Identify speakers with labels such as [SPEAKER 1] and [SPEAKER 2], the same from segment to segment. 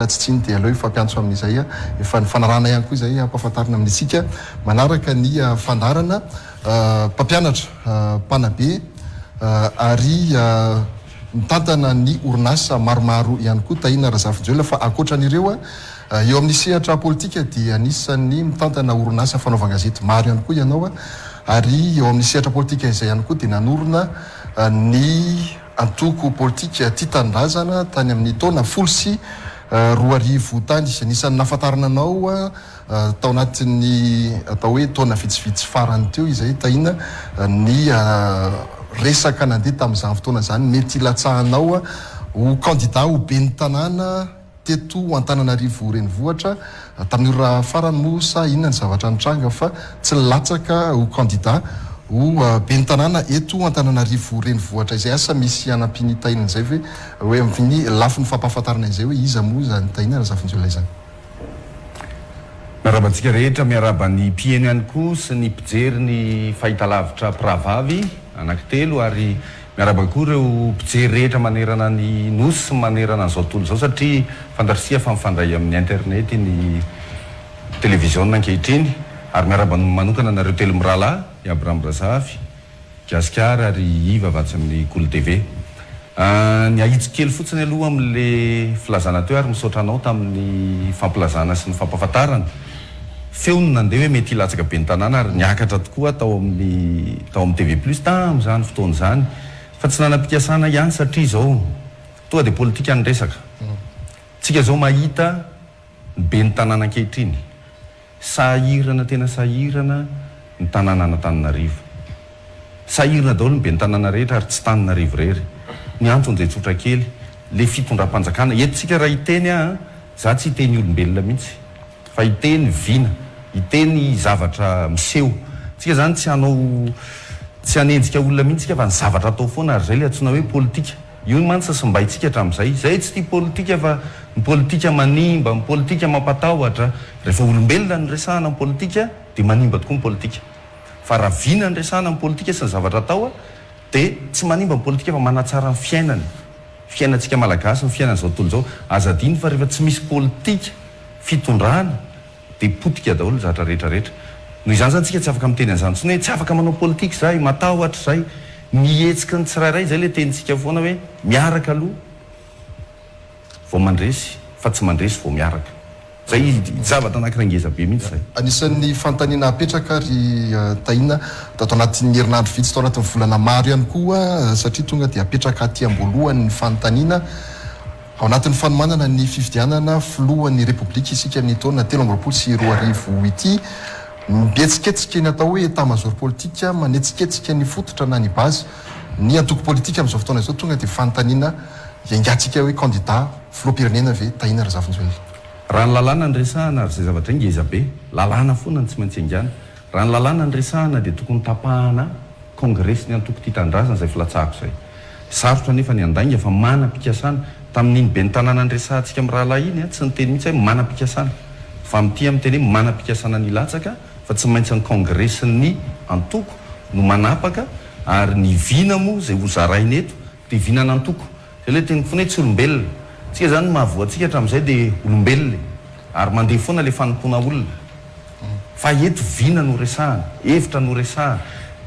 [SPEAKER 1] Tsitsiny dia aleo fampiantso amin'izay efa ny fanarana ihany koa izay ampahafantarina amin'isika manaraka ny fandarana mpampianatra mpanabe ary mitantana ny orinasa maromaro ihany koa tahina Razafinjoelina fa ankoatran'ireo eo amin'ny sehatra politika dia anisany mitantana orinasa fanaovan-gazety maro ihany koa ianao ary eo amin'ny sehatra politika izay ihany koa dia nanorina ny antoko politika Tia Tanindrazana tany amin'ny taona 2010 anisan'ny nafatarana anao tao anatin'ny atao hoe taona vitsivitsy farany teo izay tahina ny resaka nandeha tamin'izany fotoana zany mety ilatsahanao ho candidat ho ben'ny tanàna teto Antananarivo renivohitra tamin'ny raha farany mosa inona ny zavatra nitranga fa tsy latsaka ho candidat ho ben'ny tanàna eto Antananarivo renivohitra izay asa misy anampiny tahina izay hoe amin'ny lafin'ny fampahafantarana izay hoe iza moa zany tahina Razafinjoelina izany.
[SPEAKER 2] Miarabantsika rehetra miaraba ny mpieno ihany koa sy ny mpijery ny fahitalavitra Pravavy anankitelo ary miaraba koa ireo mpijery rehetra manerana ny nosy sy manerana an'izao tontolo izao satria fandarisia fa mifandray amin'ny internet ny televiziona ankehitriny ary miaraba manokana nareo telo mirala i Abraham Razafy Gasikara ary Iva vatsy amin'ny Cool TV. Ny ahitsy kely fotsiny aloha amin'le filazana teo ary misaotra anao tamin'ny fampilazana sy ny fampahafantarana feony nandeha hoe mety hilatsaka ben'ny tanàna ary niakatra tokoa tao amin'ny TV Plus tamin'izany fotoana izany fa tsy nanam-pikasana ihany satria izao tonga dia politika ny resaka tsika izao mahita ny ben'ny tanàna ankehitriny sahirana tena sahirana ny tanàna Antananarivo sahirana daholo ny ben'ny tanàna rehetra ary tsy Tananarivo rery ny antony izay tsotra kely le fitondram-panjakana eto-tsika raha hiteny za tsy hiteny olombelona mihitsy fa hiteny vina hiteny zavatra miseho tsika zany tsy hanenjika olona mihitsy fa ny zavatra atao foana ary zay le antsoina hoe politika io mantsy simbaitsika hatramin'izay zay tsy tia politika fa ny politika manimba ny politika mampatahotra rehefa olombelona ny resahana ny politika dia manimba tokoa ny politika fa raha vina ny resahana ny politika sy ny zavatra atao dia tsy manimba ny politika fa manatsara ny fiainantsika malagasy ny fiainan'izao tontolo izao azadiny fa rehefa tsy misy politika fitondrana dia potika daholo zavatra rehetrarehetra noho izany zany tsika tsy afaka miteny an'izany tsony hoe tsy afaka manao politika zay matahotra zay mihetsika ny tsirairay zay le tenitsika foana hoe miaraka aloha vao mandresy fa tsy mandresy vao miaraka zay zavatra anakirangeza be mihitsy zay.
[SPEAKER 1] Anisan'ny fanontaniana apetraka ry tahina tao anatin'ny herinandro vitsy tao anatin'ny volana maro ihany koa satria tonga dia apetraka aty ambolohan'ny fanontaniana ao anatin'ny fanomanana ny fifidianana filohan'ny repoblika isika amin'ny taona 2024 ity mietsiketsika ny atao hoe état-major politika manetsiketsika ny fototra na ny bazy ny antoko politika amin'izao fotoana izao tonga dia fanontaniana iangatsika hoe candidat filoham-pirenena ve tahina Razafinjoelina.
[SPEAKER 2] Raha ny lalàna ny resahana ary zay zavatra ngeza be lalàna foana ny tsy maintsy angana raha ny lalàna ny resahana dia tokony tapahana kongresy ny antoko Tia Tanindrazana zay filatsahako zay sarotra nefa ny andainga fa manam-pikasana tamin'iny ben'ny tanàna ny resahantsika amin'ny rahalahy iny tsy ny teny mihitsy hoe manam-pikasana fa amin'ity amin'ny teny hoe manam-pikasana ny latsaka fa tsy maintsy ny kongresy ny antoko no manapaka ary ny vina moa zay ho zarainy eto dia vina ny antoko zay le teny foana hoe tsy olombelona tsika zany mahavoatsika hatramin'izay dia olombelona ary mandeha foana le fanompona olona fa eto vina no resahana hevitra no resahana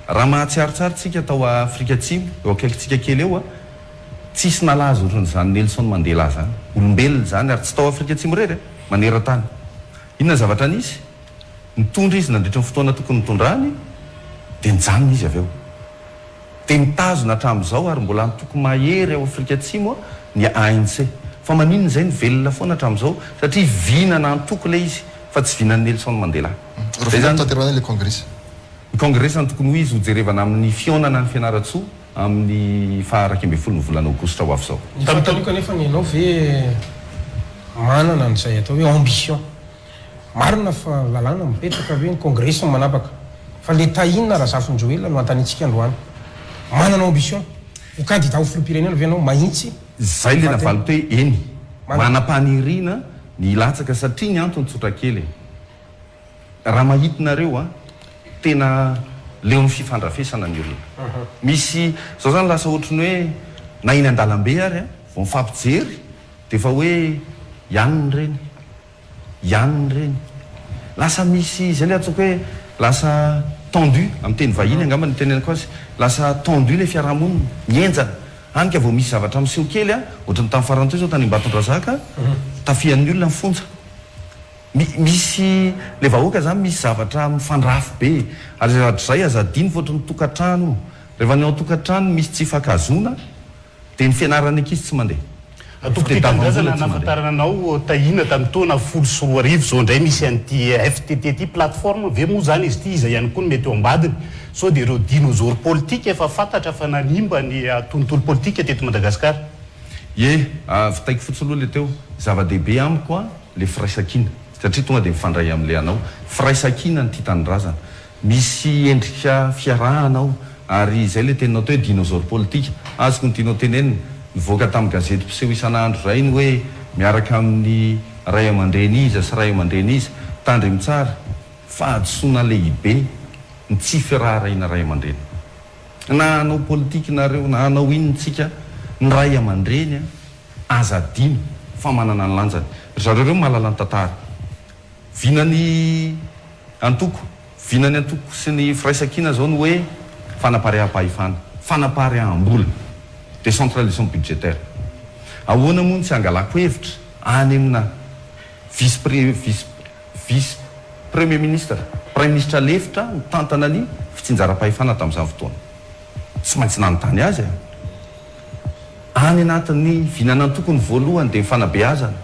[SPEAKER 2] raha mahatsiarotsary tsika tao Afrika Atsimo eo akaikitsika kely eo tsisy nalaza ohatran'izany Nelson Mandela zany olombelona zany ary tsy tao Afrika Atsimo rery maneran-tany inona zavatra nisy nitondra izy nandritra ny fotoana tokony nitondrany dia nijanona izy avy eo dia mitazona hatramin'izao ary mbola nitoko mahery ao Afrika Atsimo ny ANC fa maninona izay ny velona foana hatramin'izao satria vina na antoko le izy fa tsy vina ny Nelson Mandela.
[SPEAKER 1] Le congrès
[SPEAKER 2] ny congrès ny tokony ho izy ho jerevana amin'ny fionana ny fianaratsoa amin'ny faharaiky ambin'ny folo ny volana aogositra ho avy izao.
[SPEAKER 3] Mitaloka nefa ny ianao ve manana n'izay atao hoe ambition marina fa lalàna mipetraka hoe ny congrès no manapaka fa le tahina Razafinjoelina no antanitsika androany manana ambition ho candidat ho filoham-pirenena ve anao mahitsy
[SPEAKER 2] zay le navaliko hoe eny manam-paniriana ny latsaka satria ny antony tsotra kely raha mahitinareo tena leo ny fifandrafesana ny olona misy zao zany lasa ohatrany hoe na iny an-dalambe ary vao mifampijery dia fa hoe ianiny reny lasa misy zay le atsoko hoe lasa tendu amin'ny teny vahiny angamba ny tenenako azy lasa tendu le fiarahamonina mienjana anyka vao misy zavatra miseho kely a ohatrany tamin'ny farantoy zao tany Ambatondrazaka tafian'ny olona mifonja misy le vahoaka zany misy zavatra mifandrafy be ary zavatra zay azadiny voatra ny tokantrano rehefa ny ao tokantrano misy tsy fakazona dia ny fianarany ankizy tsy mandeha
[SPEAKER 4] Tokotitandrasana nafantarana anao tahina tamin'ny taona 10 zao indray misy an'ity FTT ty plateforme ve moa zany izy ty iza ihany koa ny mety eo ambadiny sao dia ireo dinosaure politique efa fantatra fa nanimba ny tontolo politique teto Madagasikara
[SPEAKER 2] fitaiko fotsiny aloha le teo zava-dehibe amiko a le firaisakina satria tonga dia mifandray amin'le anao firaisakina ny titanindrazana misy endrika fiarahanao ary izay le teninao teo hoe dinosaure politique azoko ny tianao tenenina nivoaka tamin'ny gazety mpiseho isan'andro zay ny hoe miaraka amin'ny ray aman-dreny iza sy ray aman-dreny iza tandremy tsara fahadosoana lehibe ny tsy firaharaina ray aman-dreny na anao politika nareo na anao inontsika ny ray aman-dreny azadino fa manana ny lanjany zareo reo mahalala ny tantara vinany antoko sy ny firaisakina zao ny hoe fanapaream-pahefana fanapaream-bolona décentralisation budgétaire ahoana moa tsy angalako hevitra any amina vice premier ministre lefitra mitantana ny fitsinjaram-pahefana tamin'izany fotoana tsy maintsy nanontany azy any anatin'ny vinanantoko ny voalohany dia fanabeazana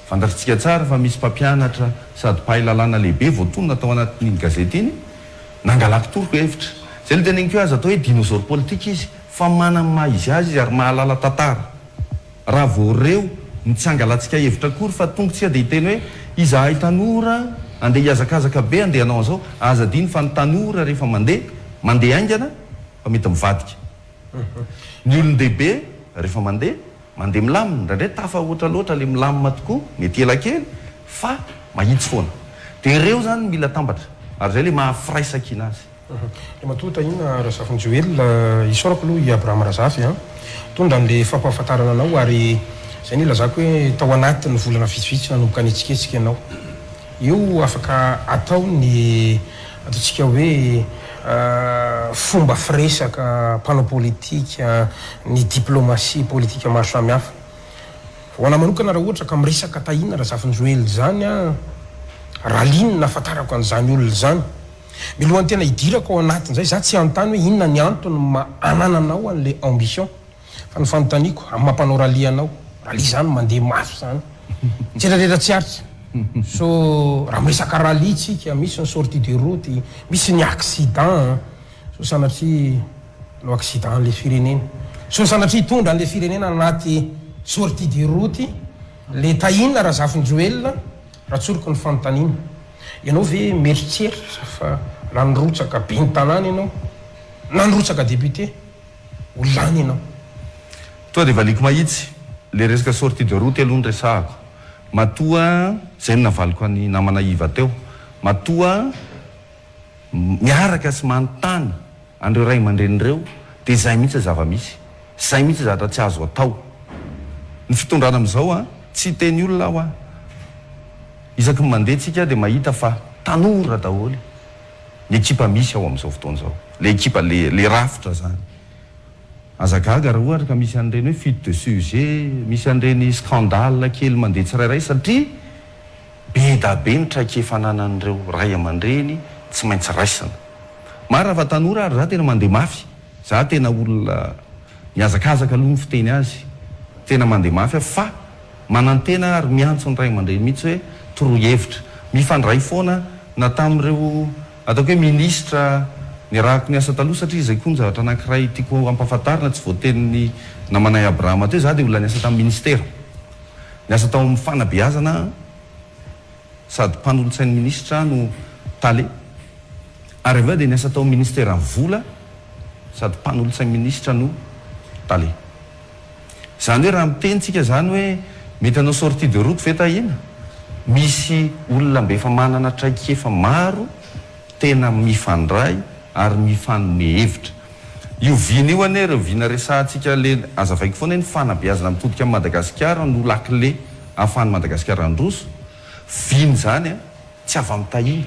[SPEAKER 2] fandatritsika tsara fa misy mpampianatra sady mpahay lalàna lehibe voatonona tao anatin'ny gazety iny nangalako toroko hevitra zay le teneniko azy atao hoe dinosaure politique izy fa manana maha izy azy ary mahalala tantara raha voareo ny tsy angalatsika hevitra akory fa tongotsika dia hiteny hoe izahay tanora andeha hiazakazaka be andeha anao an'izao azadiny fa ny tanora rehefa mandeha aingana fa mety mivadika ny olon-dehibe rehefa mandeha milamina indraindray tafa ohatra loatra le milamina tokoa mety ela kely fa mahitsy foana dia ireo zany mila tambatra ary zay le mahafiraisakina azy
[SPEAKER 3] le matota ina Razafy Joel isorako aloha i Abraham Razafy tondra n'le fampahafantarana anao ary zay ny ilazako hoe tao anatin'ny volana vitsivitsy nanomboka anetsiketsika ianao io afaka atao ny ataontsika hoe fomba firesaka mpanao politika ny diplomatie politika maro samihafa ho ana manokana raha ohatra ka miresaka tahina Razafy Joel zany raha liny nafantarako an'izany olona zany milohany tena hidirako ao anatin'izay za tsy anontany hoe inona ny antony anananao an'le ambition fa ny fanontaniako amin'ny mampanao ralia anao ralia zany mandeha mafy zany tsy rehetra tsy aritra so raha miresaka ralia tsika misy ny sortie de route misy ny accident so sanatria no accident an'le firenena so sanatria tondra an'le firenena anaty sortie de route le tahina Razafy Joel raha tsoriko ny fanontaniana ianao ve meritreritra fa nanorotsaka be ny tanàna ianao nanorotsaka député ho lany ianao
[SPEAKER 2] toa dia valiko mahitsy le resaka sortie de route aloha ny resahako matoa zay navaliko any namana iva teo matoa miaraka sy manontany andreo ray aman-drenireo dia zay mihitsy zava-misy zay mihitsy zavatra tsy azo atao ny fitondrana amin'izao tsy teny olona aho isaky ny mandeha tsika dia mahita fa tanora daholo ny ekipa misy ao amin'izao fotoana izao le ekipa le rafitra zany azagaga raha ohatra ka misy an'ireny hoe fuite de sujet misy an'ireny scandale kely mandeha tsirairay satria be da be ny traikefananan'ireo ray aman-dreny tsy maintsy raisana mara fa tanora ary za tena mandeha mafy za tena olona miazakazaka aloha ny fiteny azy tena mandeha mafy fa manantena ary miantso ny ray aman-dreny mihitsy hoe torohevitra mifandray foana na tamin'ireo ataoko hoe ministra ny rahako ny asa taloha satria izay koa ny zavatra anankiray tiako ampahafantarina tsy voateniny namanay Abrahama teo za dia olona niasa tamin'ny ministera niasa tao amin'ny fanabeazana sady mpanolontsain'ny ministra no tale ary aveo dia niasa tao amin'ny ministera ny vola sady mpanolontsain'ny ministra no tale zany hoe raha mitentsika zany hoe mety anao sortie de route ve tahina misy olona mbe efa manana traikefa maro tena mifandray ary mifanome hevitra io vina io ane reo vina resahantsika le azavaiko foana ny fanabeazana mitodika amin'ny Madagasikara no lakile ahafahany Madagasikara androso viny zany a tsy avy amin'ny tahiny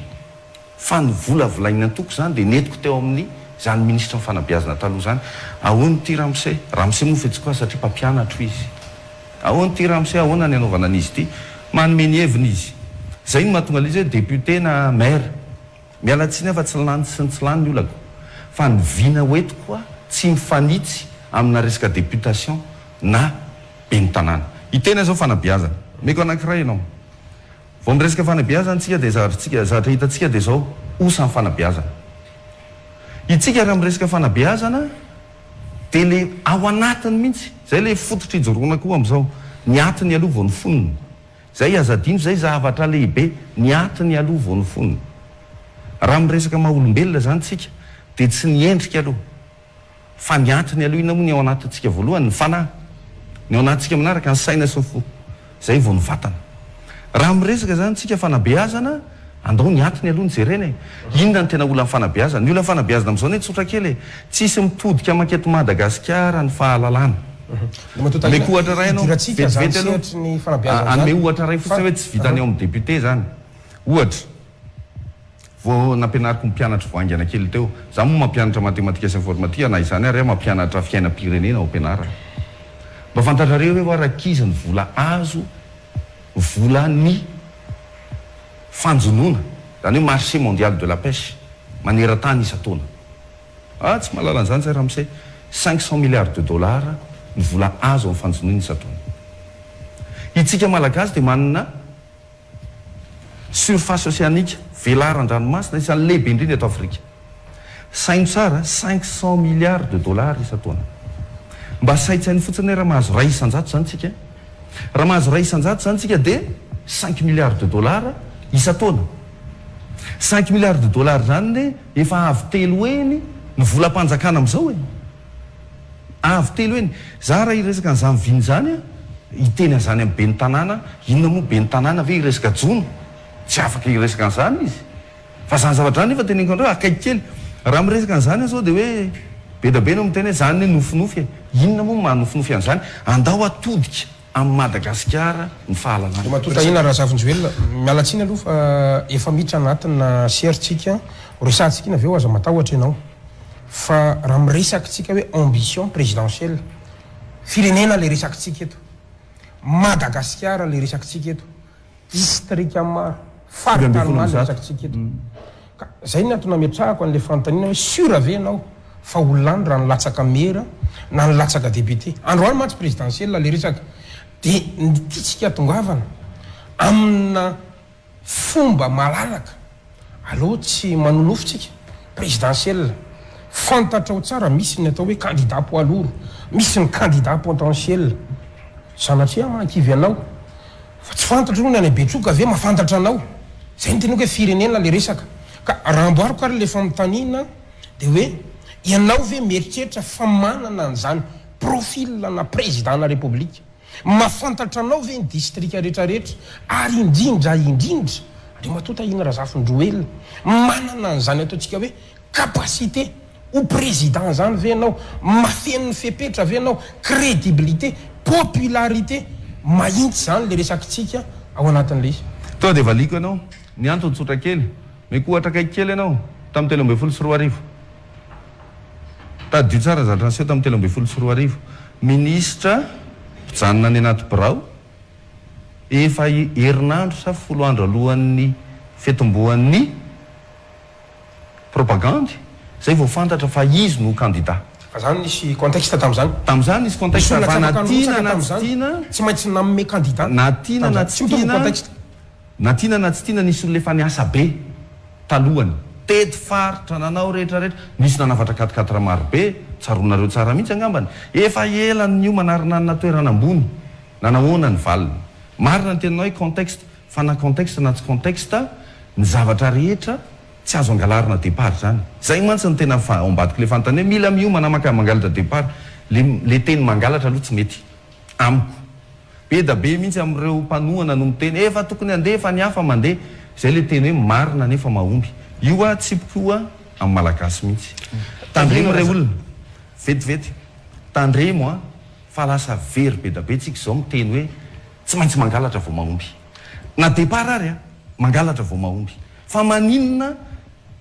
[SPEAKER 2] fa ny volavolaina antoko zany dia netiko teo amin'ny zany ministra mifanabeazana taloha zany ahoany ty Ramsey moa fetsikoa satria mpampianatro izy ahoany ty Ramsey ahoana ny anaovana an'izy ity manome ny heviny izy zay no mahatonga izy hoe député na maire mialatsiny afa tsy lany sy ny tsy lany ny olako fa ny vina hoetikoa tsy mifanitsy amina resaka députation na ben'ny tanàna itena zao fanabeazana meko anankiray ianao vao miresaka fanabeazana tsika dia zavatra hitantsika dia zao osan'ny fanabeazana itsika raha miresaka fanabeazana dia le ao anatiny mihitsy zay le fototra ijoroana koa am'izao ny atiny aloha vao ny fonony zay azadino zay zavatra lehibe ny atiny aloha vao ny fonony raha miresaka maha-olombelona zany tsika dia tsy ny endrika aloha fa ny atiny aloha ina moa ny ao anatintsika voalohany ny fanahy ny ao anatintsika manaraka ny saina sy ny fo zay vao ny vatana raha miresaka zany tsika fanabeazana andao ny atiny aloha ny jerena inona ny tena olany fanabeazana ny olany fanabeazana am'izao ne tsotra kely tsisy mitodika maketo Madagasikara ny fahalalana meko ohatra ray anao vetivety aloha anome ohatra ray fotsiny hoe tsy vitany ao amin'ny député zany ohatra vao nampianariko mpianatra voangana kely teo za moa mampianatra matematika sy informatika na izany ary mampianatra fiainam-pirenena ao ampianarana mba fantatrareo hoe hoarakizy ny vola azo vola ny fanjonoana zany hoe marché mondial de la pêche maneran-tany isa-taona tsy mahalala an'izany zay Ramsey 500 milliards de dollars ny vola azo amin'ny fanjonoana isa-taona itsika malagasy dia manana surface océanique velaran-dranomasina isan'ny lehibe indrindra eto Afrika saino tsara 500 milliards de dollars isa-taona mba saitsainy fotsiny raha mahazo ray isan-jato zany tsika raha mahazo ray isan-jato zany tsika dia 5 milliards de dollars isa-taona 5 milliards de dollars zany ne efa avy telo eny ny volam-panjakana am'izao avy telo eny za raha iresaka n'izany viny zany iteny an'izany amin'ny ben'ny tanàna inona moa ben'ny tanàna ve iresaka jono tsy afaka iresaka an'izany izy fa zany zavatra zany nefa teneniko andreo akaiky kely raha miresaka an'izany zao dia hoe be da be no miteny hoe zany hoe nofinofy inona moa mahanofinofy an'izany andao atodika amin'ny Madagasikara ny fahalalana
[SPEAKER 3] matota ina raha zafinjoelona mialatsiny aloha fa efa miditra anatina seritsika resantsika ina aveo aza matahotra ianao fa raha miresakitsika hoe ambition présidentielle firenena le resakitsika eto Madagasikara le resakitsika eto distrika maro faritany le resakitsika eto ka zay ny antony ametrahako an'le fanontaniana hoe sur ave ianao fa olany raha nilatsaka mera na nilatsaka député androany match présidentielle le resaka dia nytitsika tongavana amina fomba malalaka aloha tsy manonofotsika présidentielle fantatra ao tsara misy ny atao hoe candidat poids lourd misy ny candidat potentiel sanatria mankivy anao fa tsy fantatra ro ny any Betroka ave mahafantatra anao zay ny tenako hoe firenena le resaka ka raha amboariko ary le famontaniana dia hoe ianao ve mieritreritra fa manana an'izany profil na président na république mahafantatra anao ve ny distrika rehetrarehetra ary indrindra ary matota ina raha zafindroelona manana an'izany ataontsika hoe capacité ho président zany ve anao mafenony fepetra ve anao crédibilité popularité mahitsy zany le resakitsika ao anatin'le izy
[SPEAKER 2] tonga dia valiko ianao ny antony tsotra kely meko ohatra kaiky kely ianao tamin'ny 13 tadio tsara zavatra nseho tamin'ny 13 ministra mpijanona ny anaty birao efa herinandro sa 10 andro alohan'ny fetomboan'ny propagande zay vao fantatra fa izy no candidat
[SPEAKER 3] fa zany nisy contexte
[SPEAKER 2] tam'izany nisy contexte fa natina na tsy tiana
[SPEAKER 3] tsy maintsy nanome candidat
[SPEAKER 2] natina na tsy tiana natina na tsy tiana nisy olona efa niasa be talohany tety faritra nanao rehetrarehetra nisy nanavatra katikatra maro be tsaronareo tsara mihitsy angambany efa elany io manarinanina toerana ambony nanahoana ny valiny marina ny teninao hoe contexte fa na contexte na tsy contexte ny zavatra rehetra tsy azo angalarina départ zany zay mantsy ny tena ambadika le fantany hoe mila mio manamaka mangalatra départ le teny mangalatra aloha tsy mety amiko be da be mihitsy am'ireo mpanohana no miteny efa tokony andeha fa ny hafa mandeha zay le teny hoe marina nefa mahomby io a tsipikoa amin'ny malagasy mihitsy tandremo ray olona vetivety tandremo a fa lasa very be da be tsika zao miteny hoe tsy maintsy mangalatra vao mahomby na départ ary a mangalatra vao mahomby fa maninona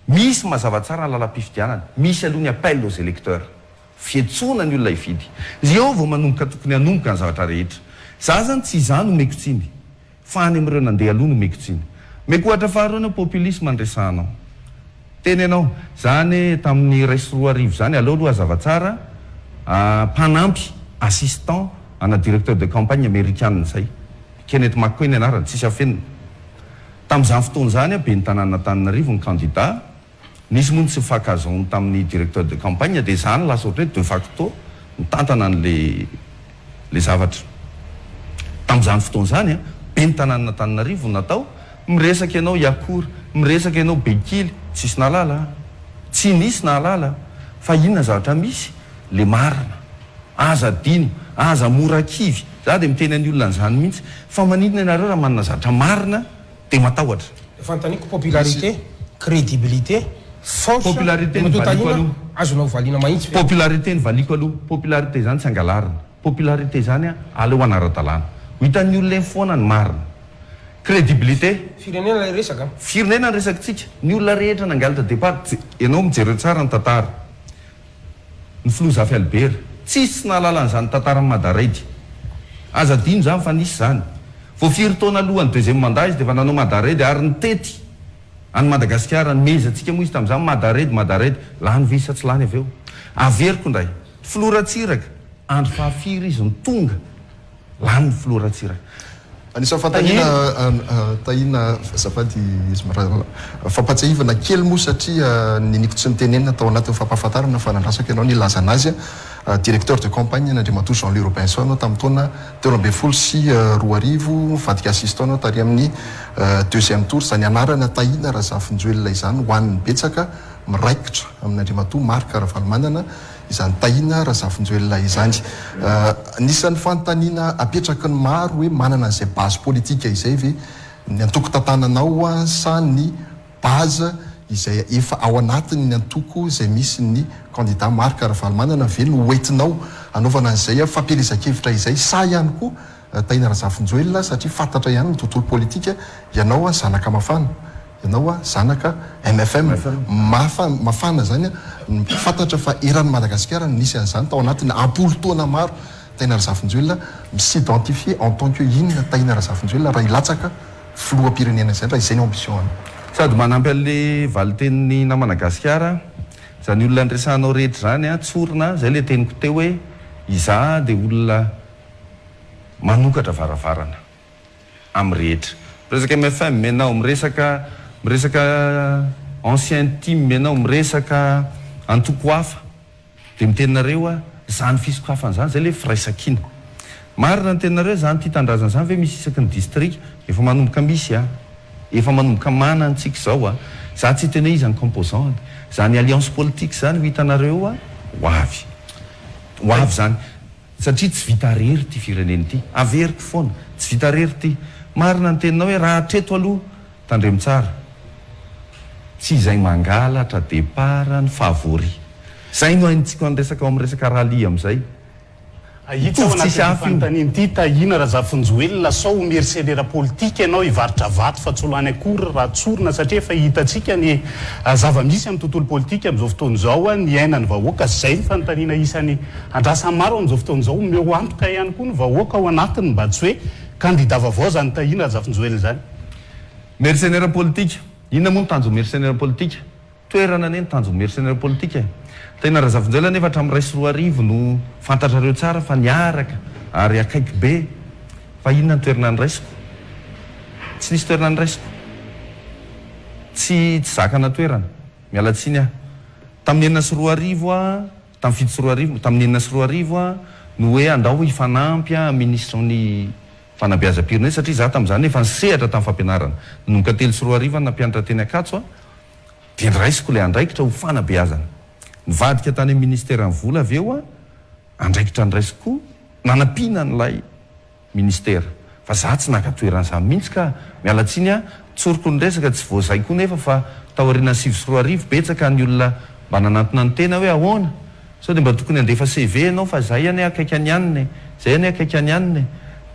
[SPEAKER 2] misy mazava tsara ny lalam-pifidianana misy aloha ny appel aux électeurs fietsona ny olona ividy izy eo vao manomboka tokony hanomboka ny zavatra rehetra za zany tsy izany omeko tsiny fa any am'ireo nandeha aloha no omeko tsiny meko ohatra faharoana populisme andresanao teny ianao zany tamin'ny rais roa arivo zany aleo aloha hazava tsara mpanampy assistant ana directeur de campagne américaine zay Kenneth McQueen anarany tsisy afenina tamin'izany fotoana zany a be ny tanàna Antananarivo ny candidat nisy moa tsy fakazon tamin'ny directeur de campagne dia zany lasa ohatra hoe de facto mitantana an'le zavatra tamin'izany fotoana zany a be ny tanàna Antananarivo natao miresaka ianao Yakour miresaka ianao Bekily tsisy nalala tsy nisy nalala fa inona zavatra misy le marina aza dino aza morakivy za dia miteny any olona n'izany mihitsy fa manidina ianareo raha manana zavatra marina dia matahotra
[SPEAKER 3] fantaniko popularité crédibilité force
[SPEAKER 2] popularité ny valiko aloha
[SPEAKER 3] azonao valiana mahitsy
[SPEAKER 2] popularité ny valiko aloha popularité zany tsy angalarina popularité zany a aleo anara-dalàna ho hitan'ny olona foana ny marina crédibilité
[SPEAKER 3] firenena lay resaka
[SPEAKER 2] firenena ny resakitsika ny olona rehetra nangalatra départ ianao mijery tsara ny tantara ny filozafy Albert tsisy nahalala n'izany tantara ny Madaraidy aza dino zany fa nisy zany vao firy taona alohan'ny deuxième mandat izy dia fa nanao Madaraidy ary ny tety any Madagasikara ny mezatsika moa izy tamin'izany Madaraidy lany visa tsy lany avy eo averiko ndray filoratsiraka andro fahafiry izy ny tonga lany ny filoratsiraka
[SPEAKER 1] anisan'ny fatahina zafady fampatsahivana kely moa satria niniko tsy nitenenina tao anatin'ny fampahafantarana fa nandrasaka ianao nilaza anazy directeur de campagne n'Andriamatoa Jean-Louis Robinson anao tamin'ny taona 2024 vadika assistant anao tary amin'ny deuxième tour zany anarana tahina Razafinjoelina izany hoan'ny betsaka miraikitra amin'Andriamatoa Marc Ravalomanana izany tahina Razafinjoelina izany nisan'ny fanontaniana apetraka ny maro hoe manana an'izay base politika izay ve ny antoko tantananao sa ny base izay efa ao anatiny ny antoko izay misy ny candidat Marc Ravalomanana ve no hoentinao anaovana an'izay fampielezan-kevitra izay sa ihany koa tahina Razafinjoelina satria fantatra ihany ny tontolo politika ianao zanaka mafana ianao zanaka MFM mafana zany fantatra fa eran'ny Madagasikara nisy an'izany tao anatin'ny ampolo taona maro tahina Razafinjoelina misidentifie en tant que inona tahina Razafinjoelina raha ilatsaka filoham-pirenena izay raha izay ny ambition any
[SPEAKER 2] sady manampy an'le valiteniny na Madagasikara zany olona andresanao rehetra zany a tsorina zay le teniko teo hoe iza dia olona manokatra varavarana amin'ny rehetra miresaka MFM menao miresaka ancien team menao miresaka antoko hafa dia mitenareo a zany fisoko hafan'izany zay le firaisakina marina ny tenareo zany ty tandrazana zany ve misy isaky ny district efa manomboka misy efa manomboka mana antsika zao za tsy tena izy ny composant zany alliance politique zany ho hitanareo hoavy zany satria tsy vita rery ty fireneny ty averiko foana tsy vita rery ty marina ny teninao hoe raha atreto aloha tandremo tsara tsy izay mangalatra départ ny favori zay no aintsika anresaka ao am'resaka rahalia am'izay
[SPEAKER 4] ahita ao anatin'ny fanontaniana ity tahina Razafinjoelina sao mercenaire politique ianao hivarotra vato fa tsy lany akory raha tsorina satria efa hitantsika ny zava-misy amin'ny tontolo politika amin'izao fotoana izao ny ainany vahoaka zay ny fanontaniana isan'ny andrasany maro amin'izao fotoana izao meo antoka ihany koa ny vahoaka ao anatiny mba tsy hoe candidat vaovao zany tahina Razafinjoelina zany
[SPEAKER 2] mercenaire politique inona moa ny tanjo mercenaire politique toerana ane ny tanjo mercenaire politique tahina Razafinjoelina nefa hatramin'ny ray sy roa arivo no fantatrareo tsara fa niaraka ary akaiky be fa inona ny toerana ny raisiko tsy nisy toerana ny raisiko tsy zakana toerana miala tsiny tamin'ny enina sy roa arivo tamin'ny fito sy roa arivo tamin'ny enina sy roa arivo no hoe andao hifanampy ministre ny fanabeazam-pirenena satria za tamin'izany efa nisehatra tamin'ny fampianarana nomboka telo sy roa arivo nampianatra teny Akatso dia ny raisiko ilay andraikitra ho fanabeazana nivadika tany amin'ny ministera ny vola avy eo andraikitra ny raisiko nanampiana n'ilay ministera fa za tsy nakatoeran'izany mihitsy ka miala tsiny tsoroko ny resaka tsy voazay koa nefa fa taoriana sivy sy roa arivo betsaka ny olona mba nanantona ny tena hoe ahoana sao dia mba tokony andefa CV ianao fa zay any akaiky any aniny zay any akaiky any aniny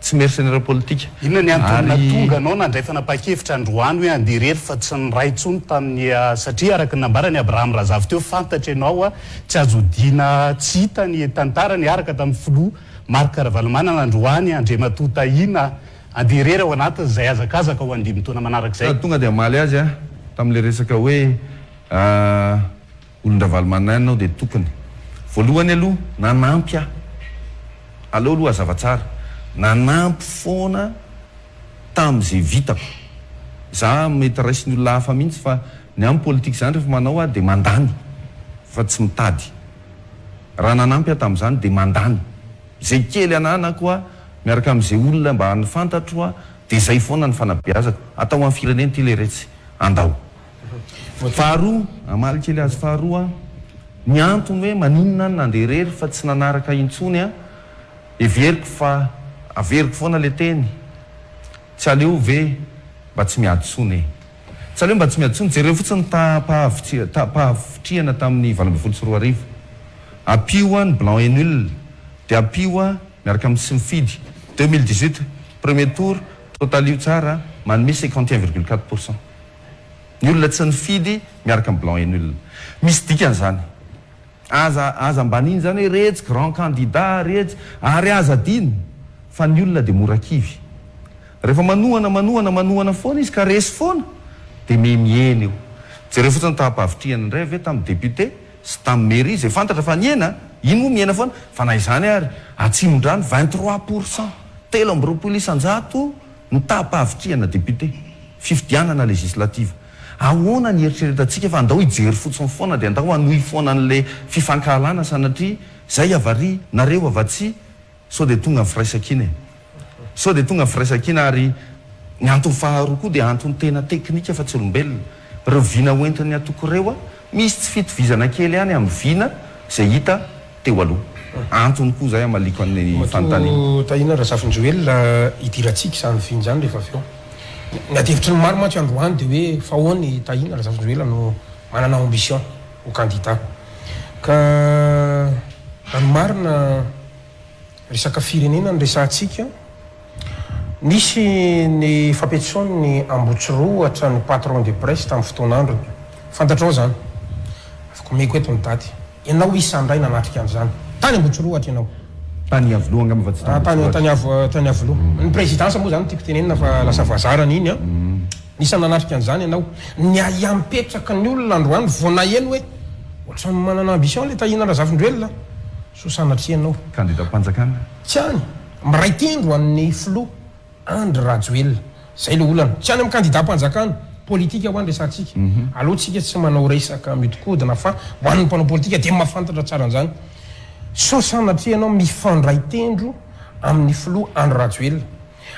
[SPEAKER 2] tsy mercenaire politique.
[SPEAKER 4] Inona ny antony tonga anao nandray fanapa-kevitra Androany hoe andeha irery fa tsy niray intsony tamin'ny satria araka ny nambarany Abraham Razava teo fantatra ianao tsy azo odiana tsy hita ny tantarany araka tamin'ny filoha Marc Ravalomanana Androany Andriamatoa Tahina andeha irery ao anatin'izay azakazaka ho andimy taona manarak'izay.
[SPEAKER 2] Tonga dia amaly azy tamin'ilay resaka hoe olon-Ravalomanana anao dia tokony voalohany aloha nanampy aleo aloha hazava tsara nanampy foana tamin'izay vitako za mety raisy ny olona hafa mihitsy fa ny amin'ny politika zany rehefa manao dia mandany fa tsy mitady raha nanampy tamin'izany dia mandany zay kely ananako miaraka amin'izay olona mba nifantatro dia zay foana ny fanabeazako atao amin'ny fireneny ty le retsy andao. Faharoa amaly kely azy faharoa ny antony hoe maninona ny nandeha irery fa tsy nanaraka intsony everiko fa averiko foana le teny tsy aleo ve mba tsy miadsony tsy aleo mba tsy miadsony jereo fotsiny tapahavitrihana tamin'ny 2024 apio ny blanc et nul dia apio miaraka amin'ny sy mifidy 2018 premier tour total io tsara manome 51,4%. Ny olona tsy nifidy miaraka amin'ny blanc et nul misy dikan'izany aza mbaniny zany hoe retsy grand candidat retsy ary aza diny fa ny olona dia mora kivy rehefa manohana foana izy ka resy foana dia miena eo jereo fotsiny tapahavitrihana indray ave tamin'ny député sy tamin'ny mairie izay fantatra fa niena iny moa miena foana fa na izany ary atsimon-drano 23% 3,7 ny tapahavitrihana député fifidianana législative. Ahoana ny eritreretantsika fa andao hijery fotsiny foana dia andao hanohy foana an'le fifankahalana sanatria zay avary nareo avatsy sao dia tonga mifiraisakina sao dia tonga mifiraisakina ary ny antony faharoa koa dia antony tena teknika fa tsy olombelona reo vina hoentiny atoko reo misy tsy fitovizana kely ihany amin'ny vina zay hita teo aloha antony koa zay amaliko amin'ny fanontaniana.
[SPEAKER 3] Tahina Razafinjoelina idirantsika izany viny zany rehefa avy eo ny adevitry ny maro mantsy Androany dia hoe fa ahoany Tahina Razafinjoelina no manana ambition ho candidat ka raha ny marina resaka firenena ny resantsika nisy ny fampetsoany ny Ambotsiroa ny patron de presse tamin'ny fotoanandro fantatrao zany afaka meko eto ny daty ianao isandray nanatrika an'izany tany Ambotsiroa ianao
[SPEAKER 2] tany avoloha angamba fa tsy
[SPEAKER 3] tany avoloha ny présidence moa zany tiako tenenina fa lasa voazarana iny nisany nanatrika an'izany ianao ny aiampetraka ny olona Androany vonaeno hoe ohatrany manana ambition le Tahina Razafinjoelina so sanatrianao
[SPEAKER 2] candidat mpanjakana
[SPEAKER 3] tsy any miray tendro amin'ny filoha Andry Rajoelina zay le olana tsy any amin'ny candidat mpanjakana politika ho any resantsika alohantsika tsy manao resaka miodikodina fa ho an'ny mpanao politika dia mahafantatra tsara an'izany so sanatrianao mifandray tendro amin'ny filoha Andry Rajoelina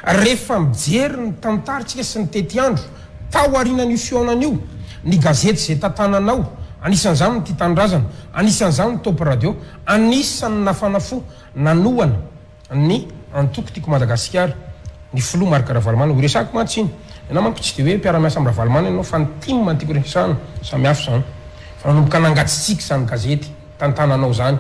[SPEAKER 3] rehefa mijery ny tantaritsika sy ny tety andro tao arinan'io fionan'io ny gazety zay tantananao anisan'izany ny Tia Tanindrazana anisan'izany ny Top Radio anisan'ny nafanafo nanohana ny antoko tiako Madagasikara ny filoha Marc Ravalomanana ho resako mantsy iny ianao manko tsy dia hoe mpiara-miasa amin'ny Ravalomanana ianao fa ny timma ny tiako resahana samihafa zany fa nanomboka nangatsitsika izany gazety tantananao zany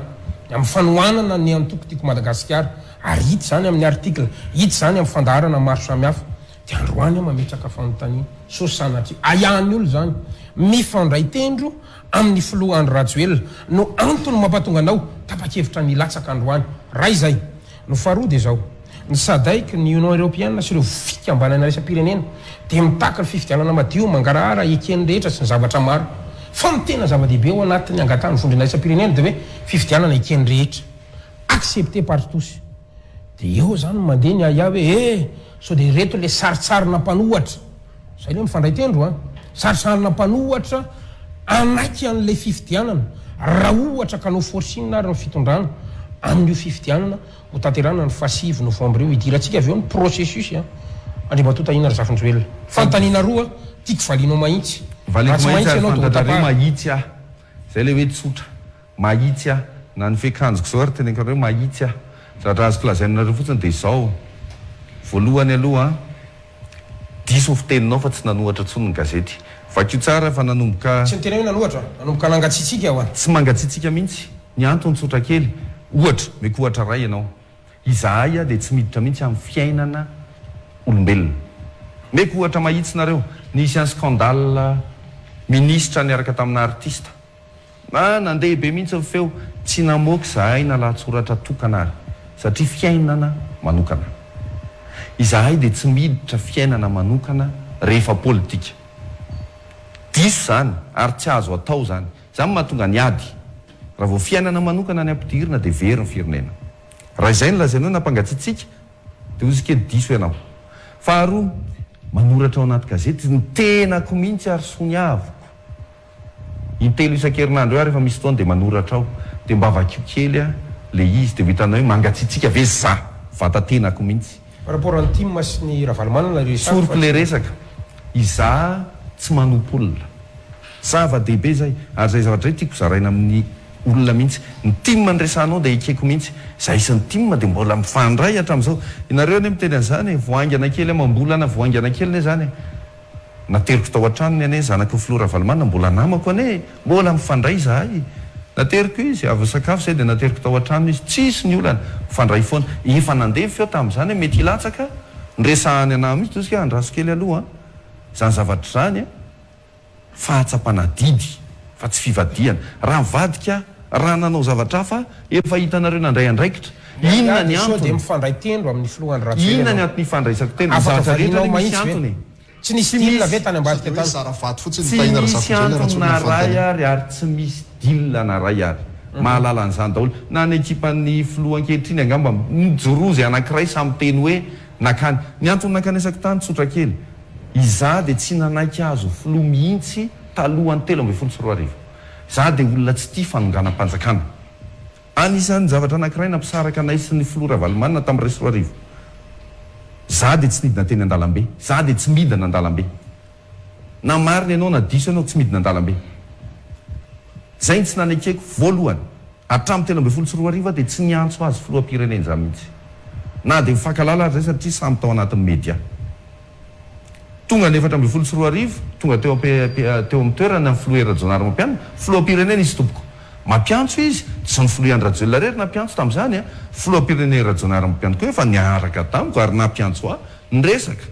[SPEAKER 3] amin'ny fanohanana ny antoko tiako Madagasikara ary hita zany amin'ny article hita zany amin'ny fandaharana maro samihafa dia Androany mametraka fanontaniana so sanatria ayahany olo zany mifandray tendro amin'ny filoha Andry Rajoelina no antony mampatonga anao tapa-kevitra ny latsaka Androany ray zay no faharoa dia zao ny sadaiky ny Union Européenne sy ireo fikambanana resam-pirenena dia mitaka ny fifidianana madio mangarahara ekeny rehetra sy ny zavatra maro fa ny tena zava-dehibe ao anatin'ny angatahany fondrena resam-pirenena dia hoe fifidianana ekeny rehetra accepté par tous dia eo zany mandeha ny aya hoe so dia reto le saritsarina mpanohatra zay le mifandray tendro saritsarina mpanohatra anaiky an'le fifidianana raha ohatra ka no forcine ary ny fitondrana amin'io fifidianana ho tanterana ny fasivy novembre io idirantsika avy eo ny processus Andriamatoa Tahina Razafinjoelina fantaniana roa tiako valinao mahitsy
[SPEAKER 2] valiko mahitsy fantatrareo mahitsy zay le hoe tsotra mahitsy na ny fekanjoko zao ary tenenkareo mahitsy zatra azoko lazainareo fotsiny dia izao voalohany aloha diso ny fiteninao fa tsy nanohatra tsony ny gazety vakio tsara fa nanomboka
[SPEAKER 3] tsy nitena hoe nanohatra nanomboka nangatsitsika ao
[SPEAKER 2] tsy mangatsitsika mihitsy ny antony tsotra kely ohatra meko ohatra ray ianao izahay a dia tsy miditra mihitsy amin'ny fiainana olombelona. meko ohatra mahitsinareo nisy any scandale ministra niaraka tamina artista nandeha be mihitsy ny feo tsy namoaka zahay nalatsoratra tokanary satria fiainana manokana. Izahay dia tsy miditra fiainana manokana rehefa politika. Diso zany ary tsy azo atao zany. Zany mahatonga ny ady. Raha vao fiainana manokana ny ampidirina dia very ny firenena. Raha izay ny lazainao nampangatsiatsika dia ozy kely diso ianao. Faharoa, manoratra ao anaty gazety ny tenako mihitsy ary soniavoko. Intelo isan-kerinandro rehefa misy fotoana dia manoratra ao dia mba vakio kely le izy dia hitanao hoe mangatsiatsika ve za vatatenako mihitsy.
[SPEAKER 3] Rapport ny tim sy ny Ravalomanana
[SPEAKER 2] soroko le resaka iza tsy manompo olona zava-dehibe zay ary zay zavatra hoe tiako zaraina amin'ny olona mihitsy ny tim ny resanao dia ikeko mihitsy zay isan'ny tim dia mbola mifandray hatramin'izao inareo ne miteny an'izany voangana kely mambolana voangana kely ne zany nateriko tao an-tranony ane zanako Flora Ravalomanana mbola namako ane mbola mifandray zahay nateriko izy avy sakafo zay dia nateriko tao an-tranony izy tsisy ny olana mifandray foana efa nandeha feo tamin'izany mety ilatsaka nresahany anahy mihitsy tosika andraso kely aloha zany zavatra zany fahatsapana didy fa tsy fivadiana raha mivadika raha nanao zavatra hafa efa hitanareo nandray andraikitra inona ny antony
[SPEAKER 3] mifandray tendro amin'ny filohany
[SPEAKER 2] inona ny antony ifandraisako tendro zavatra rehetra misy antony
[SPEAKER 3] tsy nisy dilna ve tany ambadika tany
[SPEAKER 2] tsy misy antony naray ary ary tsy misy dilna naray ary mahalala an'izany daholo na ny ekipan'ny filoha ankehitriny angamba mijorozy anankiray samy teny hoe nakany ny antony nakanesako tany tsotra kely iza dia tsy nanaiky azo filoha mihitsy talohany 13 za dia olona tsy tia fanonganam-panjakana anisan'ny zavatra anankiray nampisaraka anay sy ny filoha Ravalomanana tamin'ny Resoarivo za dia tsy midina teny an-dalambe za dia tsy midina an-dalambe na mariny ianao na diso ianao tsy midina an-dalambe zay ny tsy nanekeko voalohany hatramin'ny 13 dia tsy niantso azy filoham-pirenena za mihitsy na dia mifankalala ary zay satria samy tao anatin'ny media tonga ny 14 tonga teo amin'ny toerana ny filoha Rajonary mampianina filoham-pirenena izy tompoko mampiantso izy tsy ny filoha Rajoelina rery nampiantso tamin'izany filoham-pirenena Rajonary mampianto koa efa niaraka tamiko ary nampiantso aho nyresaka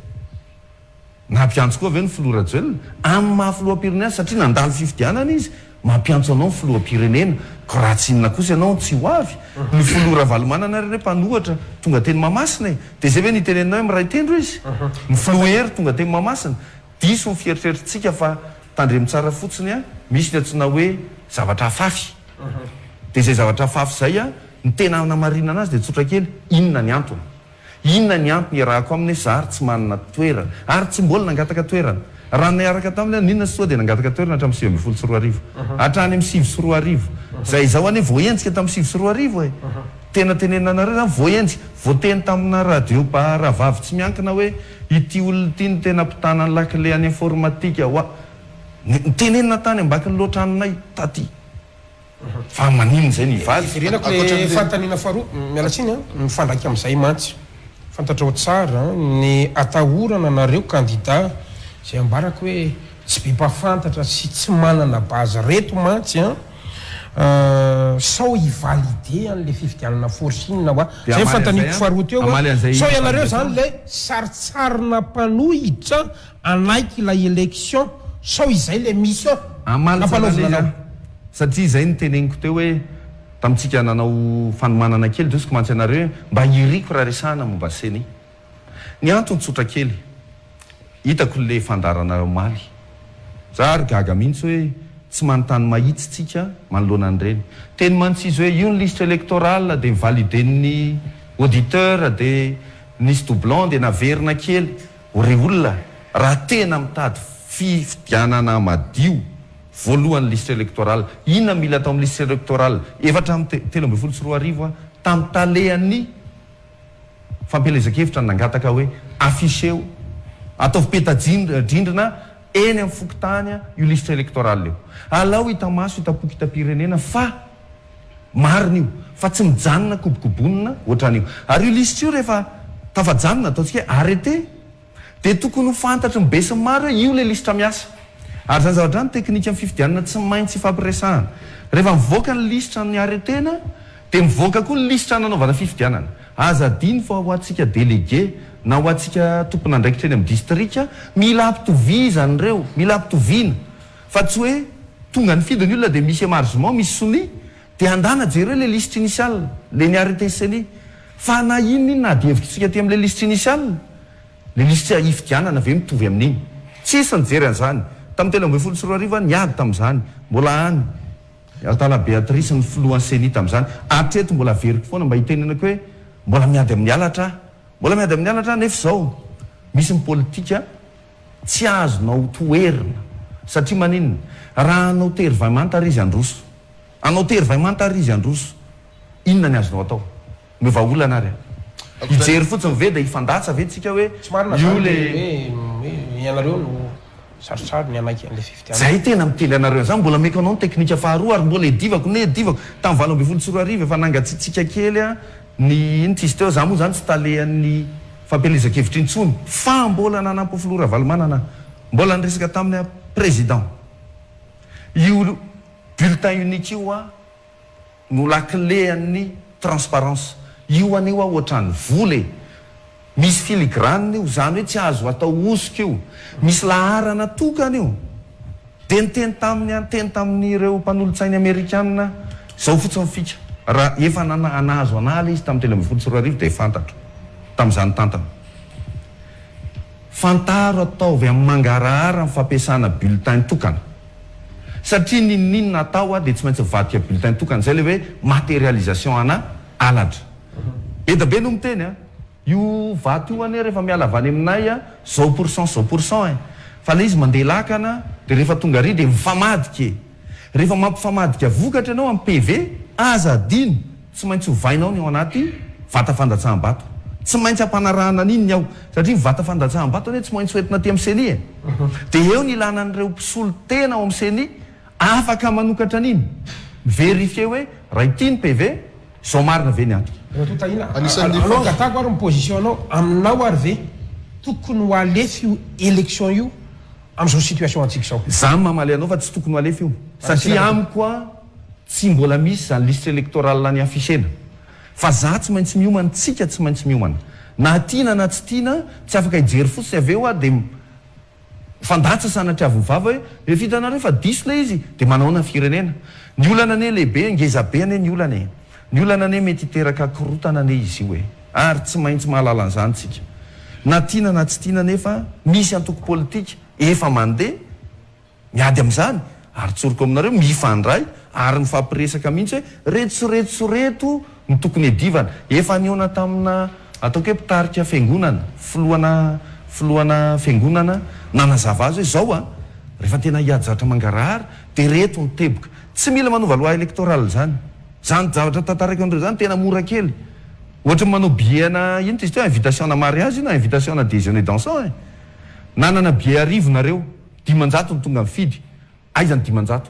[SPEAKER 2] nampiantso koa ve ny filoha Rajoelina amin'ny maha filoham-pirenena satria nandalo fifidianana izy mampiantso anao ny filoham-pirenena ko raha tsy inona kosa ianao tsy ho avy ny filoha Ravalomanana re mpanohatra tonga teny Mamasina dia zay hoe nitenenao hoe miray tendro izy ny filoha hery tonga teny Mamasina diso ny fieritreritritsika fa tandremo tsara fotsiny misy ny antsona hoe zavatra hafafy dia zay zavatra hafafy zay ny tena namarina anazy dia tsotra kely inona ny antony iarahako aminy za ary tsy manana toerana ary tsy mbola nangataka toerana raha niaraka taminy ninona soa dia nangataka toerana hatramin'ny 9 hatrany amin'ny 9 zay zao ane voaenjika tamin'ny 9 tena tenenanareo zany voaenjika voateny tamina radio rahavavy tsy miankina hoe ity olona ity ny tena mpitana ny lakile any informatika tenenina tany ambakiny loatra aminay taty fa manino zay nivaly
[SPEAKER 3] renako le fantaniana faharoa mialatsiny mifandraiky amin'izay mantsy fantatrao tsara ny atahorana nareo kandida zay ambarako hoe tsy be mpafantatra sy tsy manana bazy reto mantsy sao ivalide an'le fifidianana forsinina hoa zay fantaniko faharoa teo sao ianareo zany le saritsarina mpanohitra anaiky la élection sao izay le mission
[SPEAKER 2] amalynampanaovnanao satria zay ny teneniko teo hoe tamitsika nanao fanomanana kely dosiko mantsy anareo mba iriko raha resahana momba seny ny antony tsotra kely hitako le fandarana maly za ary gaga mihitsy hoe tsy manontany mahitsitsika manoloana an'ireny teny mantsy izy hoe io ny liste électorale dia mivaliden'ny auditeur dia nisy doublon dia naverina kely re olona raha tena mitady fifidianana madio voalohany liste électorale inona mila atao amin'ny liste électorale efatra amin'ny 13 tamin'ny talehan'ny fampelezan-kevitra nangataka hoe afficheo ataovy petadrindrina eny amin'ny fokotany io liste électorale io alao hitamaso hitapoky hitapirenena fa marina io fa tsy mijanona kobokobonina ohatran'io ary io liste io rehefa tafajanona ataontsika arrêté dia tokony ho fantatry mibesiny maro hoe io le liste miasa ary zany zavatra ny teknika amin'ny fifidianana tsy maintsy fampiresahana rehefa mivoaka ny listra ny arretena dia mivoaka koa ny listra nanaovana fifidianana azadiny fa ho atsika délégué na ho atsika tompona andraikitra eny amin'ny distrika mila ampitovizany reo, mila ampitoviana fa tsy hoe tonga ny fidiny olona dia misy émargement misy soni dia andana jereo le liste initiale le ny arrêté CENI fa na inona iny na adihevitsika ty amin'le liste initiale le liste ifidianana ave mitovy amin'iny tsisy nijery an'izany tamin'ny telo ambin'ny folo sy roa arivo niady tamin'izany mbola any Atala Béatrice ny filohan'ny CENI tamin'izany atreto mbola veriko foana mba hitenenako hoe mbola miady amin'ny alatra nefa zao misy ny politika tsy azonao toerina satria maninona raha anao tery vaimanta ary izy androso anao tery vaimanta ary izy androso inona ny azonao atao mivaolana ary ijery fotsiny ve dia hifandatsa ve tsika hoe
[SPEAKER 3] io le ianareo no sarotsaro ny anaiky an'le fifidianana
[SPEAKER 2] zay tena mitely anareo zany mbola meko anao ny teknika faharoa ary mbola edivako tamin'ny valo ambin'ny folo sy roa arivo efa nangatsitsika kely a ny iny tsisy teo za moa zany tsy talehan'ny fampelezan-kevitra intsony fa mbola nanampy filora valomanana mbola nyresaka tamin'ny président io bulletin unique io a no lakle an'ny transparence io anio a ohatrany voly misy filigraniny io zany hoe tsy azo atao osika io misy laharana tokana io dia nyteny tamin'ireo mpanolotsainy amerikanina zao fotsiny fika raha efa anazo anala izy tamin'ny telo ambin'ny folo sy roa arivo dia fantatro tamin'izany tantana fantaro ataovy amin'ny mangarahara ny fampiasana bulletin tokana satria ninninona atao a dia tsy maintsy vadika bulletin tokana zay le hoe matérialisation ana alatra eda be no miteny a io vato io ane rehefa miala avany aminay a zao pourcent fa le izy mandeha lakana dia rehefa tonga ary dia mifamadika rehefa mampifamadika vokatra ianao amin'ny PV azadino tsy maintsy hovainao ny ao anaty vata fandatsaham-bato tsy maintsy ampanarahana n'inony aho satria vata fandatsaham-bato ane tsy maintsy hoentina aty amin'ny CENI e dia eo ny ilanan'ireo mpisolo tena ao amin'ny CENI afaka manokatra an'iny verifie hoe raha ity ny PV zao marina ve ny ato
[SPEAKER 3] alohangatako ary miposition anao aminao ary ve tokony ho alefy io élection io am'izao situation antsika zao
[SPEAKER 2] zany mamaly anao fa tsy tokony ho alefy io satria amiko a tsy mbola misy zany liste électorale ny affichena fa za tsy maintsy miomana tsika tsy maintsy miomana na tiana na tsy tiana tsy afaka hijery fotsiny aveo a dia fandatsa sanatry avovava hoe rehefa hitanareo fa diso le izy dia manao na firenena ny olana ane lehibe ngezabe ane ny olana ane mety hiteraka korotana ane izy io e ary tsy maintsy mahalala an'izany tsika na tiana na tsy tiana nefa misy antoko politika efa mandeha miady amin'izany ary tsoroko aminareo mifandray ary mifampiresaka mihitsy hoe retsoretsoreto ny tokony edivana efa niona tamina ataoko hoe mpitarika fiangonana filohana fiangonana nanazava azy hoe zao a rehefa tena hiady zavatra mangarahara dia reto nyteboka tsy mila manova loi électorale zany zavatra tantaraiky an'ireo zany tena mora kely ohatra manao biena ino izy teo invitation na mariage na invitation na déjeuner dansant e nanana bie arivonareo 10 ny tonga mifidy aizany 10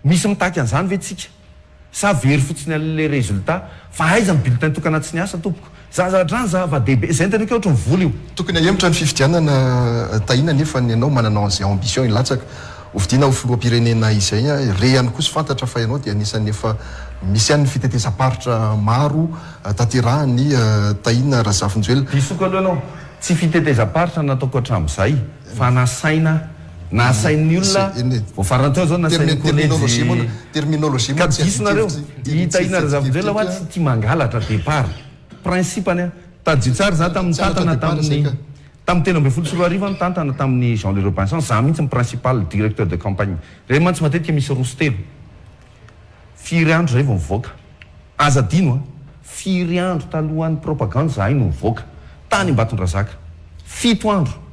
[SPEAKER 2] misy mitaky an'izany ve tsika sa very fotsiny ale résultat fa aizany bulletin tokana tsy niasa tompoko zazatra ny zava-dehibe zay ny tenako ohatra mivoly io
[SPEAKER 1] tokony ahemitra ny fifidianana tahina nefa ny ianao mananao an'izay ambition ilatsaka hovidiana ho filoam-pirenena izay re ihany koa sy fantatra fa ianao dia anisany efa misy ihany ny fitetezam-paritra maro tanterahany tahina Razafinjoelina
[SPEAKER 2] disoko aloha anao tsy fitetezam-paritra nataoko hatramin'izay fa nasain'ny olona voafarana teo zao nasain'ny collège
[SPEAKER 1] terminologie
[SPEAKER 2] ka disonareo hitahina Razafinjoelina hoa tsy tia mangalatra départ principany tadio tsara za tamin'ny tantana tamin'ny telo ambin'ny folo sy roa arivo ny tantana tamin'ny Jean Leroy Vincent za mihitsy ny principal directeur de campagne re mantsy matetika misy rosotelo firy andro zay vao mivoaka azadino a firy andro talohan'ny propagande zahay no mivoaka tany Ambatondrazaka 7 andro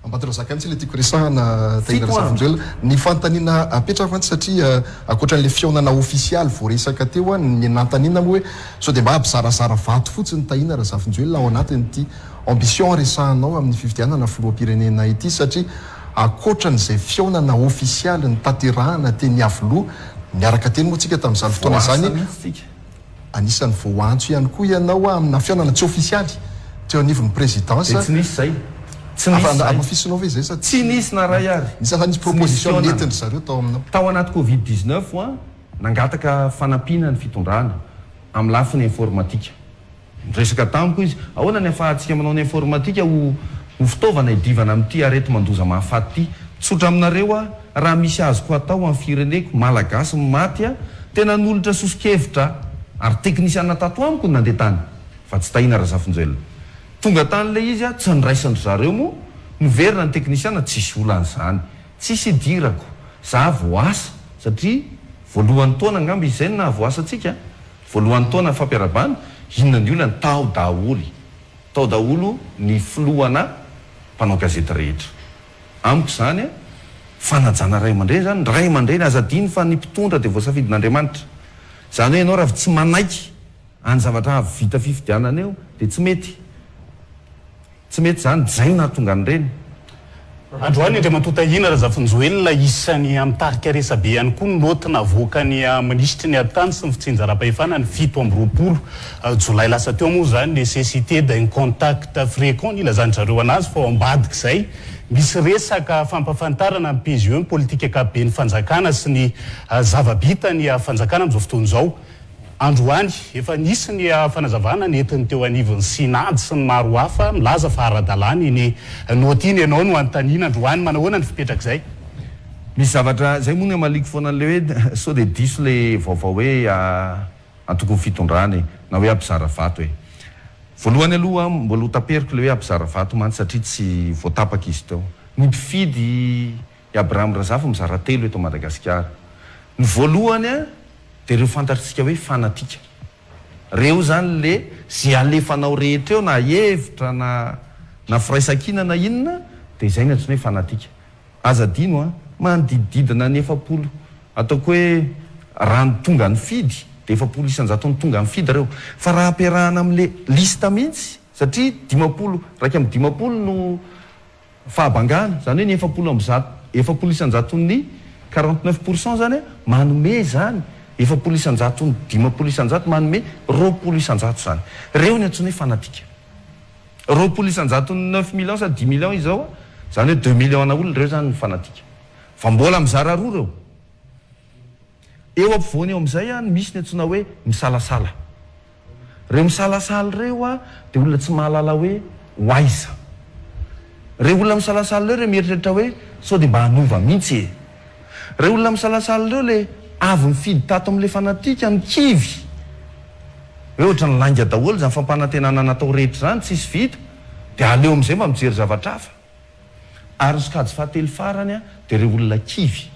[SPEAKER 1] Ambatondrazaka any tsy le tiako resahana tahina Razafinjoelina ny fantaniana apetraka fanty satria akoatran'le fionana officialy voaresaka teo a ny nantaniana moa hoe sao dia mba ampizarazara vato fotsiny tahina Razafinjoelina ao anatin'ity ambition resahanao amin'ny fifidianana filoam-pirenena ity satria akoatran'izay fionana officialy ny tanterahana teny avoloha miaraka teny moa tsika tamin'izany fotoana zany anisan'ny voantso ihany koa ianao a amina fionana tsy officialy teo anivon'ny présidence
[SPEAKER 2] tsy nisy zay
[SPEAKER 1] amafisinao ve zay sa
[SPEAKER 2] tsy nisy na ray ary
[SPEAKER 1] nisy nisy proposition netiny zareo tao aminao
[SPEAKER 2] tao anaty covid-19 a nangataka fanampiana ny fitondrana amin'ny lafiny informatika resaka tamiko izy ahoana ny afahantsika manao ny informatika ho fitaovana idivana amin'ity arety mandoza mahafaty ity tsotra aminareo a raha misy azoko atao amin'ny fireneko malagasy maty a tena n'olotra sosikevitra ary teknisiana tato amiko nandeha tany fa tsy tahina razafonjelona tonga tany le izy a tsy niraisandry zareo moa miverina ny teknisiana tsisy olan'izany tsisy idirako za voasa satria voalohany taona ngamby izay na voasantsika voalohany taona fampiarabana inona ny olona ny tao daholo ny filohana mpanao gazety rehetra amiko zany a fanajana ray aman-dreny zany ray aman-dreny azadiny fa ny mpitondra dia voasafidin'Andriamanitra zany hoe ianao raha tsy manaiky any zavatra vita fifidianana eo dia tsy mety zany zay nahatonga an'ireny
[SPEAKER 4] androany Andriamantotaina Razafinjoelina isan'ny amitarika resabe ihany koa notina avoakany ministry ny atany sy ny fitsinjaram-pahefana ny 7 jolay lasa teo moa zany nécessité d'un contact fréquent ny ilazany zareo anazy fa ambadika izay misy resaka fampafantarana amin'ny PGE politika akaben'ny fanjakana sy ny zavabita ny fanjakana amin'izao fotoana izao androany efa nisy ny fanazavana netiny teo anivon'ny sinady sy ny maro hafa milaza fa ara-dalàna iny notiny ianao no antanina androany manahoana ny fipetraka izay
[SPEAKER 2] misy zavatra zay moa ny amaliko foana an'le hoe sao de diso le vaovao hoe antokony fitondrany na hoe ampizara vato hoe voalohany aloha mbola ho taperiko le hoe ampizara vato mantsy satria tsy voatapaka izy teo ny mpifidy i Abraham Razafy mizara telo eto Madagasikara ny voalohany a dia reo fantatritsika hoe fanatika reo zany le zay alefanao rehetra eo na hevitra na firaisan-kina na inona dia izay ny antsoina hoe fanatika azadino a manodidididina ny 7 ataoko hoe rano tonga ny fidy dia 7 isan-jato ny tonga ny fidy reo fa raha ampiarahana amin'le lista mihitsy satria 50 raika amin'ny 50 no fahabangana zany hoe ny 7 isan-jato ny 49% zany manome zany 7 isan-jato ny 50 isan-jato manome 20 isan-jato zany reo ny antsoina hoe fanatika 20 isan-jato ny 9 millions sa 10 millions izao zany hoe 2 millions na olona reo zany ny fanatika fa mbola mizara roa reo eo ampovoany eo amin'izay a misy ny antsoina hoe misalasala reo misalasala reo a dia olona tsy mahalala hoe hoaiza reo olona misalasala reo mieritreritra hoe sao dia mba hanova mihitsy e reo olona misalasala reo le avy mifidy tato amin'le fanatika ny kivy hoe ohatra ny langa daholo zany fampanantenana natao rehetra zany tsisy vita dia aleo amin'izay mba mijery zavatra hafa ary sokajy fahatelo farany a dia reo olona kivy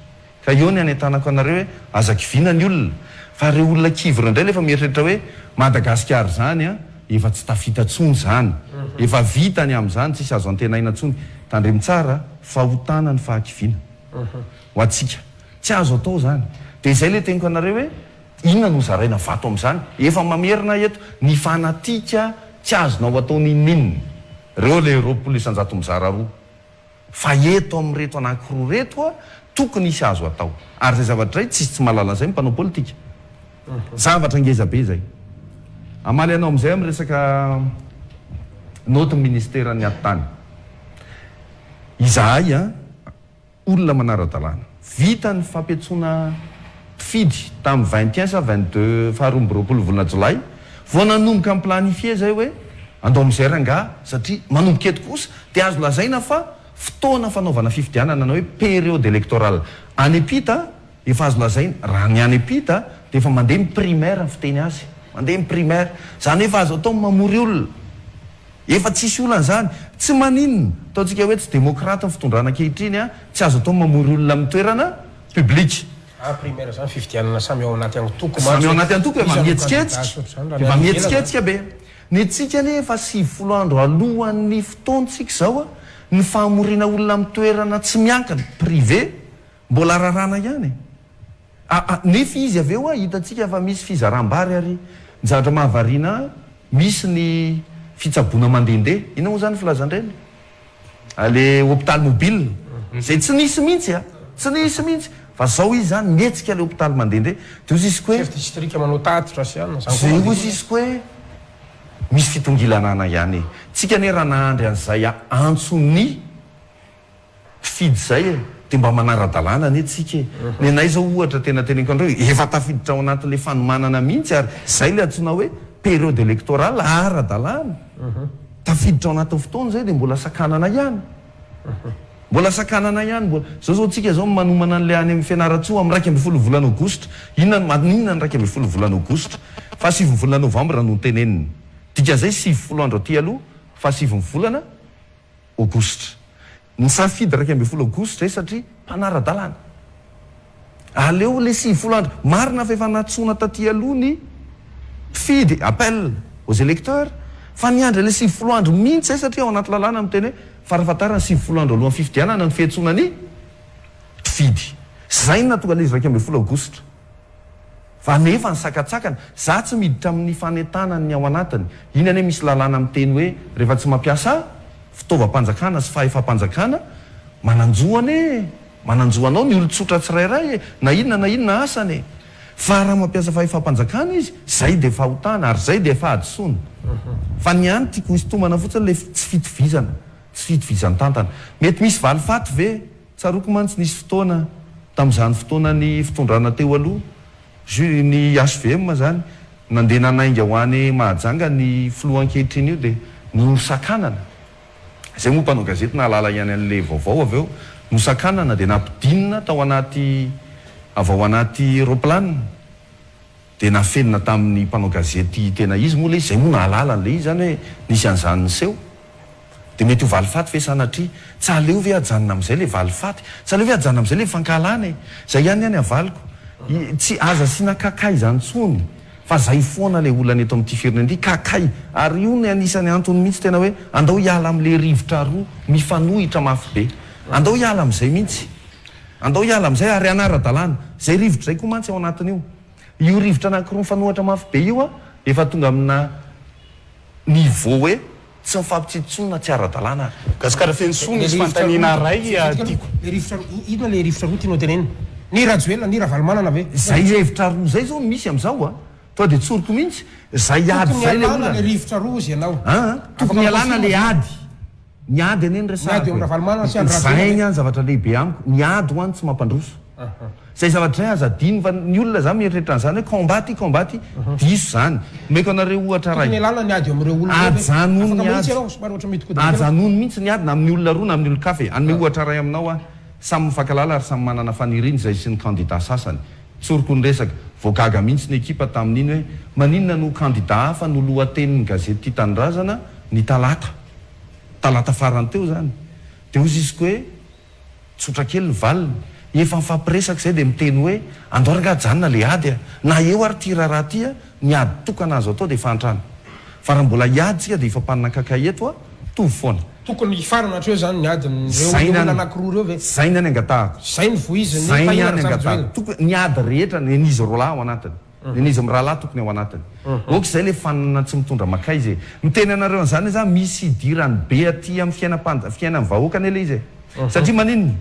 [SPEAKER 2] ka eo ny anentanako anareo hoe aza-kiviana ny olona fa reo olona kivy reo indray lefa mieritreritra hoe Madagasikara zany a efa tsy tafita tsony zany efa vitany amin'izany tsisy azo antenaina tsony tandremy tsara fahotana ny fahakiviana ho atsika tsy azo atao zany dia izay le teniko anareo hoe inona no zaraina vato amin'izany efa mamerina eto ny fanatika tsy azonao atao ninnininy reo le 20 isan-jato mizara roa fa eto amin'ny reto anankiroa reto a tokony isy azo atao ary zay zavatra izay tsisy tsy mahalala zay mpanao politika zavatra ngezabe zay amaly anao amin'izay amin'ny resaka note ministera ny atany izahay a olona manara-dalàna vita ny fampiatsoana mpifidy tamin'ny 21 sa 22 faharoa-20 volana jolay vao nanomboka amin'ny planifie zay hoe andao amin'izay ranga satria manomboka eto kosa dia azo lazaina fa fotoana fanaovana fifidianana na hoe période électorale any epita efa azo lazaina raha ny any epita dia efa mandeha my primaire ny fiteny azy mandeha my primaire zany efa azo atao mamory olona efa tsisy olana zany tsy maninona ataontsika hoe tsy demokrata ny fitondrana ankehitriny a tsy azo atao mamory olona amin'ny toerana publique
[SPEAKER 3] primaire zany fifidianana samy ao anaty antoko
[SPEAKER 2] samy ao anaty antoko efa mihetsiketsika be ny tsika nefa 70 andro alohan'ny fotoantsika zao a ny fahamoriana olona amin'ny toerana tsy miankana privé mbola rarana ihany nefa izy avy eo a hitatsika fa misy fizaram-bary ary ny zavatra mahavariana misy ny fitsaboana mandehandeha ina moa zany filazan-dreny le hôpital mobile zay tsy nisy mihitsy a tsy nisy mihitsy fa zao izy zany mietsika le hôpital mandehandeha dia ozy izy ko hoe
[SPEAKER 3] distrika manao tatitra sy any
[SPEAKER 2] zay ozy izy ko hoe misy fitongilanana ihany tsika ne raha nahandry an'izay antsony fidy zay e dia mba manara-dalàna ane tsika e ny anay zao ohatra tena teneniko andreo efa tafiditra ao anatin'le fanomanana mihitsy ary zay le antsoina hoe période électorale ara-dalàna tafiditra ao anatin'ny fotoana zay dia mbola sakanana ihany mbola sakanana ihany zao tsika zao manomana an'lay any amin'ny fianaratsoa amin'ny 1 volana aogostra inona ny 1 volana aogostra fa 7 volana novambra no teneniny dika zay 7 andro aty aloha fa 7 volana aogostra ny safidy 1 aogostra zay satria mpanara-dalàna aleo le 7 andro marina fa efa natsona taty aloha ny mpifidy appel aux électeurs fa niandry le 7 andro mihitsy zay satria ao anaty lalàna amin'ny teny hoe farafatarana 7 andro alohan'ny fifidianana ny fiantsona ny mpifidy zay natonga le izy 1 aogostra fa nefa ny sakatsakana za tsy miditra amin'ny fanentana ny ao anatiny iny ane misy lalàna amin'ny teny hoe rehefa tsy mampiasa fitaovam-panjakana sy fahefa-panjakana mananjoanao ny olotsotra tsirairay na inona asany fa raha mampiasa fahefa-panjakana izy zay de fahotana ary zay de efa adisona fa ny any tiako hisytomana fotsiny le tsy fitovizan-tantana mety misy valifaty ve tsaroko mantsy nisy fotoana tamin'izany fotoana ny fitondrana teo aloha ny HVM zany nandeha nanainga ho any mahajanga ny filohan-kehitriny io dia nosakanana zay moa mpanao gazety nahalala ihany an'le vaovao avy eo nosakanana dia nampidinina tao anaty avao anaty roplanina dia nafenina tamin'ny mpanao gazety tena izy moa le zay moa nahalala an'le izy zany hoe nisy an'izany nyseho dia mety ho valifaty fe sanatria tsy aleo ve ajanona amin'izay le valifaty tsy aleo ve ajanona amin'izay le fankalana zay ihany avaliko tsy aza sina kakay zany tsony fa zay foana le olana eto amin'ity firenena ity kakay ary io ny anisany antony mihitsy tena hoe andao hiala amin'le rivotra roa mifanohitra mafy be andao hiala amin'izay mihitsy andao hiala amin'izay ary anara-dalàna zay rivotra zay koa mantsy ao anatin'io io rivotra anankiroa mifanohitra mafy be io efa tonga amina niveau hoe tsy mifampitsitsonona tsy ara-dalàna
[SPEAKER 4] gasikara fensona izy fantaniana ray tiako
[SPEAKER 3] le rivotra inona le rivotra roa tianao tenenina ny rajoelona ny ravalmanana ve
[SPEAKER 2] zay hevitra roa zay zao misy am'izao to de tsoroko mihitsy zay ady zay le olona
[SPEAKER 3] le rivotra roa izy ianao
[SPEAKER 2] tokony alana le ady ny ady eny resazay ny any zavatra lehibe amiko ny ady ho any tsy mampandroso zay zavatra zay azadiny fa ny olona zany mieritreritra an'izany hoe combaty diso zany meko anareo ohatra ray
[SPEAKER 3] alana ny ady amin'ireo olona
[SPEAKER 2] ajanony ny ajanony mihitsy ny ady na amin'ny olona roa na amin'ny olon-kafe anome ohatra ray aminao samy mifankalala ary samy manana faniriny zay sy ny candidat sasany tsoroko ny resaka voagaga mihitsy ny ekipa tamin'iny hoe maninona no candidat hafa no lohatenin'ny gazety tia tanindrazana ny talata farany teo zany de ozy izy ko hoe tsotra kely ny valiny efa mifampiresaka zay de miteny hoe andoranga janona le ady na eo ary ty raharaha tya ny ady tokana azo atao de fantrana fa raha mbola iadysika de ifampanana kakay eto tovy foana
[SPEAKER 3] tokony hifarana hatreo zany ny adinyreo anankiroa reo ve
[SPEAKER 2] zay ny any angatahako
[SPEAKER 3] zay ny voiziny
[SPEAKER 2] zay ny any angatahako tokony ny ady rehetra nenizy roa lahy ao anatiny nenizy amin'ny rahalahy tokony ao anatiny oka zay le fanana tsy mitondra makay zay miteny anareo an'izany hoe zany misy idirany be aty amin'ny fiainany vahoaka ny le izy satria maninony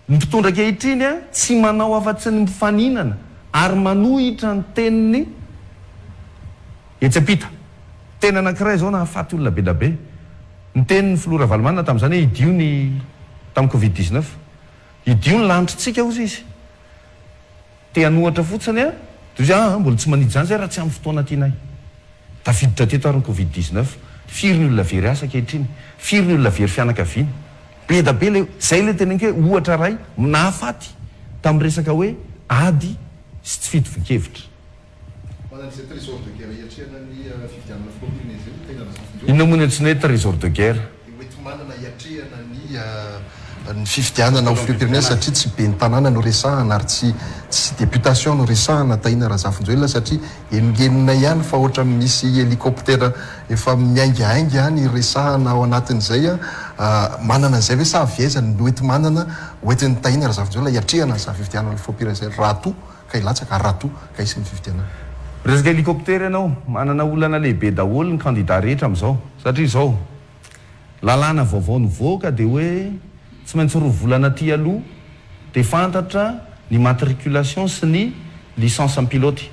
[SPEAKER 2] ny mpitondra kehitriny tsy manao afa-tsy ny mifaninana ary manohitra ny teniny etsapita tena anankiray zao nahafaty olona be da be ny tenin'ny filora valomana tamin'izany hoe idio ny tamin'ny covid-19 idio ny lanitritsika ozy izy te hanohatra fotsiny mbola tsy manidy zany zay raha tsy amin'ny fotoana tianay tafiditra teto ary ny covid-19 firy ny olona very asa kehitriny firy ny olona very fianakaviana be da be le zay le teneniko hoe ohatra ray nahafaty tamin'ny resaka hoe ady sy tsy fitovokevitra inona moa ny antsiny hoe trésor de guerre
[SPEAKER 1] mety manana iatrehana ny fifidianana ao firepirenena satria tsy be ny tanàna no resahana ary tsy députation no resahana tahina Razafinjoelina satria engenina ihany fa ohatra misy hélicoptère efa miaingainga any resahana ao anatin'izay manana an'izay hoe sa aviaizany no ety manana oetiny tahina Razafinjoelina iatrehana ny fifidianana ny firepirenena raha to ka ilatsaka raha to ka isy ny fifidianana
[SPEAKER 2] resaka hélicoptère ianao manana olana lehibe daholo ny candidat rehetra am'izao satria zao lalàna vaovao nivoaka de hoe tsy maintsy roa volana ty aloha de fantatra ny matriculation sy ny licence amin'ny piloty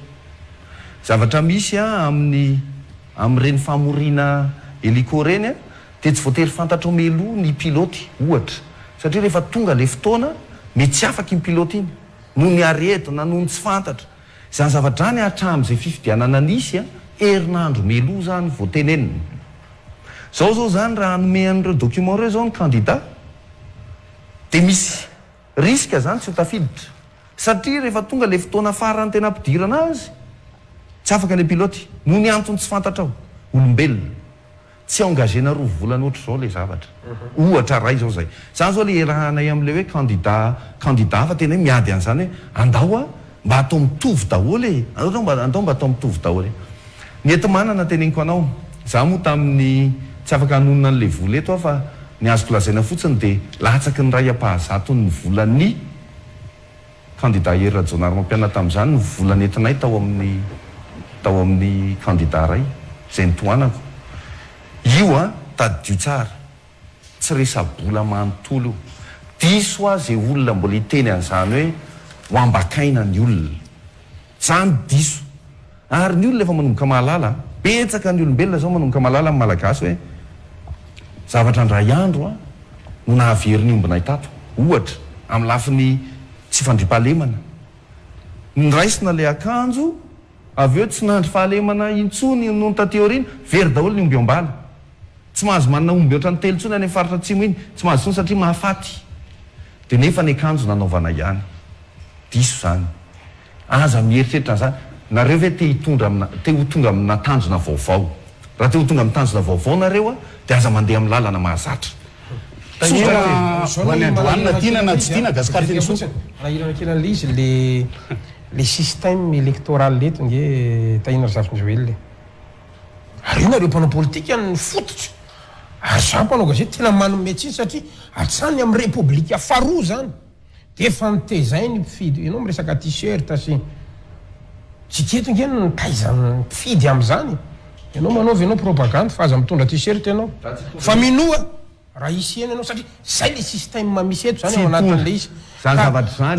[SPEAKER 2] zavatra misy amin'ireny famorina hélico reny de tsy voatery fantatra omeloha ny piloty ohatra satria rehefa tonga le fotoana mety tsy afaky ny piloty iny noho ny aretina noho ny tsy fantatra zany zavatra any hatramin'izay fifidianana nisy herinandro meloa zany voatenenina zao zany raha hanome an'ireo document reo zao ny candidat dia misy riska zany tsy ho tafiditra satria rehefa tonga le fotoana farany tena ampidirana azy tsy afaka le piloty noho ny antony tsy fantatrao olombelona tsy engagena roa volana oatra zao le zavatra ohatra ray zao zay zany zao le rahanay am'le hoe candidat fa tena hoe miady an'izany hoe andao a mba atao mitovy daholy andao mba atao mitovy daholy ny eto manana teneniko anao za moa tamin'ny tsy afaka hanonona n'le vola eto fa ny azoko lazaina fotsiny dia latsaky ny ray ampahazato ny volan'ny candidat hery rajonary mampiana tamin'izany ny volany entinay tao amin'ny candidat ray zay nytoanako io a tadio tsara tsy resabola manontolo io diso a zay olona mbola hiteny an'izany hoe ho ambakaina ny olona zany diso ary ny olona efa manomboka mahalala betsaka ny olombelona zao manomboka mahalala amin'ny malagasy hoe zavatra ndray andro a no nahaverin'ny ombinay tato ohatra amin'ny lafiny tsy fandripahalemana niraisina le akanjo avy eo tsy nandry fahalemana intsony noho ny tateorina very daholo ny omby ambala tsy mahazo manana omby oatra ny telo tsony any faritra atsimo iny tsy mahazo tsony satria mahafaty dia nefa ny akanjo nanaovana ihany diso zany aza mieritreritra zany nareo ve te ho tonga amina tanjona vaovao raha te ho tonga amin'ny tanjona vaovao nareo a dia aza mandeha amin'ny lalana mahazatra
[SPEAKER 4] hoan'ny tianana tsy tiana gasikary tena soa
[SPEAKER 3] raha ilana kelan'le izy le système électoral leto nge tahina zafinjoely ary io nareo mpanao politika ny fototra ary za mpanao gazety tena manome tsiny satria atsany amin'ny république faharoa zany de efa nitezainy mpifidy ianao miresaka t-shirt sy tsy keto nge ny taizany mpifidy am'izany ianao manaovy ianao propagande fa aza mitondra t-shirt ianao fa minoa raha isy ena ianao satria zay le système misy eto zany ao anatin'le izy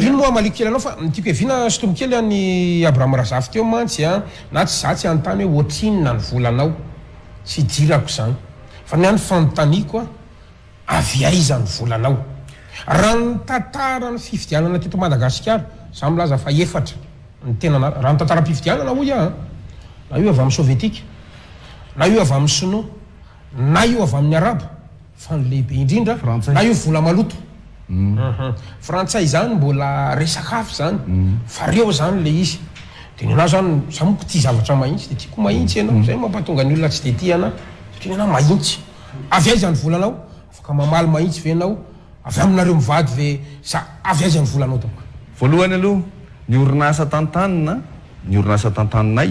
[SPEAKER 3] ino moa maliko kely anao fa tiako evina sotomokely any abraham razafy teo mantsy a na tsy za tsy antany hoe ohatrinona ny volanao tsy dirako zany fa ny any fanontaniako a avy aiza ny volanao raha ny tantara ny fifidianana teto Madagasikara za milaza fa efatra ny tena raha ny tantara mpifidianana hoy a na io avy amin'ny sovietika na io avy amin'ny sinoa na io avy amin'ny araba fa ny lehibe indrindra na io vola maloto frantsay zany mbola resakafo zany fa reo zany le izy de nina zany za moko ty zavatra mahitsy de tiako mahitsy ianao zay mampatonga ny olona tsy de ty ana satria nana mahitsy avy aiza ny volanao afaka mamaly mahitsy ve anao avy aminareo mivady ve sa avy aiza ny volanao tampoka
[SPEAKER 2] voalohany aloha ny orinasa tantaninay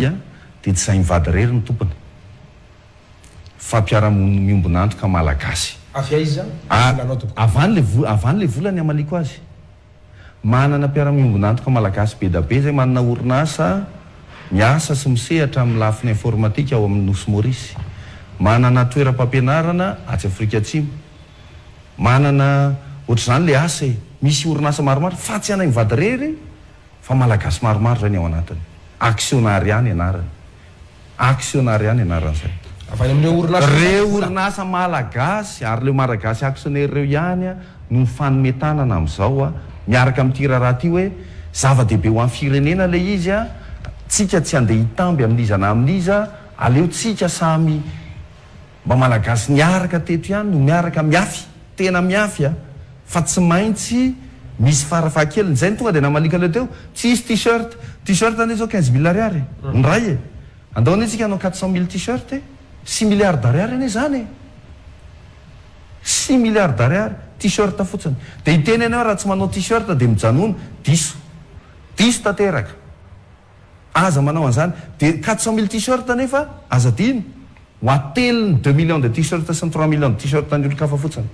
[SPEAKER 2] a de tsy zay mivady rery ny tompony fa mpiara-moniny miombonandro ka malagasy
[SPEAKER 3] avy aiza volanao tampoka
[SPEAKER 2] avan'le volany amaliko azy manana mpiara-miombonandro ka malagasy be da be zay manana orinasa miasa sy misehatra amin'ny lafiny informatika ao amin'ny nosy Maurice manana toeram-pampianarana atsy Afrika Atsimo manana ohatr'izany le asa misy orinasa maromaro fa tsy anay mivady rery fa malagasy maromaro zany ao anatiny actionnariat anaran'izay reo orinasa malagasy ary leo malagasy actionnaire reo ihany a no mifanometanana am'izao a miaraka amin'ity raharaha ty hoe zava-dehibe ho amin'ny firenena le izy a tsika tsy andeha hitamby amin'iza na amin'iza aleo tsika samy mba malagasy niaraka teto ihany no miaraka miafy tena miafy a fa tsy maintsy misy farafahakeliny zay ny tonga de namalika leo teo tsy isy t-shirt ane zao 15 000 ariary ny ray e andao ane tsika anao 400 000 t-shirt 6 milliards d'ariary ane zany 6 milliards d'ariary t-shirt fotsiny de hiteny anao raha tsy manao t-shirt de mijanona diso tanteraka aza manao an'izany de 400 000 t-shirt nefa aza diny ho ateliny 2 millions de t-shirt sy ny 3 millions de t-shirt ny olo-kafa fotsiny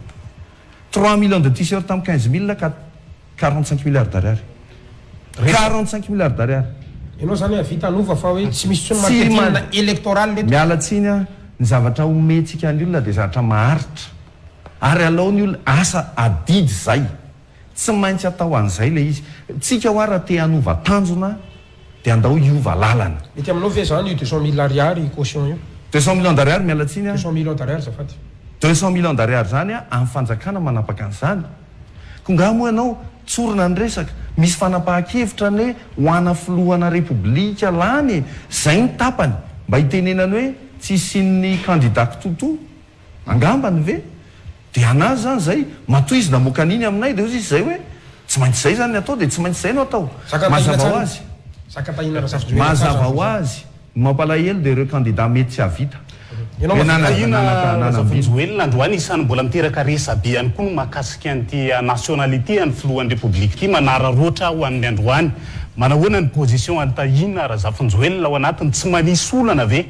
[SPEAKER 2] 3 millions de t-shirt amin'ny 15 000 ka 45 milliards d'ariary 45 milliards d'ariary
[SPEAKER 3] ianao zany avita anova fa hoe tsy misy tsony marketing électoral leto
[SPEAKER 2] mialatsiny a ny zavatra omentsika ny olona de zavatra maharitra ary alao ny olona asa adidy zay tsy maintsy atao an'izay le izy tsika ho raha te hanova tanjona de andao iova lalana
[SPEAKER 3] mety aminao ve zany io 200 000 ariary caution io
[SPEAKER 2] 200 millions d'ariary mialatsiny a
[SPEAKER 3] 200 millions d'ariary zafady
[SPEAKER 2] 200 millions d'ariary zany a amin'ny fanjakana manapaka an'izany ko nga moa ianao tsorona ny resaka misy fanapahan-kevitra ny ho ana filohana repoblika lany zay ny tapany mba hitenenany hoe tsisy ny candidat kitoto angambany ve de anazy zany zay matoizy namokaniny aminay de izy zay hoe tsy maintsy zay zany atao de tsy maintsy zay no atao mazava ho azy mazava ho azy mampalahelo de ireo candidat mety tsy havita
[SPEAKER 4] Razafonjoelina androany isany mbola miteraka resabe ihany koa no mahakasika an'ity nationalité any filohan'ny republique ity manararoatra ho amin'ny androany manahoana ny position antahina Razafonjoelina ao anatiny tsy manisy olana ve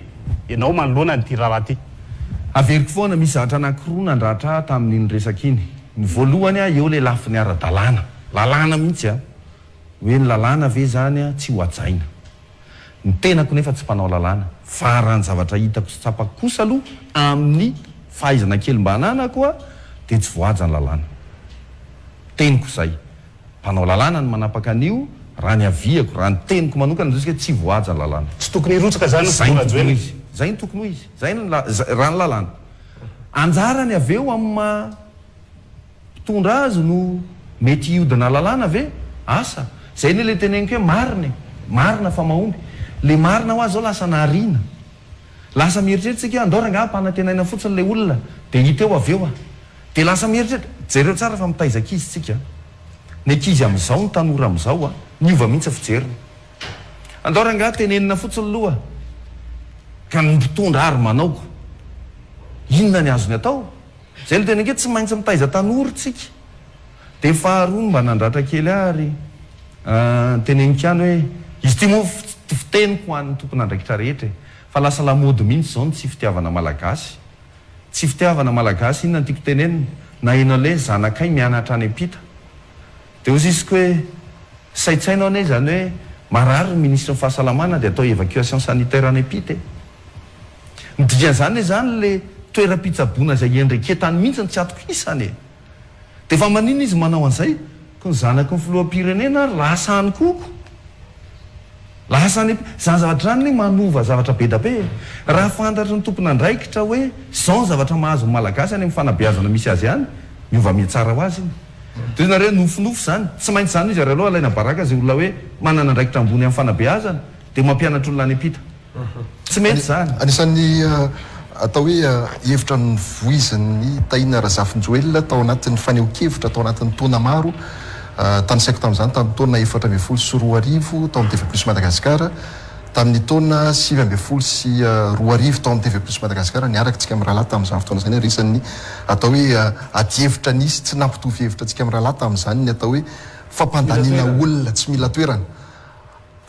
[SPEAKER 4] ianao manoloana nyity raharaha ty
[SPEAKER 2] averiko foana misy zavatra anankiroa nandratra tamin'iny resaka iny ny voalohany eo le lafiny ara-dalàna lalàna mihitsy hoe ny lalàna ve zany tsy ho ajaina ny tenako nefa tsy mpanao lalàna fa raha ny zavatra hitako sy tsapako kosa aloha amin'ny fahaizana kely mba ananako de tsy voaja ny lalàna teniko zay mpanao lalàna ny manapaka an'io raha ny aviako raha ny teniko manokana hoe tsy voaja ny lalàna
[SPEAKER 4] tsy tokony hirotsaka zany
[SPEAKER 2] zay zay ny tokony ho izy zay raha ny lalàna anjarany aveo amin'ny mpitondra azy no mety iodina lalàna ve asa zay ny le teneniko hoe marina fa mahomby le marina ho azy zao lasa naharina lasa mieritreritsika andao ranga mpanantenaina fotsiny le olona de hita eo aveo de lasa mieritreritra jereo tsara fa mitaizaka izy tsika ny ankizy am'izao ny tanora am'izao niova mihitsy fijeriny andao ranga tenenina fotsiny loha ka ny mpitondra ary manaoko inona ny azony atao zay le tenenke tsy maintsy mitaiza tanora tsika de faharoa mba nandratra kely ary tenenikany hoe izy ty moa fiteniko hoan'ny tompon'andraikitra rehetra fa lasa lamody mihitsy zao ny tsy fitiavana malagasy tsy fitiavana malagasy inona ny tiako tenenina na ino le zanakay mianatra any ampita de ozisiko hoe saitsainao ane zany hoe marary ny ministre ny fahasalamana de atao évacuation sanitaire any ampita ny dikan'zany zany le toeram-pitsaboana zay endreketany mihitsy ny tsy atoko isany de fa manina izy manao an'izay ko ny zanako ny filoham-pirenena lasa any koko lasa any zany zavatra zany le manova zavatra be da be raha fantatry ny tompon'andraikitra hoe zao ny zavatra mahazo ny malagasy any amin'ny fanabeazana misy azy any miova mihetsara ho azy iny de izy nareo nofinofo zany tsy maintsy zany izy ary aloha alaina baraka zay olona hoe manana andraikitra ambony amin'ny fanabeazana de mampianatra olona any ampita tsy mety zany
[SPEAKER 1] anisan'ny atao hoe hevitra ny voiziny Tahina Razafinjoelina tao anatin'ny faneho-kevitra tao anatin'ny taona maro tany saiko tamin'izany tamin'ny taona 424 tao amin'ny TV Plus Madagasikara tamin'ny taona 524 tao amin'ny TV Plus Madagasikara niaraka tsika amin'ny rahalahy tamin'izany fotoana izany resan'ny atao hoe ady-hevitra nisy tsy nampitovy hevitra tsika amin'ny rahalahy tamin'izany ny atao hoe fampandaniana olona tsy mila toerana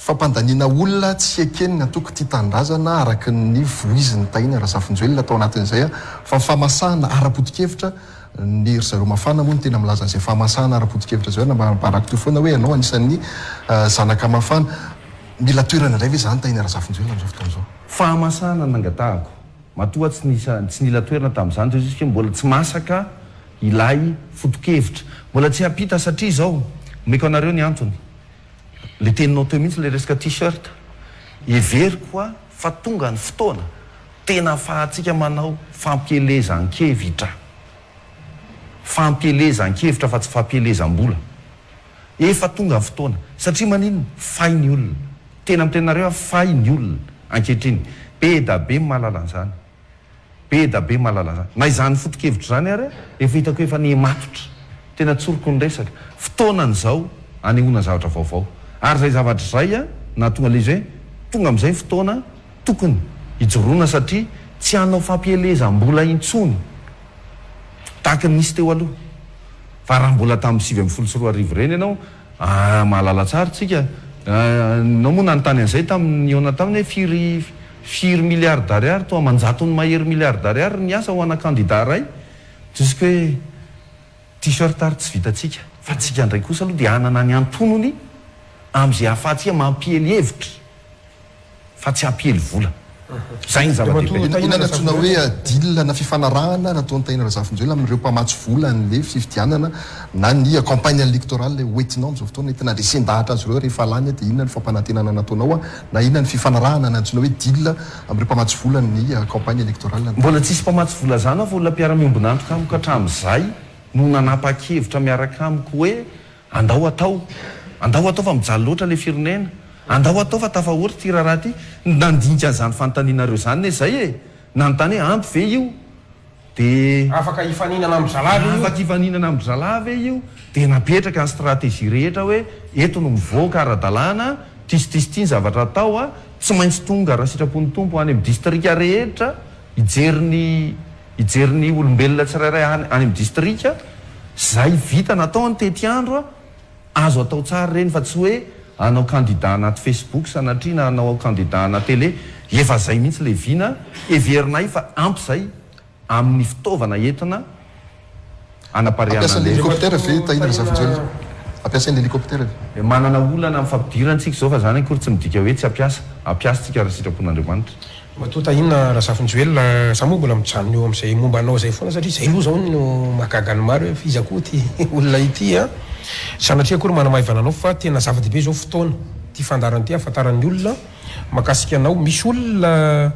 [SPEAKER 1] fampandaniana olona tsy ekenina toko tia tandrazana araka ny voiziny Tahina Razafinjoelina tao anatin'izay fa famasahana ara-potikevitra ny ry zareo mafana moa ny tena milaza an'izay famasahana ara-potikevitra zay mbarako toy foana hoe ianao anisan'ny zanaka mafana mila toerana indray ve zany Tahina Razafinjoelina am'izao fotoana izao
[SPEAKER 2] fahamasahana nangatahako matoa tsy nila toerana tamin'izany toizy mbola tsy masaka ilay fotokevitra mbola tsy hampita satria zao meko anareo ny antony le teninao teo mihitsy le resaka t-shirt everiko fa tonga ny fotoana tena fahatsika manao fampielezan-kevitra fampielezan-kevitra fa tsy fampielezam-bola efa tonga ny fotoana satria manino fay ny olona tena amitenareo fay ny olona ankehitriny be da be mahalala an'izany be da be mahalala an'izany na izany fotokevitra zany ary efa hitako efa niematotra tena tsoroko ny resaka fotoanan'izao anehoana zavatra vaovao ary zay zavatra zay na tonga le izy hoe tonga am'izay fotoana tokony hijoroana satria tsy hanao fampielezam-bola intsony tahaka ny nisy teo aloha fa raha mbola tamin'ny 2024 reny ianao mahalala tsara tsika nao moa nanontany an'izay tamin'ny ona taminy hoe firy milliard d'ariary toa manjatony mahery milliard d'ariary ny asa ho ana candidat ray jusque hoe t-shirt ary tsy vitatsika fa tsika ndray kosa aloha dia anana ny antonony am'izay ahafahatsika mampiely hevitra fa tsy hampiely vola zay ny zava-dehibe
[SPEAKER 1] ina natsona hoe dil na fifanarahana nataony Tahina Razafinjoelina amin'ireo mpamatsy vola n'le fifidianana na ny campagne électorale hoentinao am'izao fotoana tena resendahatra azy ireo rehefa lany de inona ny fampanantenana nataonao na inona ny fifanarahana natsona hoe dil amin'ireo mpamatsy vola ny campagne électorale
[SPEAKER 2] mbola tsisy mpamatsy vola zany fa olona mpiara-miombonandro amiko hatramin'izay no nanapa-kevitra miaraka amiko hoe andao atao fa mijaly loatra le firenena andao atao fa tafahory ty raharaha ty nandinika an'izany fanontanianareo zany ne zay e nanontany hoe ampy ve io de
[SPEAKER 3] afaka ifaninana amin'ny zalava
[SPEAKER 2] afaka ifaninana amin'ny zalava io de napetraka ny stratégie rehetra hoe eto no mivoaka ara-dalàna tisitisityny zavatra atao a tsy maintsy tonga raha sitrapony tompo any amin'ny distrika rehetra ijeriny olombelona tsirairay any amin'ny distrika zay vita natao any tety andro a azo atao tsara reny fa tsy hoe anao candidat anaty Facebook sanatria na anao candidat anaty télé efa zay mihitsy le vina everinay fa ampy zay amin'ny fitaovana entina
[SPEAKER 1] anaparehan'le hélicoptère ve tahina zafinjely ampiasain'ny hélicoptère
[SPEAKER 2] manana olana amin'ny fampidirantsika zao fa zany akory tsy midika hoe tsy ampiasatsika raha sitrapon'Andriamanitra
[SPEAKER 3] matotahina raha zafinjoelona za moa mbola mijanona eo amin'izay momba anao zay foana satria zay aloha zao no mahagagany maro hoe fiza koa ty olona ity a sanatria akory manamaivana anao fa tena zava-dehibe zao fotoana ty fandarany ty afantaran'ny olona makasika anao misy olona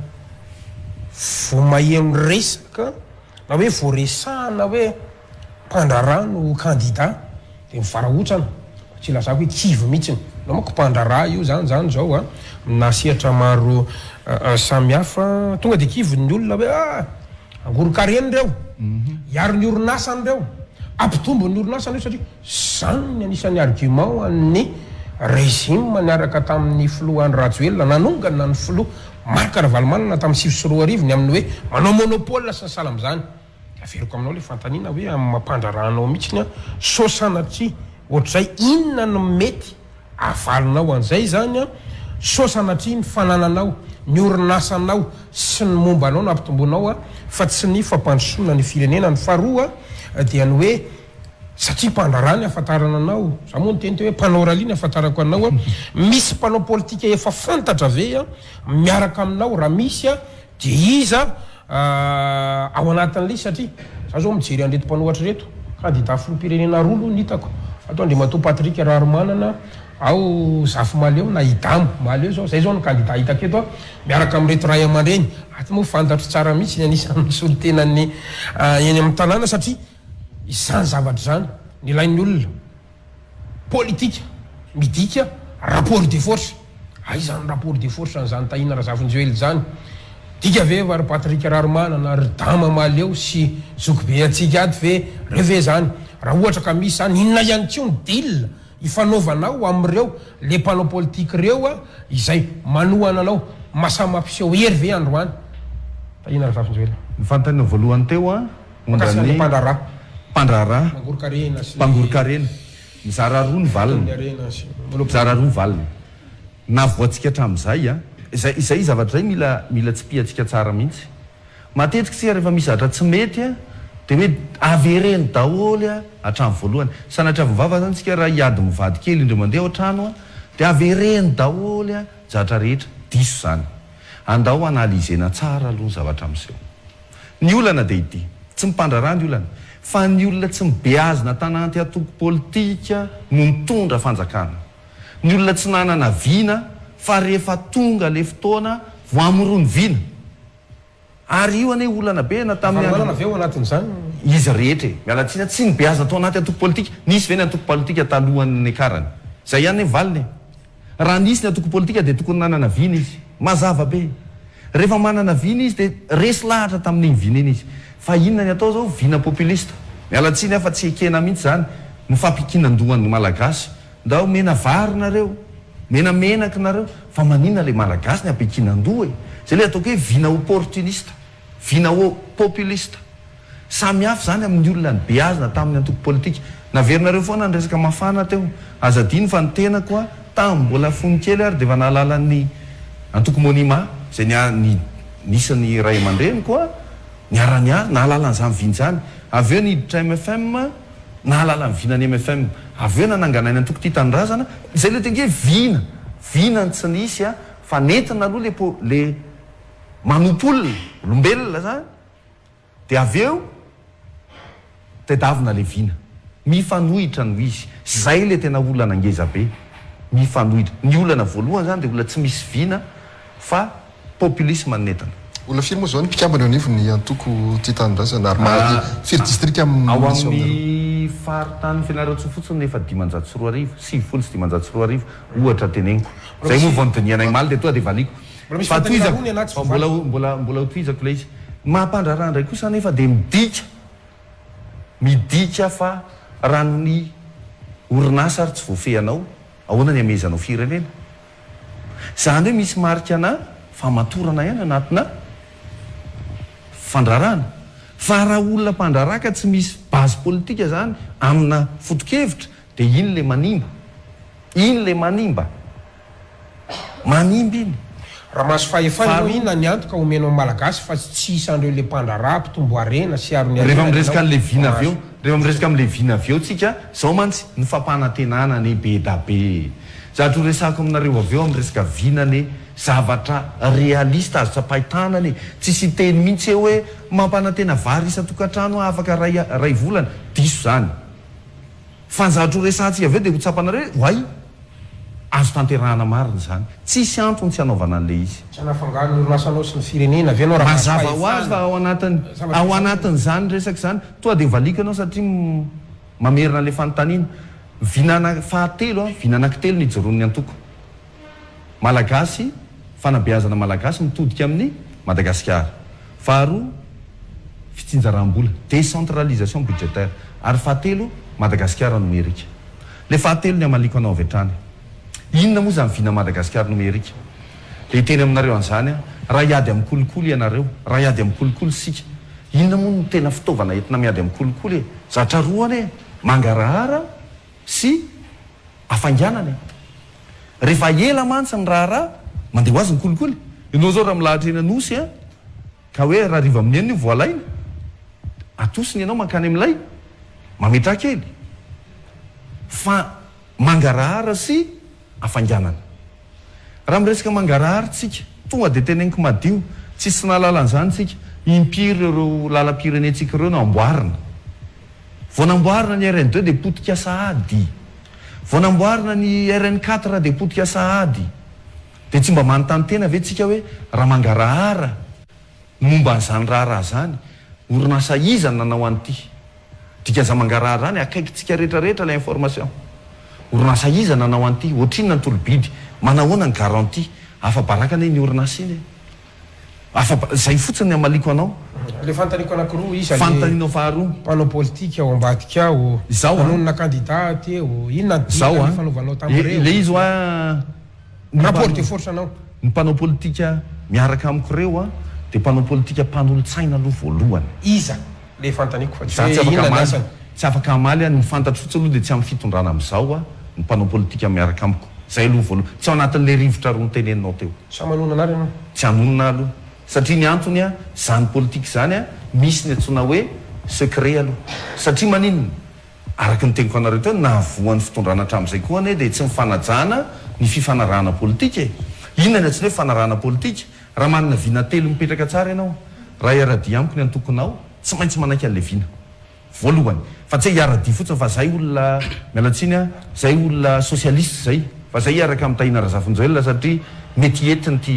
[SPEAKER 3] vomaheno resaka na hoe voaresahana hoe mpandrarano candidat de mivarahotrana tsy lazako hoe kivy mihitsiny na mako mpandrara io zany zao a nasehatra maro samihafa tonga de kivy ny olona hoe angorokareny reo hiaro ny orinasany reo ampitombo ny orinasany reo satria zany ny anisan'ny argument an'ny régime niaraka tamin'ny filoha any Rajoelina nanongana ny filoha Marc Ravalomanana tamin'ny 2024 ny amin'ny hoe manao monopole sy ny sala am'izany averiko aminao le fantanina hoe amin'ny mampandraranao mihitsiny a sosanatria ohatr'izay inona no mety avalinao an'izay zany a sosanatria ny fanananao ny orinasanao sy ny momba anao na ampitombonao a fa tsy ny fampandrosoana ny firenena ny faharoa dia ny hoe satria mpandrarany afantarana anao za moa nyteny hoe mpanao raliny afantarako anao a misy mpanao politika efa fantatra ve a miaraka aminao raha misy a de iza ao anatin'le satria za zao mijery andreto mpanohatra reto candidat filoham-pirenena rolo nitako atao Andriamatoa Patrick Raromanana ao Zafy Maleo na Idamo Maleo zao zay zao ny candidat hitako eto a miaraka amin'reto ray aman-dreny aty moa fantatro tsara mihitsy ny anisan'ny solotenany eny amin'ny tanàna satria izany zavatra zany ny ilain'ny olona politika midika rapport de force zany rapport de force zany tahina raha zafinjoely zany dika ve va ry Patrick Raromanana ry Dama Maleo sy zokibe atsika ady ve reve zany raha ohatra ka misy zany inona ihany keo ny deal ifanaovanao am'ireo le mpanao politika reo a izay manohana anao masamampiseho hery ve androany tahina raha zafinjoely
[SPEAKER 2] ny fantanina voalohany teo a
[SPEAKER 3] makasiny mpandrara
[SPEAKER 2] mpangorokarena mizara roa ny valiny mizara roa ny valiny na voatsika hatramin'izay a izay zavatra zay mila tsy piatsika tsara mihitsy matetika tsika rehefa misy zatra tsy mety a de hoe avereny daholy a hatramin'ny voalohany sanatria vivava zany tsika raha hiady mivady kely indreo mandeha ao trano a de avereny daholy a zatra rehetra diso zany andao analizena tsara aloha ny zavatra amin'izao ny olana de ity tsy mipandra ny olana fa ny olona tsy mibeazina tananty atoko politika no mitondra fanjakana ny olona tsy nanana vina fa rehefa tonga le fotoana voamorony vina ary io ane olana be na tamin'ny
[SPEAKER 3] ve ao anatin'izany
[SPEAKER 2] izy rehetra mialatsina tsy mibeazina atao anaty atoko politika nisy ve ny atoko politika talohan'ny akarany zay ihany valiny raha nisy ny atoko politika de tokony nanana vina izy mazava be rehefa manana vina izy de resy lahatra tamin'iny vina iny izy fa inona ny atao zao vina populista mialatsiny afa tsy ekena mihitsy zany ny fampikinan-dohan'ny malagasy ndao mena varinareo mena menaky nareo fa manina le malagasy ny ampikinan-doha zay le ataoko hoe vina opportunista vina populista samy hafa zany amin'ny olona ny beazina tamin'ny antoko politika naverinareo foana ny resaka mafana teo azadiny fa ny tenako a tamy mbola fony kely ary de fa nahalalan'ny antoko monima zay nisany ray aman-dreny koa niarany azy nahalalan'izany viny zany avy eo niditra MFM nahalala ny vinany MFM avy eo nananganainy antoko ty tanindrazana zay le tenge vina ny tsy nisy a fa nentina aloha le manompoolona olombelona zany de avy eo tedavina le vina mifanohitra no izy zay le tena olana angeza be mifanohitra ny olana voalohany zany de olona tsy misy vina fa populisme nentina
[SPEAKER 1] olona firy moa zao ny mpikambana eo anivo ny antoko ty tanindrazana ary mahaly firy distrika
[SPEAKER 2] ao amin'ny faritany fianarantso fotsiny nefa 540 7 ohatra teneniko zay moa vantonianay maly de toa de valiko fa toizako mbola hotoizako le izy mampandraraha ndray kosa nefa de midika fa ranony orinasa ary tsy voafehanao ahoana ny amezanao firenena zany hoe misy marika ana fa matorana ihany anatina fandrarana fa raha olona mpandraraka tsy misy base politika zany amina fotokevitra de iny le manimba manimba iny
[SPEAKER 3] raha maso fahefanao inona ny antoka omenao malagasy fa tsy isandreo le mpandrarah mpitombo arena sy arony
[SPEAKER 2] rehefa miresaka an'le vina avy eo rehefa miresaka am'le vina avy eo tsika zao mantsy ny fampanantenana ny be da be zatra ho resako aminareo avy eo am'resaka vinany zavatra realista azo tsapahitanany tsisy teny mihitsy eo hoe mampanantena vary isa-tokantrano afaka ray volana diso zany fa zatra ho resantsika avy eo de ho tsapanareo hoay azo tanterahana mariny zany tsisy antony tsy anaovana an'le izy
[SPEAKER 3] tsy anafangaro orinasa sy ny firenena avy anao
[SPEAKER 2] mazava ho azy fa ao anatin' zany resaky zany toa de valiko anao satria mamerina le fanontaniana vinana fahatelo vina anankitelo ny joron'ny antoko malagasy fanabeazana malagasy mitodika amin'ny Madagasikara faharoa fitsinjaram-bola décentralisation budgétaire ary fahatelo Madagasikara numérika le fahatelo ny amaliko anao avy hatrany inona moa zany vina Madagasikara numérika le teny aminareo an'izany raha iady amin'ny kolikoly ianareo raha iady amin'ny kolikoly sika inona moa no tena fitaovana entina miady amin'ny kolikoly zatra roany mangarahara sy afanganana rehefa ela mantsy ny raharaha mandeha ho azy ny kolikoly ianao zao raha milahatra eny anosy ka hoe raha riva amin'ny eniny voalaina atosiny ianao mankany amin'ilay mametra kely fa mangarahara sy afanganana raha miresaka mangarahara tsika tonga de teneniko madio tsisy nalalan'izany tsika impiry reo lalam-pirenentsika ireo no amboarina vonamboarina ny RN2 de potika sahady vonamboarina ny RN4 de potika sahady de tsy mba manontany tena ve tsika hoe raha mangarahara momba an'izany raharaha zany orinasa iza nanao an'ity dikaza mangarahara zany akaikitsika rehetrarehetra la information orinasa iza nanao an'ity ohatrinona ny tolobidy manahoana ny garantie afa-barakana ny orinasa iny zay fotsiny amaliko anao
[SPEAKER 3] le fantaniko anakiroa izy
[SPEAKER 2] fantaninao faharoa
[SPEAKER 3] mpanao politika ao ambadika ao
[SPEAKER 2] zao
[SPEAKER 3] manonona candidat eo inona
[SPEAKER 2] zao
[SPEAKER 3] fanaovanao tamireo
[SPEAKER 2] le izy
[SPEAKER 3] rapport de force anao
[SPEAKER 2] ny mpanao politika miaraka amiko reo de mpanao politika mpanolo-tsaina aloha voalohany
[SPEAKER 3] iza le fantaniko fa
[SPEAKER 2] tsy afaka amaly ny fantatry fotsy aloha de tsy amin'ny fitondrana am'izao ny mpanao politika miaraka amiko zay aloha voalohany tsy ao anatin'le rivotra roa nyteneninao teo
[SPEAKER 3] sa manona anary anao
[SPEAKER 2] tsy anonona aloha satria ny antony zany politika zany misy ny antsona hoe secret aloha satria maninona araky ny teniko anareo teo nahavoan'ny fitondrana hatramin'izay koa ane de tsy mifanajana ny fifanarahana politika inona ny atsiny hoe fanarahana politika raha manana vina telo mipetraka tsara ianao raha iaradi amiko ny antokonao tsy maintsy manaiky an'le vina voalohany fa tsy hoe iaradi fotsiny fa zay olona mialatsiny zay olona socialiste zay fa zay iaraka mitahina razafonjoelona satria mety entiny ty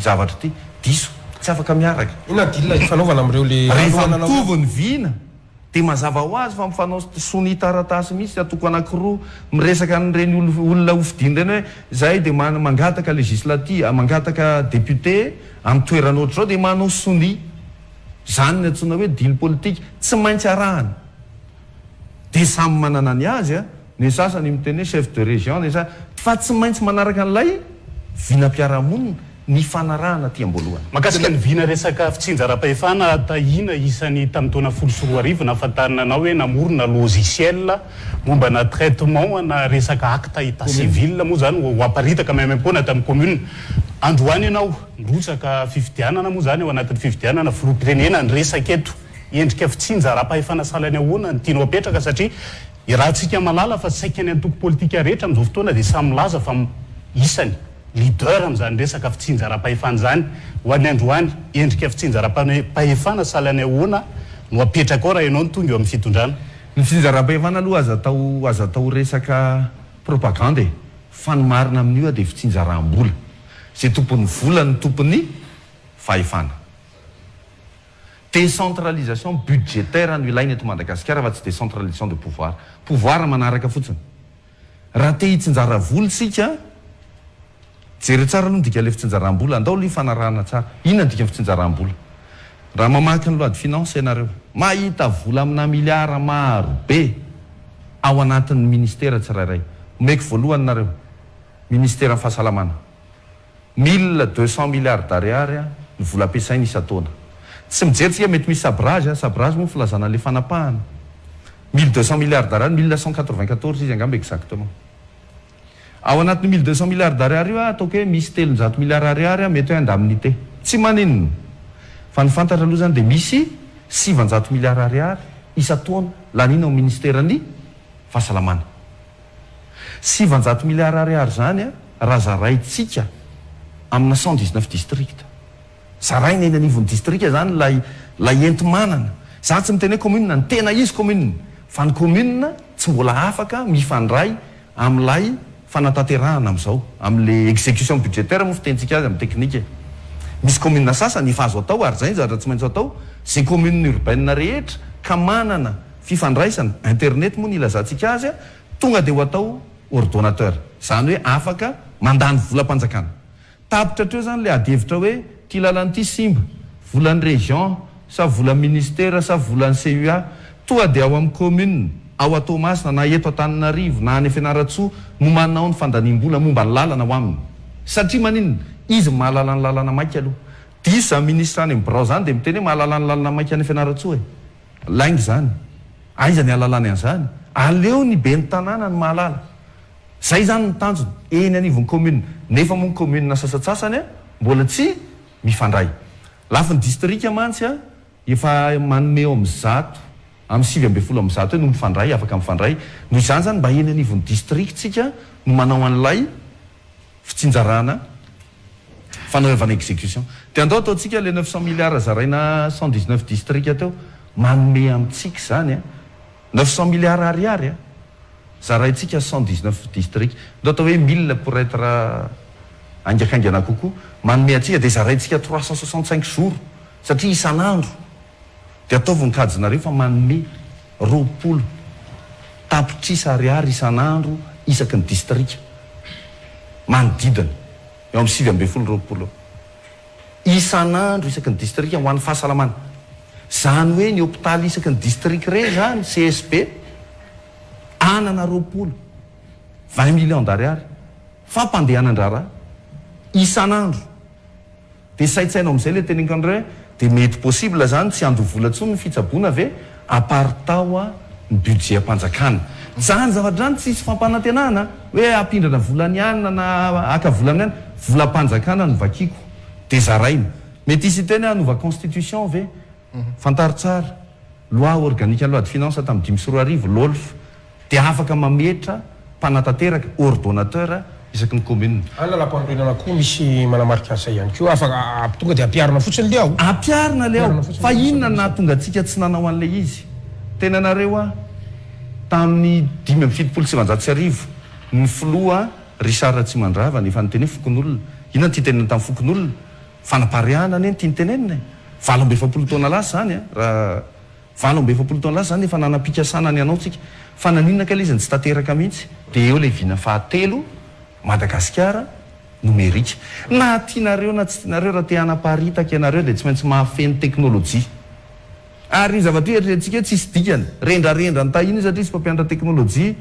[SPEAKER 2] zavatra ty diso tsy afaka miaraka
[SPEAKER 3] ina dila fanaovana amreo le
[SPEAKER 2] rehefa mitovy ny vina de mazava ho azy fa mifanao sony taratasy mihitsy atoko anakiroa miresaka nyreny olona ofidiny reny hoe zay de mangataka législative mangataka député amin'ny toerana ohatra zao de manao sony zany ny antsona hoe dily politika tsy maintsy arahany de samy manana ny azy ny sasany miteny hoe chef de région ny fa tsy maintsy manaraka an'ilay vinam-piarahamonina ny fanarahana ty amboalohany
[SPEAKER 4] makasika ny vina resaka fitsinjara-pahefana tahina isany tamin'ny taona 14 nafantarina anao hoe namorona logiciel mombana traitement na resaka acte état civil moa zany ho aparitaka maimaimpona tamin'ny commune androany ianao nrotsaka fifidianana moa zany ao anatin'ny fifidianana filopirenena ny resaka eto endrika fitsinjara-pahefana salany ahoana ny tianao apetraka satria raha tsika malala fa saika ny antoko politika rehetra amin'izao fotoana de samy milaza fa isany leader am'izany resaka fitsinjara-pahefana zany ho an'ny androany endrika fitsinjara-pahefana salany ahoana no apetraka ao raha ianao ny tonga eo amin'ny fitondrana
[SPEAKER 2] ny fitsinjara-pahefana aloha aza atao resaka propagande fanomarina amin'io de fitsinjaram-bola zay tompon'ny vola ny tompony fahefana décentralisation budgétaire no ilaina eto Madagasikara fa tsy décentralisation de pouvoir manaraka fotsiny raha te hitsinjara volosika jery tsara aloha dika le fitsinjaram-bola andao le fanarahana tsara inona dika ny fitsinjaram-bola raha mamaky ny loi de finance ianareo mahita vola amina miliara maro be ao anatin'ny ministera tsirairay meko voalohany nareo ministera ny fahasalamana 1200 milliards d'ariary ny vola ampiasaina isa-taona tsy mijery tsika mety misy sabrage moa filazana le fanapahana 1200 milliards d'ariary 1994 izy angamba exactement ao anatin'ny 1200 milliards d'ariary io ataoko hoe misy 300 milliards ariary mety hoe indemnité tsy maninona fa ny fantatra aloha zany dia misy 700 milliards ariary isa-taona lanina ao ministerany fahasalamana 700 milliards ariary zany raha zaraitsika amina 119 district zaraina eny anivon'ny district zany lay enti-manana za tsy miteny hoe commune ny tena izy commune fa ny commune tsy mbola afaka mifandray am'lay fanatanterahana am'izao am'le exécution budgétaire moa fitentsika azy amin'ny teknika misy commune sasany efa azo atao ary zay zatra tsy maintsy atao zay commune urbaine rehetra ka manana fifandraisana internet moa ny ilazantsika azy tonga dia ho atao ordonnateur zany hoe afaka mandany volam-panjakana tapitra treo zany le adihevitra hoe ty lalanyity simba volan'ny région sa volan'ny ministère sa volan'ny CUA toa dia ao amin'ny commune ao Tomasina na eto Antananarivo na any Fianaratsoa no manao ny fandanim-bola momba ny lalana ho aminy satria maninona izy mahalala ny lalana maika aloha disa ministra any birao zany dia miteny hoe mahalala ny lalana maika any Fianaratsoa laingy zany aiza ny alalany an'izany aleo ny be ny tanàna ny mahalala zay zany ny tanjony eny anivon'ny commune nefa moa ny commune na sasatsasany mbola tsy mifandray lafa ny district mantsy efa manome eo amin'ny zato amin'ny 7 ambin'ny 10 hoe no mifandray afaka mifandray noho izany zany mba eny anivon'ny district tsika no manao an'ilay fitsinjarana fanaovana exécution dia andao ataotsika le 900 milliards zaraina 119 district teo manome amintsika zany 900 milliards ariary zaraitsika 119 district ndao atao hoe 1000 pour être angakaingana kokoa manome atsika dia zaraitsika 365 jours satria isan'andro dia atao vonikajinareo fa manome 20 tapitrisa ariary isan'andro isaky ny district manodidina eo amin'ny 7 ambin'ny 20 isan'andro isaky ny district ho an'ny fahasalamana zany hoe ny hôpitaly isaky ny district re zany CSP anana 20 millions d'ariary fampandehanan-drara isan'andro dia saitsaina amin'izay le teneniko andreo dia mety possible zany tsy andovolantsony ny fitsaboana ave apartao ny budget ampanjakana zany zavatra zany tsisy fampanantenana hoe ampindrana volany anina na aka volany any volam-panjakana ny vakiko dia zaraina mety isy teny anova constitution ve fantaro tsara loi organique loi de finance tamin'ny 5 LOLF dia afaka mametra mpanatanteraka ordonnateur isaky ny commune
[SPEAKER 3] lalampandrenana koa misy manamarika an'izay ihany koa afaka tonga dia ampiarina fotsiny le ao
[SPEAKER 2] ampiarina le ao fa inona na tonga atsika tsy nanao an'le izy tena nareo tamin'ny 5 ny filoa Richard Tsimandrava nefa nyteny fokon'olona inona ty tenena tamin'ny fokon'olona fanapariahana eny ty nitenenina 7 taona lasa zany raha 7 taona lasa zany efa nanam-pikasana ny anao tsika fa naninona ka le izy ny tsy tanteraka mihitsy dia eo le vina fahatelo Madagasikara numerika na tianareo na tsy tianareo raha te hanaparitaka ianareo dia tsy maintsy mahafeny teknôlôjia ary zavatra eritreretintsika hoe tsisy dikany rendrarendra ny tahiny satria sy mpampianatra teknôlôjia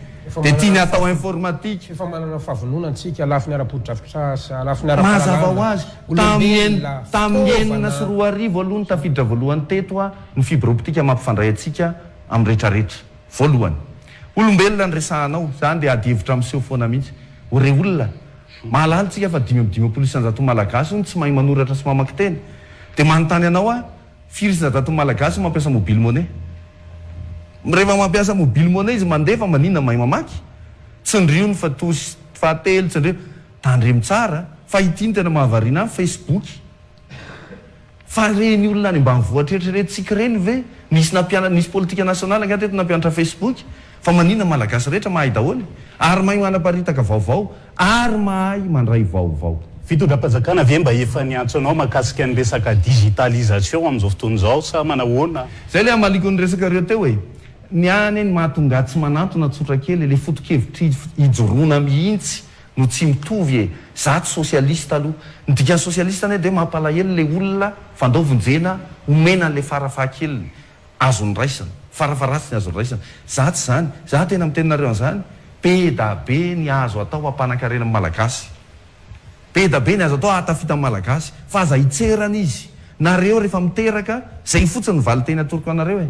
[SPEAKER 2] dia tiany atao informatique
[SPEAKER 3] efa manana fahavonona antsika alafiny ara-poditra alafiny
[SPEAKER 2] mazava ho azy tamin'ny 9 aloha ny tafiditra voalohany teto ny fibre optique mampifandray atsika amin'ny rehetrarehetra voalohany olombelona ny resahanao zany dia adihevitra amin'seho foana mihitsy ore olona mahalala tsika fa 5 isanjato malagasy tsy mahay manoratra sy mamaky teny dia manontany anao firy isanjato malagasy mampiasa mobile monnaie rehefa mampiasa mobile monnaie izy mandefa maninona mahay mamaky tsy ndriony fa tosy fahatelo tsy ndreo tandremy tsara fa ity ny tena mahavarina amin'ny Facebook fa reny olona any ambanivohitra eritreretintsika reny ve nisy politika nasionaly angateto nampianatra Facebook fa maninona malagasy rehetra mahay daholy ary mahay manaparitaka vaovao ary mahay mandray vaovao
[SPEAKER 4] fitondram-panjakana ve mba efa niantsoanao makasika ny resaka digitalisation amin'izao fotoan'izao sa manahoana
[SPEAKER 2] zay le amaliko ny resaka reo teo hoe ny any ny mahatonga tsy manantona tsotra kely le fotokevitry ijoroana mihitsy no tsy mitovy e zaty sosialista aloha ny dikan'ny sosialista ane de mampalahelo le olona fandaovonjena omena n'le farafahakeliny azony raisana farafaratsy ny azony raisana zaty zany za tena miteninareo an'izany be da be ny azo atao ampanankarena malagasy be da be ny azo atao atafita amin'ny malagasy fa aza hitserana izy nareo rehefa miteraka zay fotsiny valy teny atoroko anareo e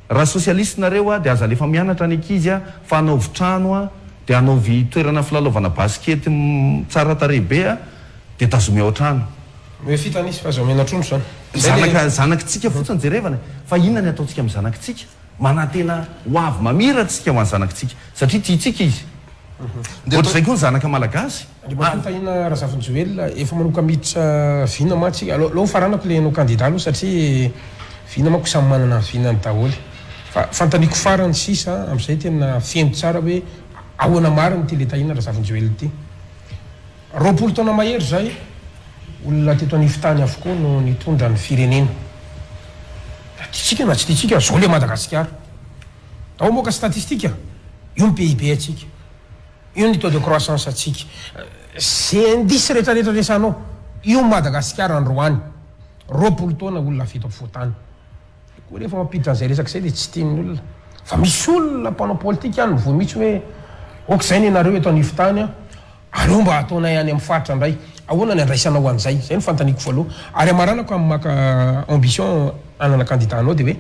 [SPEAKER 2] raha sosialiste nareo a de aza lefa mianatra ny ankizy a fa anaovy trano a de anaovy toerana filalaovana baskety tsara tarehibe a de tazomy ao trano
[SPEAKER 3] hoe fitanisy fa azo mena trondro zany
[SPEAKER 2] zanakitsika fotsiny jerevana fa inona ny ataontsika amin'ny zanakitsika manantena hoavy mamiratsika ho an'ny zanakitsika satria tiatsika izy ohatrzay koa ny zanaka malagasy
[SPEAKER 3] tahina rahazafinjoelona efa manoka miditra vina matsika aloha faranako le no candidat aloha satria vina manko samy manana vinany daholy fa fantaniko farany sisa am'izay tena fiendo tsara hoe ahoana mariny ty le tahina rahazafinjoelona ty 20 taona mahery zay olona teto anifitany avokoa no nitondra ny firenena tiatsika na tsy tiatsika zao le Madagasikara tao moka statistika io ny PIB atsika io ny taux de croissance atsika zay indisy rehetrarehetra resanao io Madagasikara androany 20 taona olona fito ampovoatany koa rehefa mampiditra an'izay resaka zay le tsy tian'ny olona fa misy olona mpanao politika any vo mitsy hoe okzay ny anareo eto anifitany aleo mba ataonay any amin'ny faritra indray ahoana ny andraisanao an'izay zay ny fantaniko voaloha ary amaranako amin'ny maka ambition anana candidat anao de hoe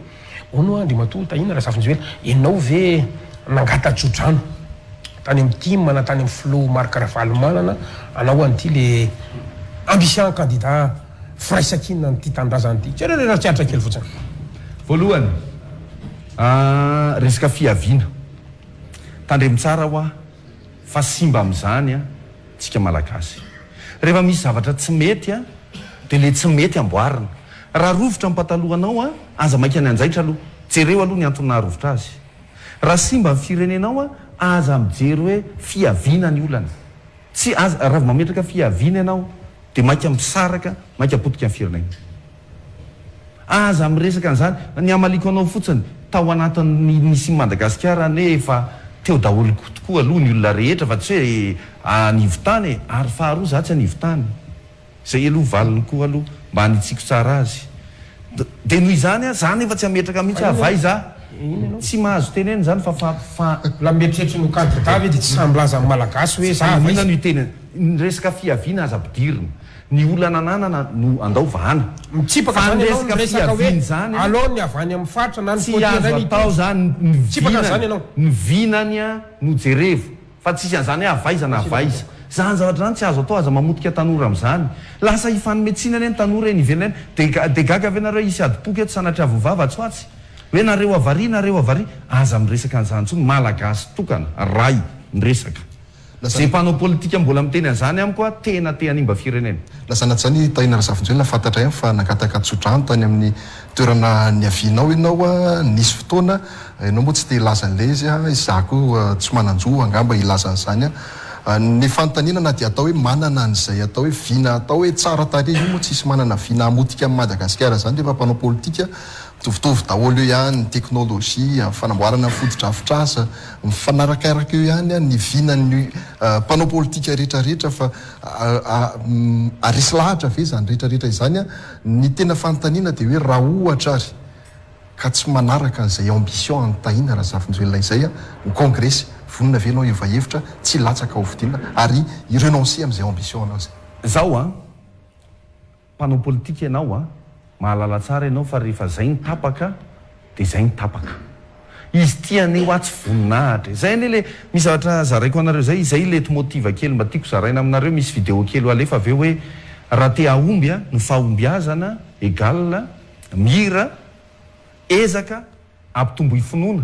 [SPEAKER 3] ono andriamatoa tahina rahazafinjoela enao ve nangatajodrano tany amin'ny team na tany amin'ny flo marque ravalymanana anao an'ity le ambition candidat firaisakinina nyty tandrazany ty tsy raha tsiaritra kely fotsiny
[SPEAKER 2] voalohany resaka fiaviana tandremy tsara ho a fa simba amin'izany a tsika malagasy rehefa misy zavatra tsy mety a de le tsy mety amboarina raha rovotra ampatalohanao a aza mainka any anjaitra aloha jereo aloha ny antony naharovotra azy raha simba amin'ny firenenao a aza mijery hoe fiaviana ny olana tsy aza raha mametraka fiaviana ianao de mainka misaraka mainka apotika amin'ny firenena aza miresaka an'izany ny amaliko anao fotsiny tao anatin'ny nisy Madagasikara nefa teo daholo tokoa aloha ny olona rehetra fa tsy hoe anivotany ary faharoa za tsy anivotany zay aloha valiny koa aloha mba hanitsiko tsara azy de noho izany a zany efa tsy ametraka mihitsy avay za tsy mahazo teneny zany fa
[SPEAKER 3] la mieritreritra no candidat ve de tsy sambylaza amin'ny malagasy hoe za
[SPEAKER 2] ina no iteny ny resaka fiaviana aza ampidirina ny olana ananana no andao vahana
[SPEAKER 3] mitsipaka
[SPEAKER 2] fa
[SPEAKER 3] zany
[SPEAKER 2] ny
[SPEAKER 3] ianao
[SPEAKER 2] resaka
[SPEAKER 3] ny resaka
[SPEAKER 2] fiaviana
[SPEAKER 3] hoe
[SPEAKER 2] zany
[SPEAKER 3] alao ny avy any amin'ny faritra na ny
[SPEAKER 2] tsy azo atao zany
[SPEAKER 3] Tsipaka zany ianao.
[SPEAKER 2] ny vinany a no jerevo fa tsisy an'izany hoe avaiza na avaiza zany zavatra zany tsy azo atao aza mamotika tanora am'izany lasa hifanometsina eny tanora eny ivelany de gaga ave nareo isy adipoky eto sanatry avy mivava tsoatsy hoe nareo avari aza miresaka an'izany tsony malagasy tokana ray miresaka zay mpanao politika mbola miteny an'izany amiko a tena teanimba firenena
[SPEAKER 1] lasanatsany tahina rahazafinjoelona fantatra ihany fa nangataka tsodrano tany amin'ny toerana ny avianao ianao a nisy fotoana ianao moa tsy te hilaza an'le izy a izako tsy mananjo angamba hilaza an'izany a ny fanotaninana dia atao hoe manana an'izay atao hoe vina atao hoe tsara tare io moa tsisy manana vina amotika amin'ny Madagasikara zany rehefa mpanao politika mitovitovy daholo eo ihany ny teknôlôjia fanamboarana foto-drafitrasa mifanarakaraka eo ihany a ny vinany mpanao politika rehetrarehetra fa arisy lahatra ve zany rehetrarehetra izany a ny tena fanontaniana de hoe raha ohatra ary ka tsy manaraka an'izay ambition any tahina rahazafinjoelona izay a ny congrès vonina ve anao evaevitra tsy latsaka hovidina ary irenoncer amin'izay ambition anao zay
[SPEAKER 2] zao a mpanao politika ianao a mahalala tsara ianao fa rehefa zay ny tapaka de zay ny tapaka izy tiany ho atsy voninahitra zay ane le misy zavatra zaraiko anareo zay lety motiva kely mba tiako zaraina aminareo misy video kely alefa aveo hoe raha te aomby a ny fahombiazana egal mira ezaka ampitombo ifinoana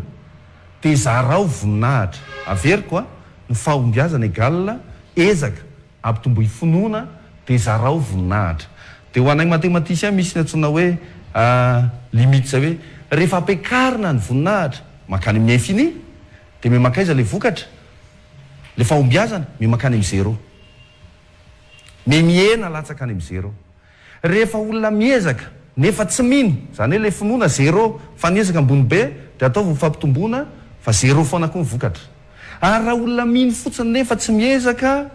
[SPEAKER 2] de zarao voninahitra averiko a ny fahombiazana egal ezaka ampitombo ifinoana de zarao voninahitra de ho anay matematicien misy ny antsona hoe limite zay hoe rehefa ampiakarina ny voninahitra makany amin'ny infini de me makaiza le vokatra le fahombiazana me makany amin'ny zéro miena latsaka any am'zero rehefa olona miezaka nefa tsy mino zany hoe le finoana 0 fa niezaka ambony be de ataova fampitomboana fa 0 foana koa mivokatra ary raha olona mino fotsiny nefa tsy miezaka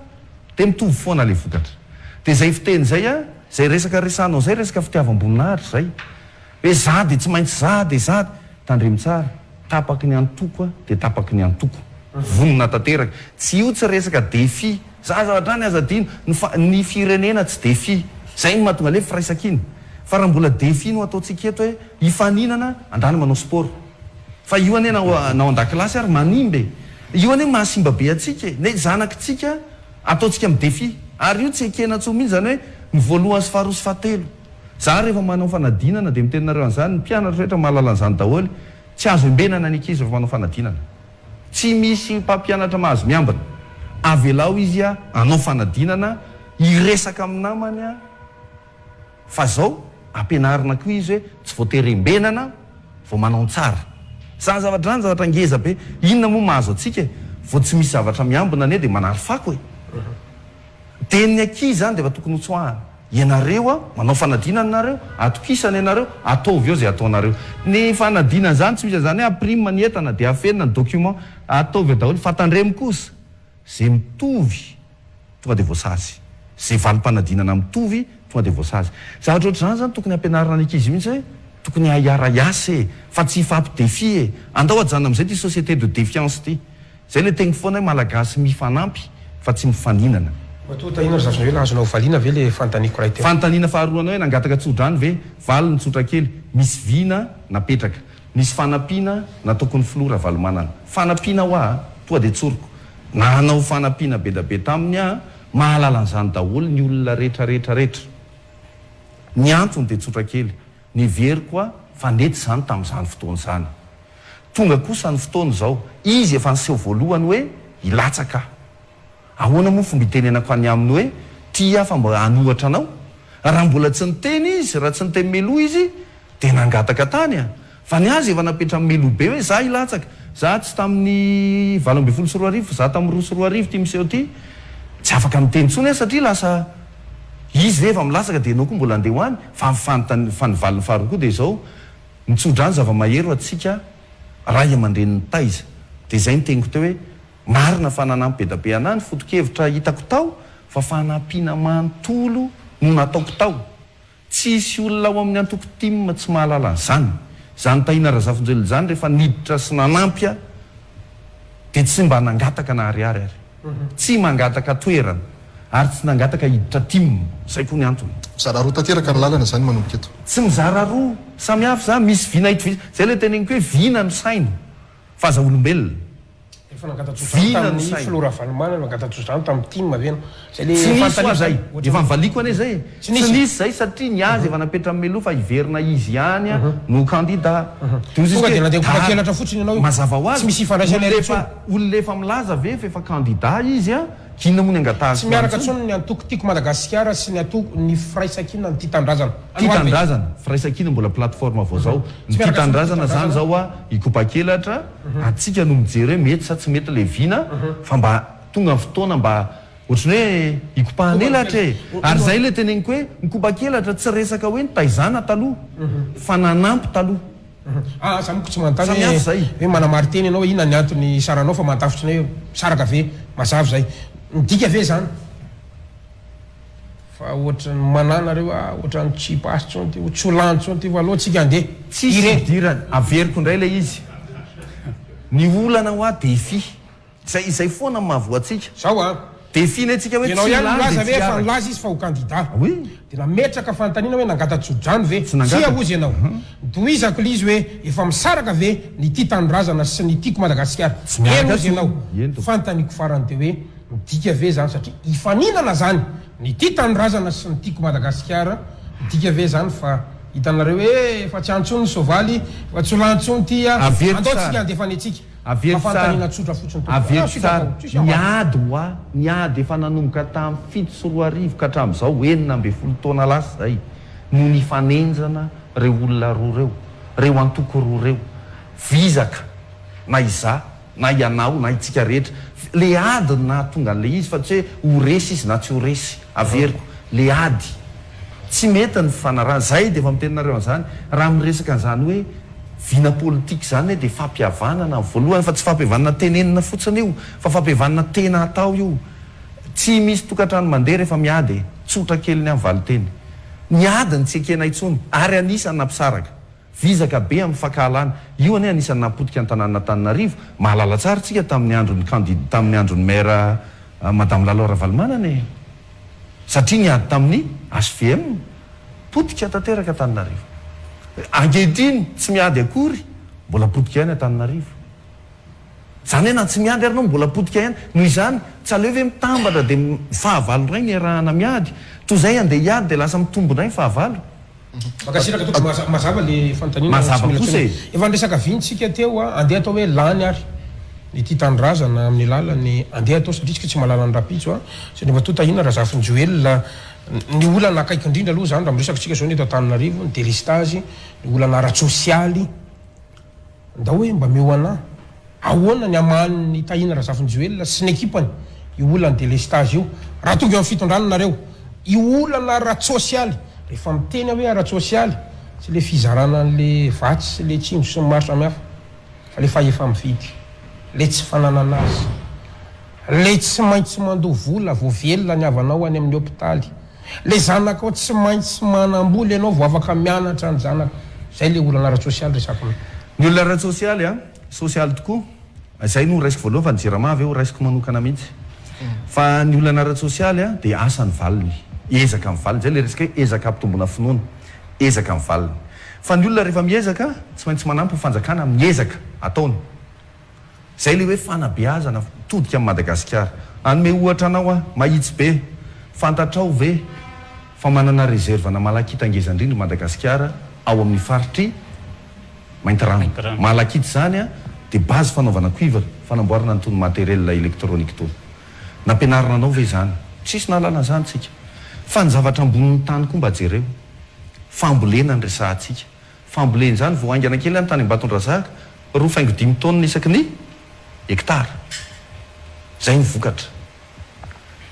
[SPEAKER 2] de mitovy foana le vokatra de zay fiteny zay a zay resaka resanao zay resaka fitiavam-boninahitra zay hoe za de tsy maintsy za de za tandremy tsara tapaky ny antoko a de tapaky ny antoko vonona tanteraka tsy io tsy resaka défi za zavatra any azadino ny firenena tsy défi zay ny mahatonga le firaisakiny fa raha mbola défi no ataontsika eto hoe hifaninana andany manao sport fa io ane nao an-dakilasy ary manimbe io ane mahasimba be atsika ne zanakitsika ataontsika amin'ny défi ary io tsy ekena tso mihitsy zany hoe ny voalohany sy faharoa sy fahatelo za rehefa manao fanadinana de mitenareo an'izany ny mpianatra rehetra mahalala an'izany daholo tsy azo embenana ny ankizy rehefa manao fanadinana tsy misy mpampianatra mahazo miambina avelao izy a anao fanadinana iresaka amin'ny namany a fa zao ampianarina koa izy hoe tsy voatery embenana vao manao tsara zany zavatra any zavatra ngeza be inona moa mahazo atsika vao tsy misy zavatra miambina ane de manary fako e teniny ankizy zany de efa tokony hotsoahana ianareo a manao fanadinana nareo atokisany ianareo ataovy eo zay ataonareo ny fanadinana zany tsy misy zany hoe aprime ny entana de afenina ny document ataovy daholo fatandremy kosa zay mitovy tonga de voasazy zay valim-panadinana mitovy tonga de voasazy zavatra ohatr' zany zany tokony ampianarina ny ankizy mihitsy hoe tokony ahara-iasa e fa tsy ifampi-défi e andao ajana am'izay ty société de défiance ty zay le tegny foana hoe malagasy mifanampy fa tsy mifaninana
[SPEAKER 3] tahina ry zavatra hoe lahazonao valiana ve le fantaniko raha teo
[SPEAKER 2] fantaniana faharoanao hoe nangataka tsodrany ve valy ny tsotra kely misy vina napetraka misy fanampiana na tokony filora valomanana fanampiana ho a toa de tsoroko nanao fanampiana be da be taminy a mahalalan'izany daholo ny olona rehetrarehetrarehetra ny antony de tsotra kely ny very koa fanety zany tamin'izany fotoana zany tonga kosa ny fotoana zao izy efa nyseho voalohany hoe ilatsaka ahoana moa fomba itenenako any aminy hoe tia fa mba hanohatra anao raha mbola tsy niteny izy raha tsy niteny meloa izy de nangataka tany a fa ny azy efa napetra amin'ny meloa be hoe za ilatsaka za tsy tamin'ny 20 sy 4 arivo za tamin'ny 2 sy 4 arivo ty miseho ty tsy afaka miteny tsony e satria lasa izy rehefa milatsaka de anao koa mbola andeha hoany fa fanivaliny faharoa koa de zao mitsodrany zava-mahero atsika ray aman-dreniny taiza de zay ny teniko teo hoe marina fananampy be da be anany foto-kevitra hitako tao fa fanampiana manontolo no nataoko tao tsisy olona ao amin'ny antoko timma tsy mahalala an'izany zany tahina razafonjely zany rehefa niditra sy nanampya de tsy mba nangataka na ariary ary tsy mangataka toerana ary tsy nangataka hiditra timma zay koa ny antony
[SPEAKER 1] mizara roa tanteraka ny lalana zany manomboka eto
[SPEAKER 2] tsy mizara roa samihafa za misy vina hito zay le teneniko hoe vina no saina fa aza olombelona
[SPEAKER 3] efa nangatatsodrany flora valomana nangatatsodrany tamin'ny timma vena zay le
[SPEAKER 2] tsy nisy zay efa mivaliko ane zay
[SPEAKER 3] Tsy
[SPEAKER 2] tsy
[SPEAKER 3] nisy.
[SPEAKER 2] nisy zay satria ny azy efa napetra amin'ny meloa fa hiverina izy ihany a no candidat
[SPEAKER 3] Tonga de nandeha mipakelatra fotsiny ianao io.
[SPEAKER 2] mazava ho azy
[SPEAKER 3] Tsy misy ifandraisana
[SPEAKER 2] olona efa milaza ve fa efa candidat izy a kinona moa ny angataha
[SPEAKER 3] tsy miaraka tsony ny antoko tiako madagasikara sy ny atoko ny firaisakina ny titandrazana
[SPEAKER 2] tia tandrazana firaisakina mbola plateforme vao zao ny tia tandrazana zany zao a ikopa-kelatra atsika no mijery hoe mety sa tsy mety le vina fa mba tonga ny fotoana mba ohatrany hoe ikopahanelatra e ary zay le teneniko hoe mikopa-kelatra tsy resaka hoe nitaizana taloha fa nanampy taloha
[SPEAKER 3] za moko tsy manontany
[SPEAKER 2] Samihafa zay.
[SPEAKER 3] hoe manamary teny ianao inona ny antony saranao fa mantafotriny hoe saraka ve mazava zay midika ve zany fa ohatrany mananareo ohatrany tsy pasy tsony ty tsy olany tsony ty valoha tsika andeha
[SPEAKER 2] tsisy idirany averiko indray le izy ny olana ho a défi zay foana mahavoatsika
[SPEAKER 3] zao a
[SPEAKER 2] défi ne tsika hoe
[SPEAKER 3] ianao ihany milaza ve fa
[SPEAKER 2] tsy
[SPEAKER 3] nilaza izy fa ho candidat
[SPEAKER 2] oui
[SPEAKER 3] de nametraka fantaniana hoe nangatatsodrany ve
[SPEAKER 2] Tsy nangata.
[SPEAKER 3] tsy aozy ianao doizako le izy hoe efa misaraka ve ny ty tandrazana sy ny tiako madagasikara
[SPEAKER 2] miaraka
[SPEAKER 3] eno izy
[SPEAKER 2] tsony.
[SPEAKER 3] ianao
[SPEAKER 2] Eno to.
[SPEAKER 3] fantaniko farany de hoe midika ve zany satria ifaninana zany ny ty tandrazana sy ny tiako madagasikara midika ve zany fa hitanareo hoe fa tsy antsony ny sovaly fa tsy olantsony ty a
[SPEAKER 2] Averiko
[SPEAKER 3] andao
[SPEAKER 2] tsara.
[SPEAKER 3] tsika andefany atsika
[SPEAKER 2] Averiko
[SPEAKER 3] fa fantanina
[SPEAKER 2] tsara.
[SPEAKER 3] tsotra fotsiny
[SPEAKER 2] averiko tsara niady hoa niady efa nanomboka tamin'ny 7 sy 4 arivo ka hatramin'izao 19 taona lasa zay no nifanenjana reo olona roa reo reo antoko roa reo vizaka na iza na ianao na itsika rehetra le ady na tonga an'le izy fa tsy hoe ho resy izy na tsy ho resy averiko le ady tsy mety ny fanarana zay de efa mitenanareo an'izany raha miresaka an'izany hoe vina politika zany hoe de fampihavanana voalohany fa tsy fampihavanana tenenina fotsiny io fa fampihavanana tena atao io tsy misy tokantrano mandeha rehefa miady tsotra kely ny amin'ny valiteny ny adiny tsy ekena intsony ary anisany nampisaraka vizaka be amin'ny fankahalana io anie anisany napotika an-tanàn'Antananarivo mahalala tsara tsika tamin'ny andron'ny maire madame Lalora Valmanane satria ny ady tamin'ny HVM potika tanteraka Antananarivo ankehitriny tsy miady akory mbola potika ihany Antananarivo zany hoe na tsy miady ary anao mbola potika ihany noho izany tsy aleo hoe mitambatra de fahavalo ray ny arahana miady toy zay andeha hiady de lasa mitombonay fahavalo
[SPEAKER 3] makasiraka toko mazava le fanontaniana
[SPEAKER 2] mazava kosa
[SPEAKER 3] efa andresaka vintsika teo andeha atao hoe lany ary ny ty tanindrazana amin'ny lalany andeha atao satria tsika tsy mahalala ny rapitso satria mba totahina raha zafiny Joel ny olana akaiky indrindra aloha zany raha miresaka tsika zao ny eto Antananarivo ny délestage ny olana ara-tsosialy ndao hoe mba meo ana ahoana ny amany ny tahina raha zafiny Joel sy ny ekipany io olana délestage io raha tonga eo amin'ny fitondrananareo io olana ara-tsosialy rehefa miteny hoe ara-tsosialy tsy le fizarana an'le vatsy sy le tsinjo sy ny maro samihafa fa le fahefa mividy le tsy fananana azy le tsy maintsy mandoha vola voavelona ny avanao any amin'ny hôpitaly le zanaka ao tsy maintsy manamboly ianao vo afaka mianatra ny zanaka zay le olana ara-tsosialy resaka
[SPEAKER 2] ny olona ara-tsosialy sosialy tokoa zay no raisiko voalohany fa ny Jiramavy eo raisiko manokana mihitsy fa ny olana ara-tsosialy de asa ny valiny ezaka amin'ny valiny zay le resaka hoe ezaka ampitombona finoana ezaka amin'ny valiny fa ny olona rehefa miezaka tsy maintsy manampy fanjakana miezaka ataony zay le hoe fanabeazana todika amin'ny Madagasikara anome ohatra anao mahitsy be fantatrao ve fa manana réserve na malakita angezandrindry Madagasikara ao amin'ny faritry maintirano malakita zany de base fanaovana cuivre fanamboarana nytony matériel électronique tony nampianarina anao ve zany tsisy nahalala zany tsika fa ny zavatra ambonin'ny tany koa mba jereo fambolena ny resahantsika fambolena zany voaingana kely any tany Ambatondrazaka 2.5 tonnes isaky ny hektara zay ny vokatra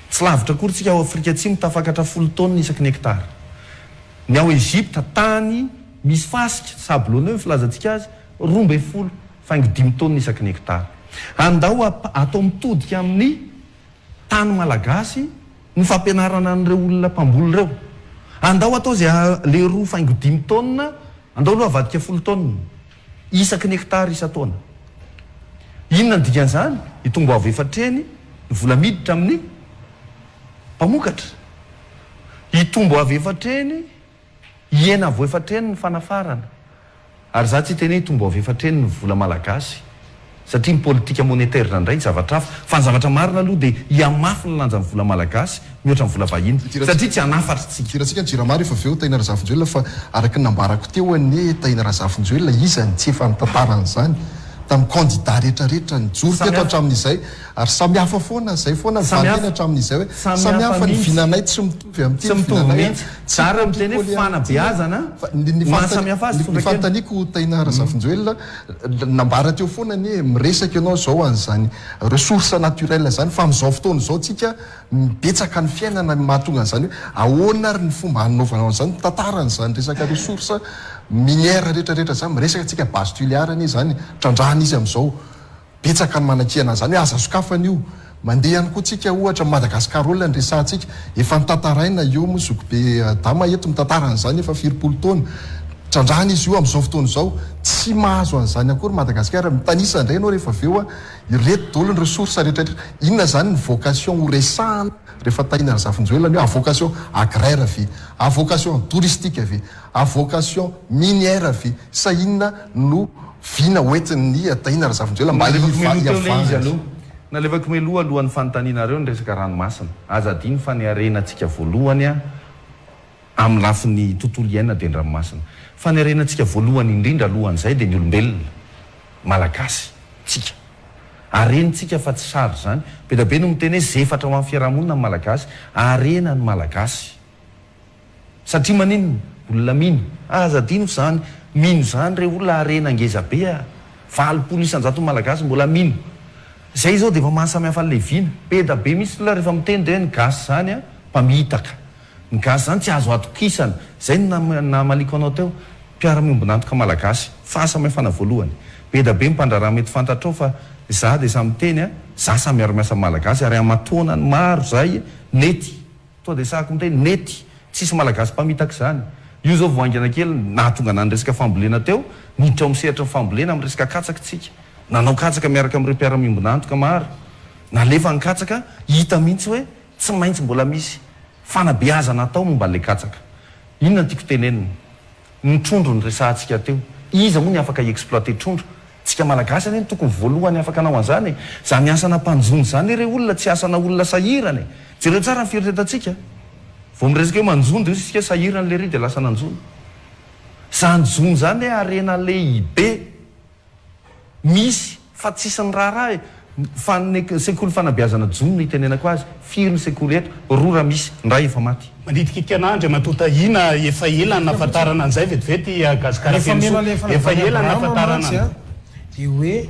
[SPEAKER 2] tsy lavitra kory tsika ao Afrika Atsimo tafakatra 10 tonnes isaky ny hektara ny ao Egypte tany misy fasika sabloneux filazantsika azy 12.5 tonnes isaky ny hektara andao atao mitodika amin'ny tany malagasy ny fampianarana an'ireo olona mpamboly reo andao atao zay le 2.5 tonnes andao aloha avadika 10 tonnes isaky ny hektara isa-taona inona ny dikan'izany itombo avy efatreny ny vola miditra amin'ny mpamokatra itombo avy efatreny iena avy efatreny ny fanafarana ary za tsy teny itombo avy efatreny ny vola malagasy satria ny politika monétaire nandray zavatra hafa fa ny zavatra marina aloha de iamafy ny lanja ny vola malagasy mihoatra ny vola vahiny satria tsy anafatra tsika
[SPEAKER 1] tiratsika ny Jiramary efa aveo Taina Razafinjoelina fa araka ny nambarako teo ny Taina Razafinjoelina izany tsy efa nitantaran'izany tamin'ny candidat rehetrarehetra nijoro teto hatramin'izay ary samihafa foana zay foana nyvalena hatramin'izay hoe samihafa ny vinanay tsy mitovy amin'ny vinanay
[SPEAKER 2] tsara miteny hoe fanabeazana mahasamihafa azy
[SPEAKER 1] ny fanontaniako Taina Razafinjoelina nambara teo foana ny miresaka ianao zao an'izany ressource naturelle zany fa amin'izao fotoana zao tsika mibetsaka ny fiainana mahatonga an'izany hoe ahoana ary ny fomba hanaovana an'izany tantaran'izany resaka ressource minière rehetrarehetra zany miresaka tsika base tuliarany zany trandrahana izy amin'izao betsaka ny manakiana zany hoe aza sokafana io mandeha ihany koa tsika ohatra Madagasikara olona ny resahantsika efa nitantaraina io moa Zokobe dama eto mitantaran'izany efa 4 taona trandrahana izy io amin'izao fotoana izao tsy mahazo an'izany akory Madagasikara mitanisa indray anao rehefa aveo ireto dolo ny ressource rehetrarehetra inona zany ny vocation ho resahana rehefa Taina Razafinjoelina hoe a vocation agraire ve a vocation touristique ve a vocation minière ve sa inona no vina hoentin'ny Taina Razafinjoelina mba
[SPEAKER 2] izy nalevako meloha alohan'ny fanontanianareo ny resaka ranomasina aza adiny fa ny arenantsika voalohany amin'ny lafin'ny tontolo iainana de ny ranomasina fa ny arenantsika voalohany indrindra alohan'izay de ny olombelona malagasy tsika arenantsika fa tsy sary zany be no miteny hoe zefatra ho amin'ny fiarahamonina ny malagasy arena ny malagasy satria manino olona mino aza adino zany mino zany re olona arena angeza be 20 isanjato malagasy mbola mino zay zao de efa mahasamihafa n'le vina be da be misy la rehefa miteny de hoe ny gasy zany a mpamitaka ny gasy zany tsy azo atokisana zay namaliko anao teo mpiara-miombonantoka malagasy fahasamihafana voalohany be da be mpandraraha mety fantatrao fa za de sa miteny a za sa miaro-miasa malagasy ary amatona ny maro zay nety to de sahako miteny nety tsisy malagasy mpamitaka zany io zao voaingana kely nahatonga na ny resaka fambolena teo niditra misehatra ny fambolena amin'ny resaka katsakatsika nanao katsaka miaraka amin'ireo mpiara-miombonantoka maro nalefa ny katsaka hita mihitsy hoe tsy maintsy mbola misy fanabeazana atao momba n'le katsaka inona tiako tenenina ny trondro ny resahantsika teo iza moa ny afaka exploiter trondro tsika malagasy any tokony voalohany afaka anao an'izany zany asana mpanjony zany ireo olona tsy asana olona sahirany jereo tsara ny fieritretantsika vao miresaka hoe manjony de isika sahirany le ry de lasa nanjony zanjony zany hoe arena lehibe misy fa tsisy ny raharaha sekoly fanabeazana jony no hitenenako azy firy ny sekoly eto rora misy ndray efa maty
[SPEAKER 4] manditika ikanandry matotahina efa elany nafatarana an'izay vetivety gasikaraefa elany nafatarana
[SPEAKER 3] de hoe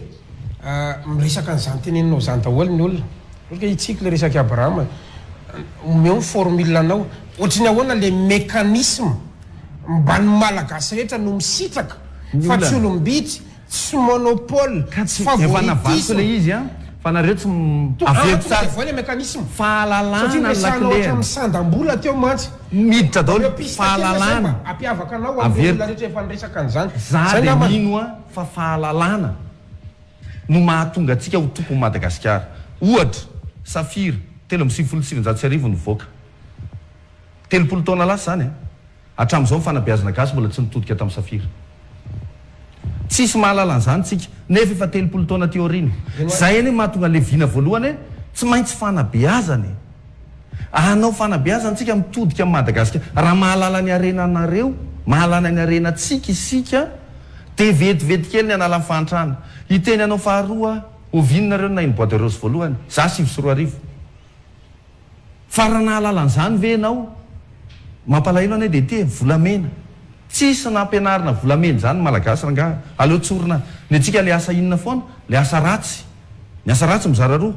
[SPEAKER 3] miresaka n'izany teneninao zany daholo ny olona oka itsika le resaky abrahama omeo ny formule anao ohatrany ahoana le mécanisme mba ny malagasy rehetra no misitraka fa tsy olombitsy tsy monopole
[SPEAKER 2] favoritisme le izy a fa nareo tsy
[SPEAKER 3] aveo le mécanisme
[SPEAKER 2] fahalalana
[SPEAKER 3] ohatra misandam-bola teo mantsy
[SPEAKER 2] miditra daholo fahalalana
[SPEAKER 3] ampiavaka anao amin'ny olona rehetra efa niresaka an'izany
[SPEAKER 2] za de mino a fa fahalalana no mahatonga atsika ho tompo Madagasikara ohatra safira 7,7 nivoaka 30 taona lasa zany a hatramin'izao ny fanabeazana gasy mbola tsy nitodika tamin'ny safira tsisy mahalala an'izany tsika nefa efa 30 taona teorina zay eny mahatonga le vina voalohany tsy maintsy fanabeazany anao fanabeazana tsika mitodika amin'ny Madagasikara raha mahalala ny arena anareo mahalala ny arena tsika isika de vetivety kely ny anala ny fahantrana hiteny anao faharoa ovininareo na iny bois de rose voalohany za 7 fa raha nahalala an'izany ve enao mampalahelo anay de te volamena tsisy nampianarina volamena zany malagasy ranga aleo tsorina ny atsika le asa inona foana le asa ratsy ny asa ratsy mizara roa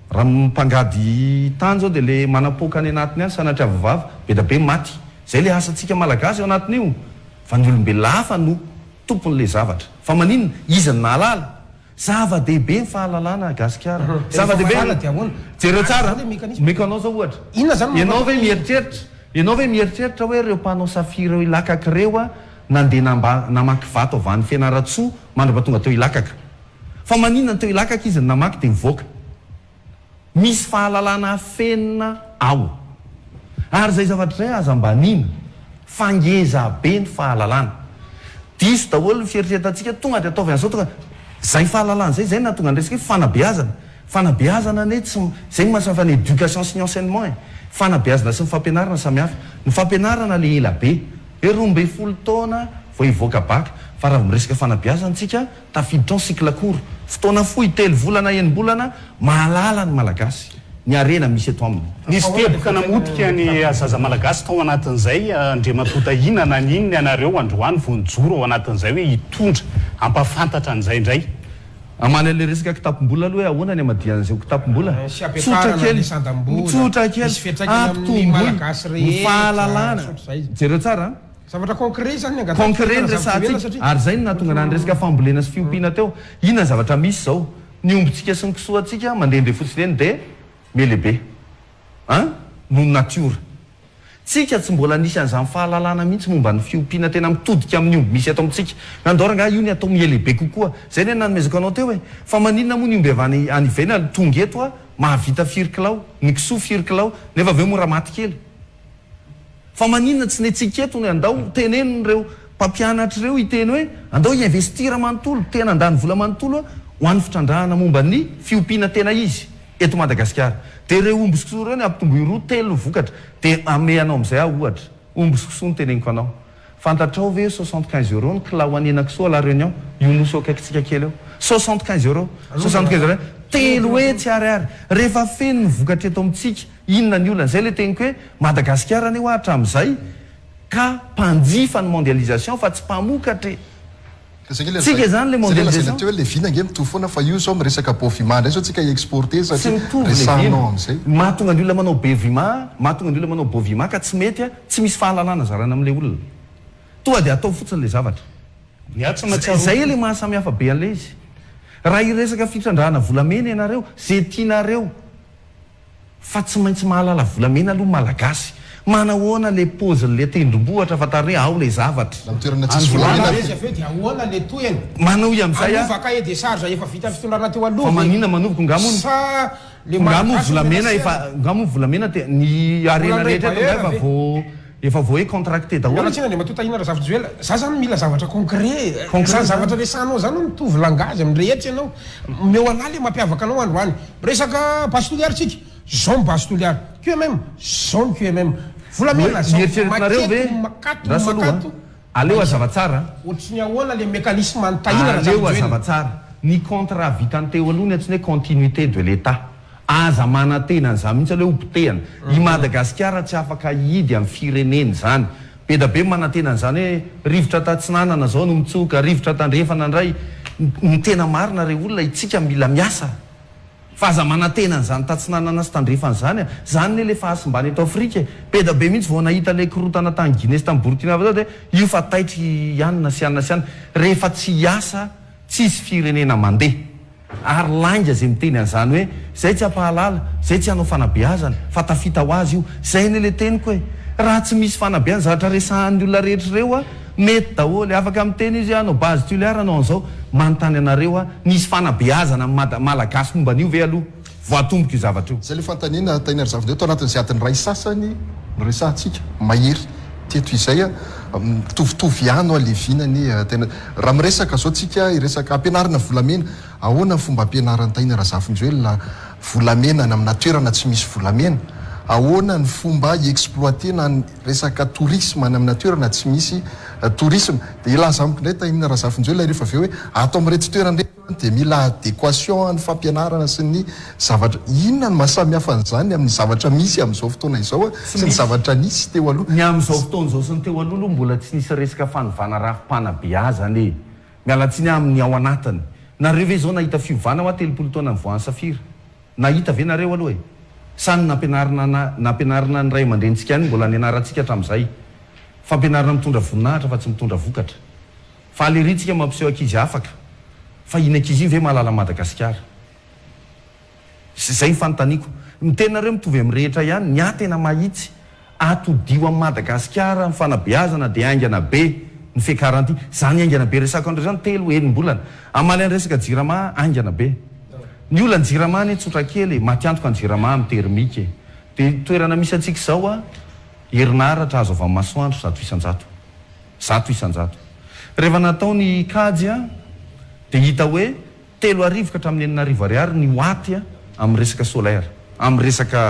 [SPEAKER 2] raha mpangady tany zao de le manapoka any anatiny any sanatria vavava be da be maty zay le asa tsika malagasy ao anatin'io fa ny olombelona hafa no tompon'le zavatra fa maninona izy ny nahalala zava-dehibe ny fahalalana gasikara zava-dehibe jereo tsara mekanao zao ohatra ianao ve mieritreritra hoe reo mpanao safira ilakaka reo a nandeha namaky vato avany fianaratsoa mandrapa tonga teo ilakaka fa maninona teo ilakaka izy ny namaky de mivoaka misy fahalalana afenina ao ary zay zavatra zay aza mbanina fangeza be ny fahalalana diso daholo ny fieritretantsika tonga de ataovy an'izao tonga zay fahalalana zay nahatonga andresika hoe fanabeazana ne tsy zay mahasafa ny éducation sy ny enseignement fanabeazana sy ny fampianarana samihafa ny fampianarana le ela be 12 taona vao hivoaka baka fa raha miresaka fanabeazantsika tafiditra cycle court fotoana fohy 3 volana 1 bolana mahalala ny malagasy ny arena misy eto aminy
[SPEAKER 4] nisy teboka namotika ny zaza malagasy tao anatin'izay andriamatotahina na ninony anareo androany vonjoro ao anatin'izay hoe hitondra ampafantatra an'izay indray
[SPEAKER 2] amany le resaka kitapom-bola aloha hoe ahoana ny amadian'izay kitapom-bola tsotra kely ampitomboly fahalalana jereo tsara
[SPEAKER 3] zavatra concret zany
[SPEAKER 2] concret ny resahantsika ary zay no nahatonga na ny resaka fambolena sy fiompiana teo inona ny zavatra misy zao ny ombontsika sy ny kisoatsika mandendre fotsiny eny de melehibe no natiora tsika tsy mbola nisy an'izany fahalalana mihitsy momba ny fiompiana tena mitodika amin'ny omby misy ato amintsika nandoranga io ny atao mielehibe kokoa zay ny nanomezako anao teo hoe fa maninona moa ny omby avy any ivena tonga eto a mahavita firikilao ny kisoa firikilao nefa aveo mora maty kely fa maninona tsy netsika eto ny andao tenenireo mpampianatra ireo hiteny hoe andao investira manontolo tena andany vola manontolo ho an'ny fitrandrahana momba ny fiompiana tena izy eto Madagasikara de reo omby sokoso reo ny ampitombo roa telo ny vokatra de ame anao am'izay ah ohatra omby sokoso ny teneniko anao fantatrao ve 75 € ny kilao anena-kisoa la réunion io noso akaikitsika kely eo 75 € telo hoe tsy ariary rehefa feno ny vokatra eto amintsika inona ny olona zay le teniko hoe Madagasikara ny ohatra am'izay ka mpanjifa ny mondialisation fa tsy mpamokatra tsika zany le mondialisation
[SPEAKER 1] hoe le vinange mitovy foana fa io zao miresaka bovima ndray zao tsika exporté satria
[SPEAKER 2] resanao am'izay mahatonga ny olona manao bevima mahatonga ny olona manao bovima ka tsy mety a tsy misy fahalalana zarana am'le olona toa de atao fotsiny le zavatra zay le mahasamihafa be an'le izy raha iresaka fitrandrahana volamena ianareo zay tianareo fa tsy maintsy mahalala volamena aloha malagasy manahoana le pozyn'le tendrombohatra fatare ao le zavatra manao i am'izay fa manina manovoko ngamo volamena ngamo volamena ny arena rehetra efa vo hoe contracté daholo
[SPEAKER 3] de matotahina raha zava-joela za zany mila zavatra concret zany zavatra resanao zany mitovy langazy am'rehetra ianao meo ana le mampiavaka anao androany resaka bastoliary tsika zao bastoliary QMM zao QMM volamena
[SPEAKER 2] mieritreretinareo ve rasaloha aleo azavatsara
[SPEAKER 3] ohatriny ahoana le mécanisme antahina
[SPEAKER 2] aleo azavatsara ny contrat vitany teo aloha ny atsiny hoe continuité de l'état aza manantenany zany mihitsy aloha ompitehana i Madagasikara tsy afaka hidy amin'ny fireneny zany be da be manantenany zany hoe rivotra tatsinanana zao no mitsoka rivotra tandrefana indray ny tena marina re olona itsika mila miasa fa aza manantenany zany tatsinanana sy tandrefana zany zany le fahasimbany eto Afrika be da be mihitsy vao nahita le korotana tany Guinée sy tany Burkina Faso de io fa taitry ianona sy ianona sy ianona rehefa tsy hiasa tsisy firenena mandeha ary langa zay miteny an'izany hoe zay tsy ampahalala zay tsy hanao fanabeazana fa tafita ho azy io zay ny le teniko hoe raha tsy misy fanabeazana zavatra resahan'ny olona rehetra reo a mety daholo afaka miteny izy anao base toliara anao an'izao manontany anareo a nisy fanabeazana malagasy momba an'io ve aloha voatomboka io zavatra io
[SPEAKER 1] zay le fantanina tainary zavatra tao anatin'izay adiny ray sasany resahantsika mahery teto izay a mitovitovy ihany le vinany tena raha miresaka zao tsika iresaka ampianarana volamena ahoana ny fomba ampianarany taina raha zafinjoelona volamena ny amina toerana tsy misy volamena ahoana ny fomba exploitena ny resaka tourisme ny amina toerana tsy misy tourisme de ilaza amiko ndray taina raha zafinjoelona rehefa aveo hoe atao am'irety toerana de mila adéquation ny fampianarana sy ny zavatra inona ny mahasamihafa an'izany amin'ny zavatra misy amin'izao fotoana izao sy ny zavatra nisy teo aloha
[SPEAKER 2] ny amin'izao fotoana izao sy ny teo aloha mbola tsy nisy resaka fanovana rafi-panabeazany miala tsiny amin'ny ao anatiny nareo ve zao nahita fiovana ho a 30 taona ny voan'ny safira nahita ve nareo aloha e sany nampianarana ny ray aman-drentsika any mbola nianarantsika hatramin'izay fampianarana mitondra voninahitra fa tsy mitondra vokatra fa alerintsika mampiseho ankizy afaka fa iny ankizy iny ve mahalala Madagasikara zay fanontaniako mitenareo mitovy am'rehetra ihany ny tena mahitsy atodio amin'ny Madagasikara fanabeazana de aingana be ny fekaranty zany aingana be resaka andreo zany 3 enim-bolana amaly any resaka jirama aingana be ny olona ny jirama ny tsotra kely matiantoka ny jirama amin'ny termike de toerana misy atsika zao a herinaratra azo avy amin'ny masoandro 100 isanjato rehefa natao ny kajy a de hita hoe 3 arivo ka hatramin'ny 4 arivo ariary ny waty a amin'ny resaka solaire amin'ny resaka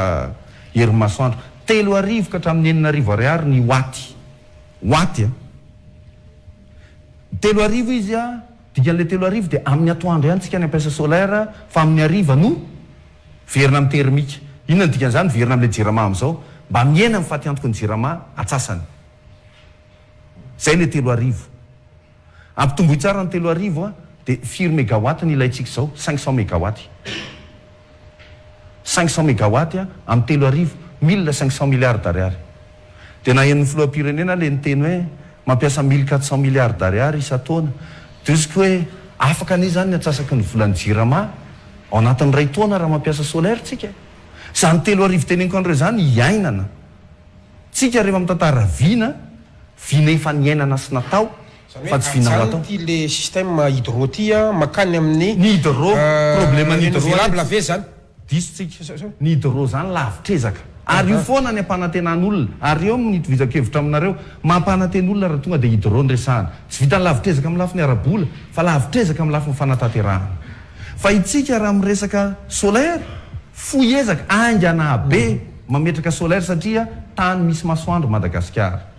[SPEAKER 2] herin'ny masoandro 3 arivo ka hatramin'ny 4 arivo ariary ny waty a 3 arivo izy a dikan'le 3 arivo de amin'ny atoandro ihany tsika ny ampiasa solaire fa amin'ny ariva no verina amin'ny termika inona ny dikan'izany verina amin'le jirama am'izao mba miena amin'ny fatiantoko ny jirama atsasany zay le 3 arivo ampitomboy tsara ny 3 arivo a de 4 mégawatt ny ilayntsika zao 500 mégawatt 500 mégawatt a amin'ny 3 arivo 1500 milliards d'ariary de na en'ny filoham-pirenena le niteny hoe mampiasa 1400 milliards d'ariary isa-taona de izyko hoe afaka anie zany ny atsasaky ny volan'ny jirama ao anatin'ny ray taona raha mampiasa solaire tsika zany 3 arivo teneniko an'ireo zany hiainana tsika rehefa mitantara vina efa niainana sy natao fa tsy vina natao
[SPEAKER 3] ty le système hydro ty a makany amin'ny
[SPEAKER 2] ny hydro problème ny
[SPEAKER 3] hydro ve zany
[SPEAKER 2] disotsika ny hydro zany lavitrezaka ary io foana ny ampanantenan'olona ary eo ny tovizakevitra aminareo mampananten'olona raha tonga de hydro ny resahana tsy vitany lavitrezaka amin'ny lafiny arabola fa lavitrezaka amin'ny lafiny fanatanterahana fa itsika raha miresaka solaire foezaka angana be mametraka solaire satria tany misy masoandro Madagasikara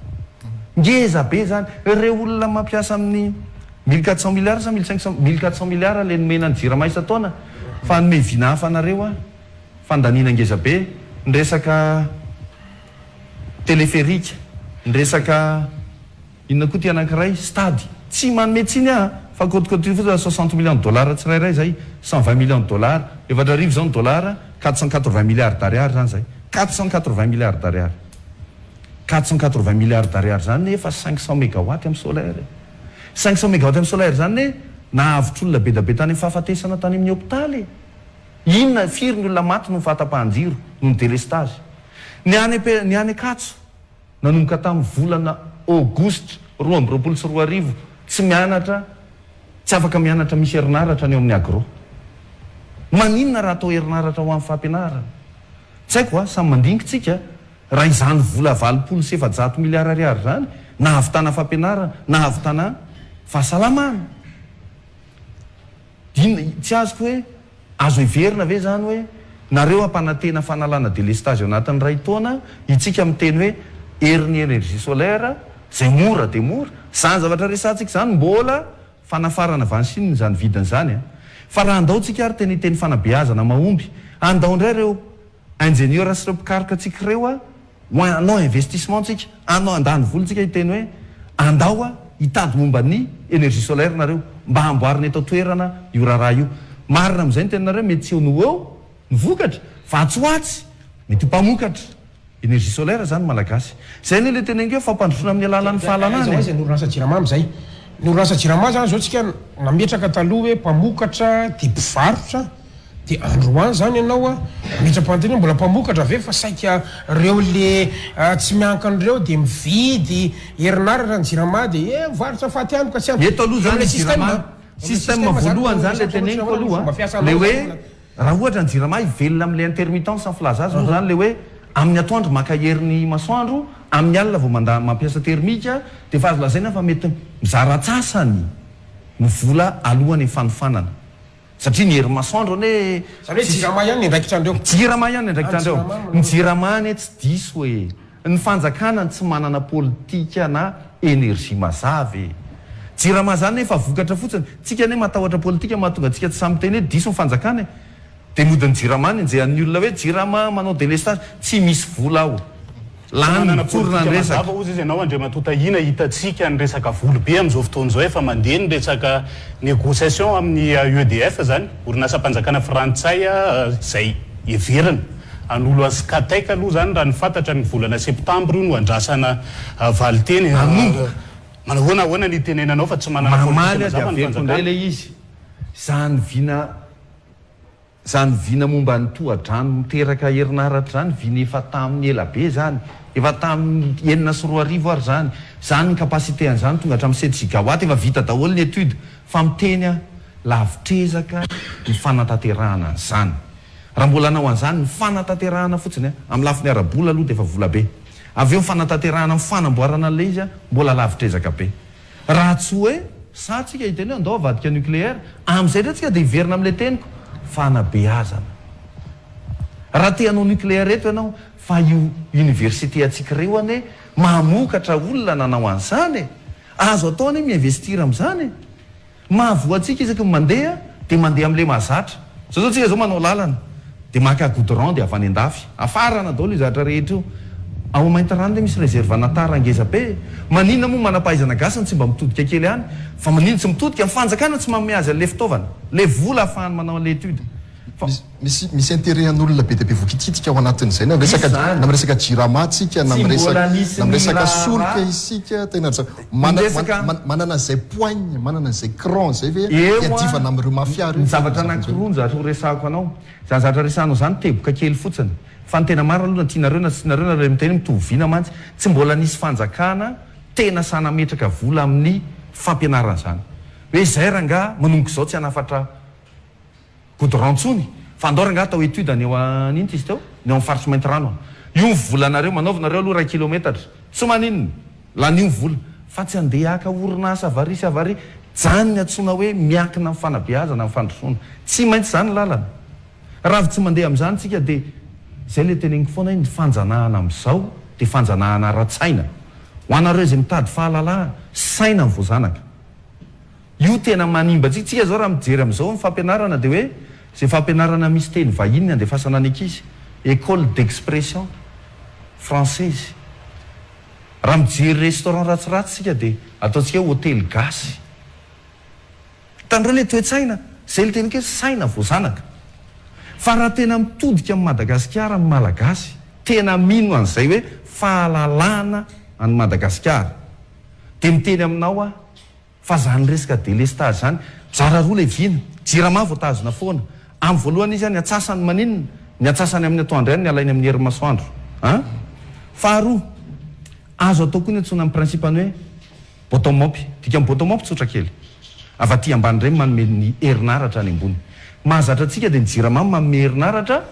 [SPEAKER 2] ngeza be zany reo olona mampiasa amin'ny 1400 milliards sa 1400 milliards le nomena ny jirama isa-taona fa nome vina hafa anareo a fandanina ngeza be nresaka téléphérique nresaka inona koa ty anankiray stady tsy manome tsiny a fa côte 60 millions de dollars tsirairay zay 120 millions de dollars efatra arivo zao ny dollar 480 milliards d'ariary zany zay 480 milliards d'ariary 480 milliards d'ariary zany nefa 500 mégawatt amin'ny solaire 500 mégawatt amin'ny solaire zany ne nahavitr'olona be da be tany fahafatesana tany amin'ny hôpitaly inona firy ny olona maty no fahatapahan-jiro no ny délestage ny any Akatso nanomboka tamin'ny volana aogositra 2024 tsy mianatra tsy afaka mianatra misy herinaratra ny eo amin'ny agro maninona raha atao herinaratra ho amin'ny fampianarana tsy haiko a samy mandingitsika raha izany vola 700 milliards ariary zany nahavitana fampianarana nahavitana fahasalamana tsy azoko hoe azo iverina ve zany hoe nareo ampanantena fanalana délestage ao anatin'ny ray taona itsika miteny hoe herin'ny énergie solaire zay mora de mora zany zavatra resantsika zany mbola fanafarana vansininy zany vidiny zany fa raha andao tsika ary teniteny fanabeazana mahomby andao indray reo ingénieur sy reo mpikaroka atsika reo a anao investissement tsika anao andany volontsika hiteny hoe andao a hitady momba ny énergie solaire nareo mba hamboariny eto toerana io raharaha io marina am'izay ny tenanareo mety tsy eo no eo ny vokatra fa tsoatsy mety ho mpamokatra énergie solaire zany malagasy zay ny le tenengeo fampandrosoana amin'ny alalan'ny fahalalana
[SPEAKER 3] zay ny orinasa jirama zay ny orinasa jirama zany zao tsika nametraka taloha hoe mpamokatra de mpivarotra de androany zany ianao a metra-panteny mbola mpamokatra ave fa saika reo le tsy miankan'ireo de mividy herinaratra ny jirama de mivarotra fahatyanoka sy
[SPEAKER 2] eto aloha zany le système voalohany zany le teneniko aloha le hoe raha ohatra ny jirama ivelona amin'le intermittence ny filaza azy moa zany le hoe amin'ny atoandro maka herin'ny masoandro amin'ny alina vao mampiasa termika de fa azo lazaina fa mety mizaratsasany ny vola alohan'ny fanofanana satria ny herin'ny masoandro ne
[SPEAKER 3] zany hoe jirama ihany ny ndraikitrandreo
[SPEAKER 2] jirama ihany ny ndraikitrandreo ny jiramany tsy diso hoe ny fanjakana tsy manana politika na énergie mazavy jirama zany nefa vokatra fotsiny tsika ne matahotra politika mahatonga atsika tsy samy teny hoe diso ny fanjakana de modiny jiramany nzay amin'ny olona hoe jirama manao délestage tsy misy vola ao lanitsorona ny resaka
[SPEAKER 4] ozy izy ianao andriamatota ina hitatsika ny resaka volo be am'izao fotoana zao efa mandeha ny resaka négociation amin'ny EDF zany orinasa mpanjakana frantsay zay everina an'olo askataika aloha zany raha ny fantatra ny volana septambre no andrasana valiteny manahoana ny tenenanao fa tsy
[SPEAKER 2] mananamamaly de averiko indray le izy zany vina momba ny tohadrano miteraka herinaratra zany vina efa tamin'ny ela be zany efa tamin'ny 9 ary zany ny capacité an'izany tonga hatramin'ny 7 gigawatt efa vita daholo ny étude fa miteny a lavitrezaka ny fanatanterahana an'izany raha mbola anao an'izany ny fanatanterahana fotsiny amin'ny lafiny arabola aloha de efa vola be avy eo fanatanterahana amin'ny fanamboarana an'le izy a mbola lavitrezaka be raha tsy hoe sa tsika hiteny hoe andao avadika nucléaire am'izay ndray tsika de iverina amin'le teniko fanabeazana raha teanao nucléaire eto ianao fa io université atsika reo ane mamokatra olona nanao an'izany azo ataony miinvestira am'izany mahavoatsika isaky mandeha de mandeha am'le mahazatra zao tsika zao manao lalana de maka goudron de avy any andafy afarana daholo io zatra rehetra io ao mainty rano le misy réserve natara angeza be maninona moa manampahaizana gasany tsy mba mitodika kely any fa manino tsy mitodika mifanjakana tsy manome azy an'le fitaovana le vola ahafahany manao an'le étude
[SPEAKER 1] misy intérêt an'olona be de be vokikitika ao anatin'izay na miresaka jirama tsika na miresaka solika isika tena manana an'izay poigne manana an'izay cran zay ve iadivana amin'ireo mafiary
[SPEAKER 2] ny zavatra anankiroa ny zavatra ho resahako anao zany zavatra resahanao zany teboka kely fotsiny fa ny tena maro aloha na tianareo na sinareo na miteny mitovina mantsy tsy mbola nisy fanjakana tena sanametraka vola amin'ny fampianarana zany hoe zay ranga manomboka izao tsy hanafatra goudron-tsony fa andao ranga atao étude any eo an'iny izy teo ny eo amin'ny faritry mainty rano io volanareo manaovanareo aloha 1 kilometatra tsy maninona lan'io vola fa tsy andeha aka orinasa avary sy avary jany ny atsoina hoe miankina amin'ny fanabeazana amin'ny fandrosoana tsy maintsy zany lalana raha tsy mandeha amin'izany tsika de zay le teneniko foana ny fanjanahana amin'izao de fanjanahana ara-tsaina ho anareo zay mitady fahalalahana saina ny voazanaka io tena manimba tsika zao raha mijery am'izao ny fampianarana de hoe zay fampianarana misy teny vahiny andefasana ny ankizy école d'expression française raha mijery restaurant ratsiratsy sika de ataotsika hôtel gasy Tandreo le toe-tsaina zay le teny ke saina voazanaka fa raha tena mitodika amin'ny Madagasikara amin'ny malagasy tena mino an'izay hoe fahalalana any Madagasikara dia miteny aminao fa zany resaka délestage zany jara roa le viana jirama vao tazona foana amin'ny voalohany izy ny atsasany maninona ny atsasany amin'ny atoandro ihany ny alainy amin'ny hery masoandro faharoa azo atao koa ny antsona amin'ny principany hoe bottom-up dika amin'ny bottom-up tsotra kely avaty ambany ireny manome ny herinaratra any ambony mahazatra antsika dia ny jirama manome herinaratra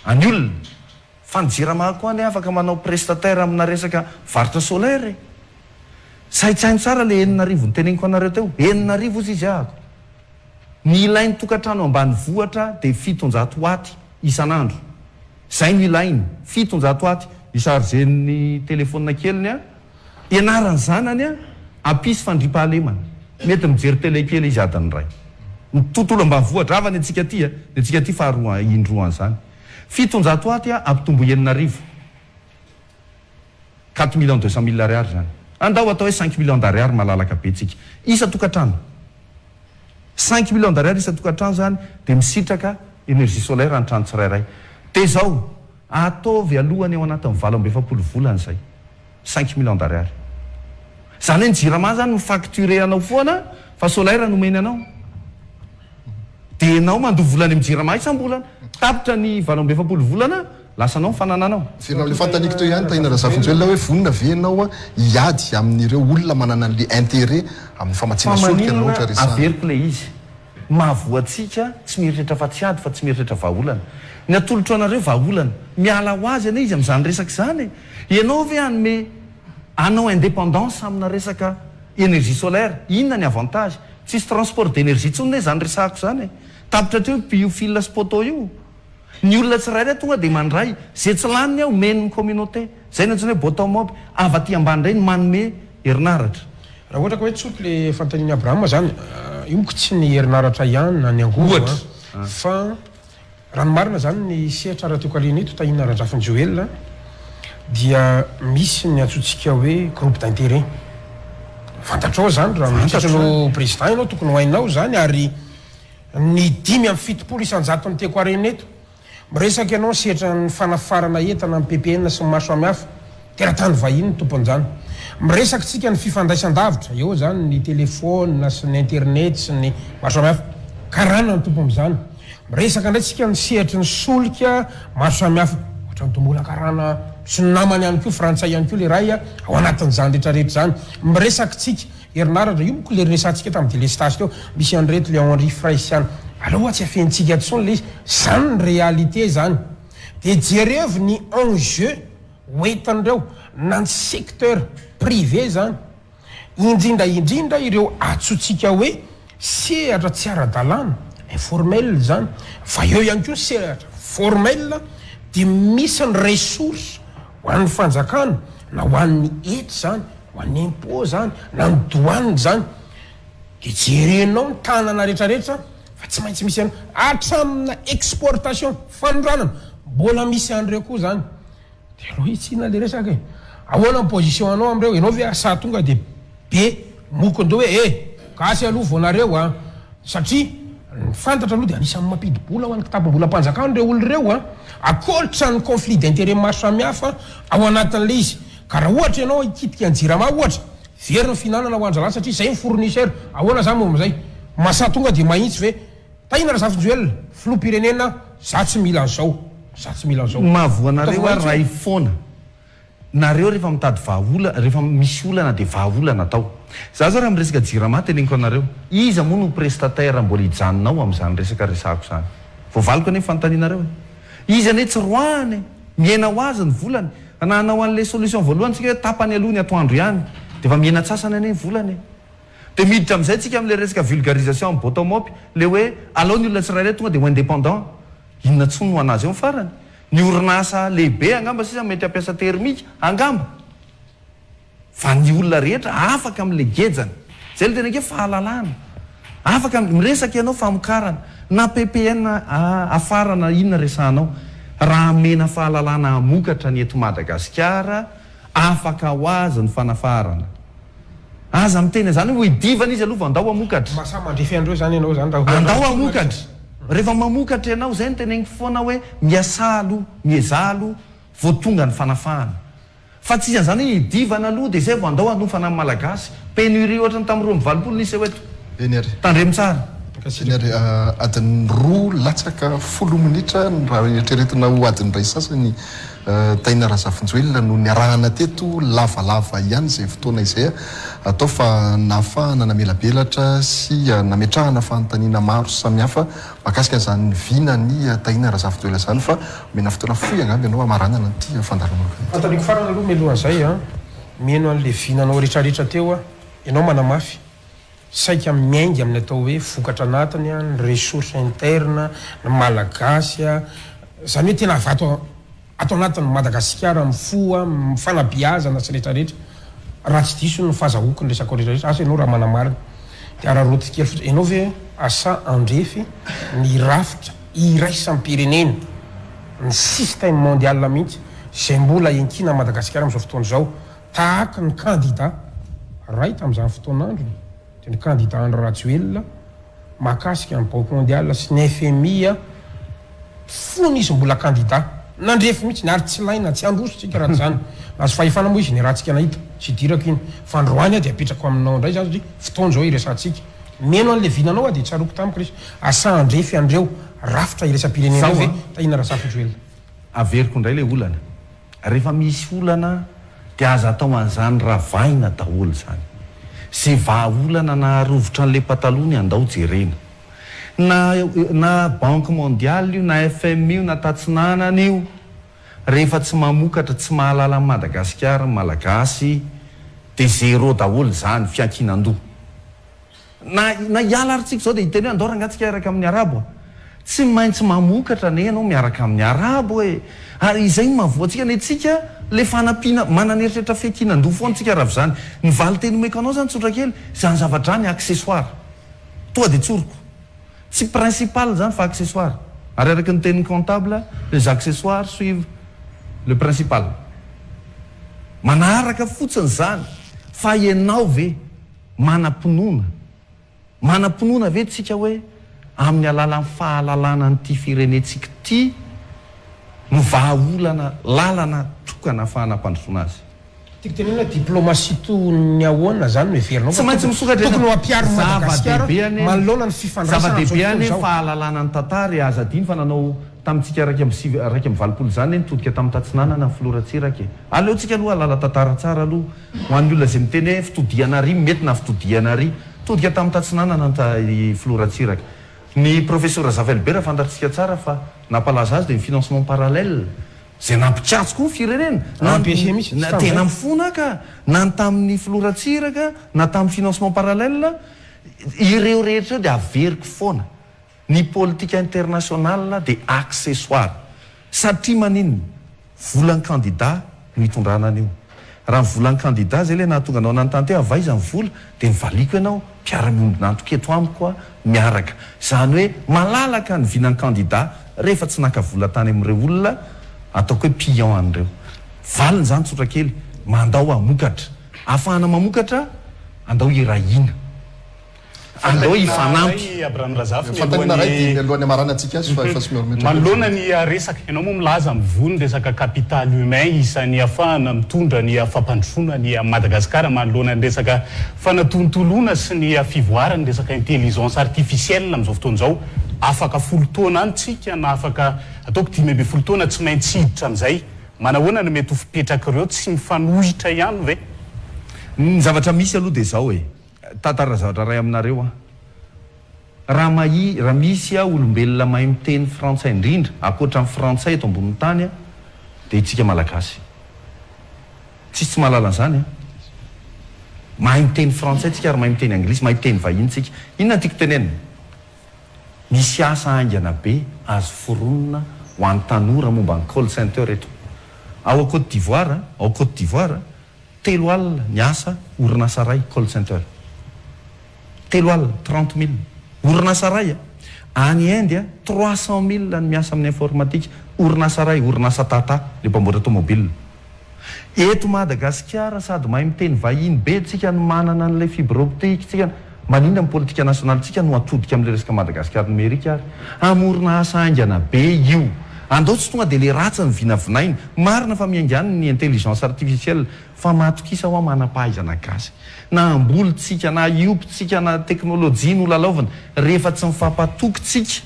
[SPEAKER 2] any olona fa ny jirama koa any afaka manao prestataire amina resaka varotra solaire saitsainy tsara le 9,000 ny teneniko anareo teo 9,000 izy ahako ny ilainy tokantrano ambany vohatra dia 700 waty isan'andro zay ny ilainy 700 waty isarzen'ny telefonina keliny ianarany zanany ampisy fandripahalemana mety mijery tele kely izy adany ray ny tontolo ambany vohatra avany antsika ty faharoa indroan'izany 700 waty ampitombo 9,000 4,200,000 ariary zany andao atao hoe 5 millions d'ariary malalaka be tsika isa tokantrano 5 millions d'ariary isa tokantrano zany dia misitraka énergie solaire any trano tsirairay dia zao ataovy alohany ao anatin'ny 27 volana zay 5 millions d'ariary zany hoe ny jirama zany mifacturé anao foana fa solaire nomeny anao dia ianao mandoha volany amin'ny jirama isam-bolana tapitra ny 27 volana lasa anao mifanananao
[SPEAKER 1] le fantaniko teo ihany tahina razafinjoelona hoe vonina venao hiady amin'ireo olona manana an'le intérêt amin'ny famatsiana solika na ohatra resana
[SPEAKER 2] averiko le izy mahavoatsika tsy mieritrretra fa tsy ady fa tsy mieritrretra vahaolana ny atolotro anareo vahaolana miala ho azy ana izy amin'izany resaka zany ianao ve anome anao indépendance amina resaka énergie solaire inona ny avantage tsisy transport d'énergie tsony ne zany resahako zany tapitra treo biofil spoto io ny olona tsirairay tonga dia mandray zay tsy laniny aho meniny communauté zay ny antsony hoe bottom-up avaty ambany reny manome herinaratra
[SPEAKER 3] raha ohatra ka hoe tsoto le fantaniny Abrahama zany io moko tsy ny herinaratra ihany na ny angovo fa ranomarina zany ny sehatra raha-teokalina eto tahina randrafiny Joel dia misy ny antsotsika hoe groupe d'intérêt fantatrao zany raha mitatro président ianao tokony hoainao zany ary ny 5,7 isan-jato ny teko arena eto miresaka ianao sehatra ny fanafarana entana amin'ny PPN sy ny maro samihafa teratany vahiny ny tompon'izany miresaka tsika ny fifandraisan-davitra eo zany ny telefona sy ny internet sy ny maro samihafa karana ny tompon'izany miresaka indray tsika ny sehatry ny solika maro samihafa ohatra ny tombola karana sy ny namany ihany koa frantsay ihany koa le ray ao anatin'izany rehetrarehetra zany miresaka tsika herinaratra io moko le resantsika tamin'ny délestage teo misy an'ireto le Henri Fraisiana aloha tsy afentsika tsony le izy zany ny réalité zany dia jerevy ny enjeu hoentan'ireo na ny secteur privé zany indrindraindrindra ireo atsotsika hoe sehatra tsy ara-dalàna informel zany fa eo ihany koa sehatra formel dia misy ny ressource ho an'ny fanjakana na ho an'ny hety zany ho an'ny impôt zany na ny douane zany dia jerenao ny tanana rehetrarehetra fa tsy maintsy misy any atramina exportation fanondranana mbola misy an'ireo koa zany dia aloha itsina le resaka ahoana ny position anao am'ireo ianao ve asa tonga dia be mokondeo hoe gasy aloha voanareo satria ny fantatra aloha dia anisan'ny mampidibola ho an'ny kitapo-mbola mpanjakana ireo olo ireo akolitra ny conflit d'intérêt maro samihafa ao anatin'le izy ka raha ohatra ianao hikitika ny jirama ohatra very ny finanana ho anjala satria zay ny fournisseur ahoana zany moa am'izay masa tonga dia mahitsy ve tahina razafinjoelona filoha-pirenena za tsy mila an'izao
[SPEAKER 2] mahavoanareo ray foana nareo rehefa mitady vahaolana rehefa misy olana dia vahaolana atao za zao raha miresaka jirama teneniko anareo iza moa no prestataire mbola hijanonao amin'izany resaka resahako zany voavaliko ane fantaninareo izy ane tsy roany miaina ho azy ny volany nanao an'le solution voalohany tsika hoe tapany aloha ny atoandro ihany dia efa miaina tsasany ane ny volany dia miditra amin'izay tsika amin'le resaka vulgarisation amin'ny bottom-up le hoe alao ny olona tsirairay tonga dia ho indépendant inona tsony ho anazy eo ny farany ny orinasa lehibe angamba sisa mety ampiasa termika angamba fa ny olona rehetra afaka amin'le gejany zay le tena ke fahalalana afaka miresaka ianao famokarana na PPN afarana inona resanao raha mena fahalalana amokatra ny eto Madagasikara afaka ho azy ny fanafarana aza miteny zany hoe idivana izy aloha andao amokatra
[SPEAKER 3] masa mandrefy andreo zany ianao zany
[SPEAKER 2] andao amokatra rehefa mamokatra ianao zay nyteneny foana hoe miasalo miezalo vo tonga ny fanafahana fa tsy izany hoe idivana aloha dia zay vo andao anofana amin'ny malagasy pénurie ohatra ny tamin'roa mivalopolo nisy hoe
[SPEAKER 1] enyary
[SPEAKER 2] tandremo tsara
[SPEAKER 1] enyary adiny roa latsaka 10 minitra raha eritreretina ho adiny ray sasany taina razafinjoelona no niarahana teto lavalava ihany zay fotoana izay atao fa nahafahana namelabelatra sy nametrahana fanontaniana maro samihafa makasika zany vina ny taina razafinjoelona zany fa mena fotoana foy angamby ianao amaranana ty fandarana
[SPEAKER 3] fantaniko farana aloha melohan'izay a mieno an'le vinanao rehetrarehetra teo a ianao manamafy saika miaingy amin'ny atao hoe vokatra anatiny a ny ressource interne ny malagasy a zany hoe tena avato atao anatin'ny madagasikara mifoa mifanabiazana sy rehetrarehetra raha tsy diso ny fahazahoako ny resaka rehetrarehetra asa ianao raha manamarina dia araroty kely fotsy ianao ve asa andrefy ny rafitra iraisampirenena ny système mondial mihitsy zay mbola enkina madagasikara amin'izao fotoana izao tahaka ny candidat ray tamin'izany fotoanandrony dia ny candidat andro ratsuel mahakasika ny banque mondial sy ny FMI a fony izy mbola candidat nandrefy mihitsy ny ary tsy laina tsy androsotsika raha zany azo fahefana moa izy ny rahantsika nahita tsy dirako iny fa androany a dia apetrako aminao indray zany satria fotoana zao iresantsika meno an'le vinanao a dia tsaroko tamiko resy asa andrefy andreo rafitra iresa-pirenena ve tahina rasafinjoelona
[SPEAKER 2] averiko indray le olana rehefa misy olana dia aza atao an'izany ravaina daholo zany zay vahaolana na arovotra n'le patalony andao jerena na banque mondiale io na FMI io na tatsinanana io rehefa tsy mamokatra tsy mahalala amin'ny madagasikara malagasy dia zéro daholo zany fiankinan-doha na hiala aritsika zao dia hiteny hoe andao rangatsika iaraka amin'ny arabo tsy maintsy mamokatra ne ianao miaraka amin'ny arabo e ary izay mahavoatsika ny atsika le fanampiana mananeritrrehetra fiankinan-doha foantsika raha zany ny valy teny omeko anao zany tsotra kely zany zavatra ny accessoire toa dia tsoroko tsy principal zany fa accessoire ary araka ny tenin'ny comptable les accessoires suivent le principal manaraka fotsiny zany fa ianao ve manam-pinoana ve tsika hoe amin'ny alalan'ny fahalalana nyity firenetsika ty no vahaolana lalana tokana fahanam-pandrosoana azy
[SPEAKER 3] tiako tenena diplomatie tony ahoana zany no everinao
[SPEAKER 2] tsy maintsy misokatokony
[SPEAKER 3] ho ampiary madagasikara manolona ny
[SPEAKER 2] fifandraisana zava-dehibe any fahalalana ny tantara aza diny fa nanao tamintsika raiky amin'ny valopolo zany nitodika tamin'ny tatsinanana ny filoratsiraka aleotsika aloha alala tantara tsara aloha ho an'ny olona zay miteny hoe fitodiana ary mety na fitodiana ary todika tamin'ny tatsinanana ny filoratsiraka ny professeur Zavelbera fantatsika tsara fa nampalaza azy dia ny financement parallèle zay nampikatso koa ny firenena tena mifona ka na ny tamin'ny filoratsiraka na tamin'ny financement parallèle ireo rehetra eo dia averiko foana ny politika internationale dia accessoire satria maninona volan'ny candidat no hitondrana an'io raha ny volan'ny candidat zay le nahatonga anao nanontany teo avaiza ny vola dia nivaliko ianao mpiara-miombina antoketo amiko a miaraka zany hoe malalaka ny vinan'ny candidat rehefa tsy naka vola tany amin'ireo olona ataoko hoe pion an'ireo valiny zany tsotra kely mandao amokatra ahafahana mamokatra andao irahina andao ifanampy
[SPEAKER 1] fantanina ray dia alohany amarana antsika azy fa sy
[SPEAKER 4] manoloana ny resaka ianao moa milaza mivony resaka capital humain isan'ny ahafahana mitondra ny fampandrosoana ny madagasikara manoloana ny resaka fanatontoloana sy ny fivoarany resaka intelligence artificielle amin'izao fotoana izao afaka folo taona any tsika na afaka ataoko 10 taona tsy maintsy hiditra amin'izay manahoana no mety ho fipetraka ireo tsy mifanohitra ihany ve
[SPEAKER 2] ny zavatra misy aloha dia zao e tantara zavatra ray aminareo raha misy olombelona mahay miteny frantsay indrindra akoatra amin'ny frantsay eto ambonin'ny tany dia itsika malagasy tsisy tsy mahalala an'izany mahay miteny frantsay tsika ary mahay miteny anglisy mahay miteny vahiny tsika inona tiako tenenina misy asa aingana be azo foronona ho an'ny tanora momba ny call center eto ao Côte d'Ivoire 3 alina ny asa orinasa ray call center 3 alina 30 000 orinasa ray any Inde 300 000 ny miasa amin'ny informatique orinasa ray orinasa tata le mpamboatra automobile eto Madagasikara sady mahay miteny vahiny be tsika no manana an'ilay fibre optique tsika maninona amin'ny politika nasionalytsika no atodika amin'ilay resaka Madagasikara numerika ary amorona asa aingana be io andao tsy tonga dia le ratsy ny vinavinainy marina fa miaingany ny intelligence artificielle fa matokisa ho manam-pahaizana gasy na ambolontsika na iopitsika na teknôlôjia no lalaovana rehefa tsy mifampatokytsika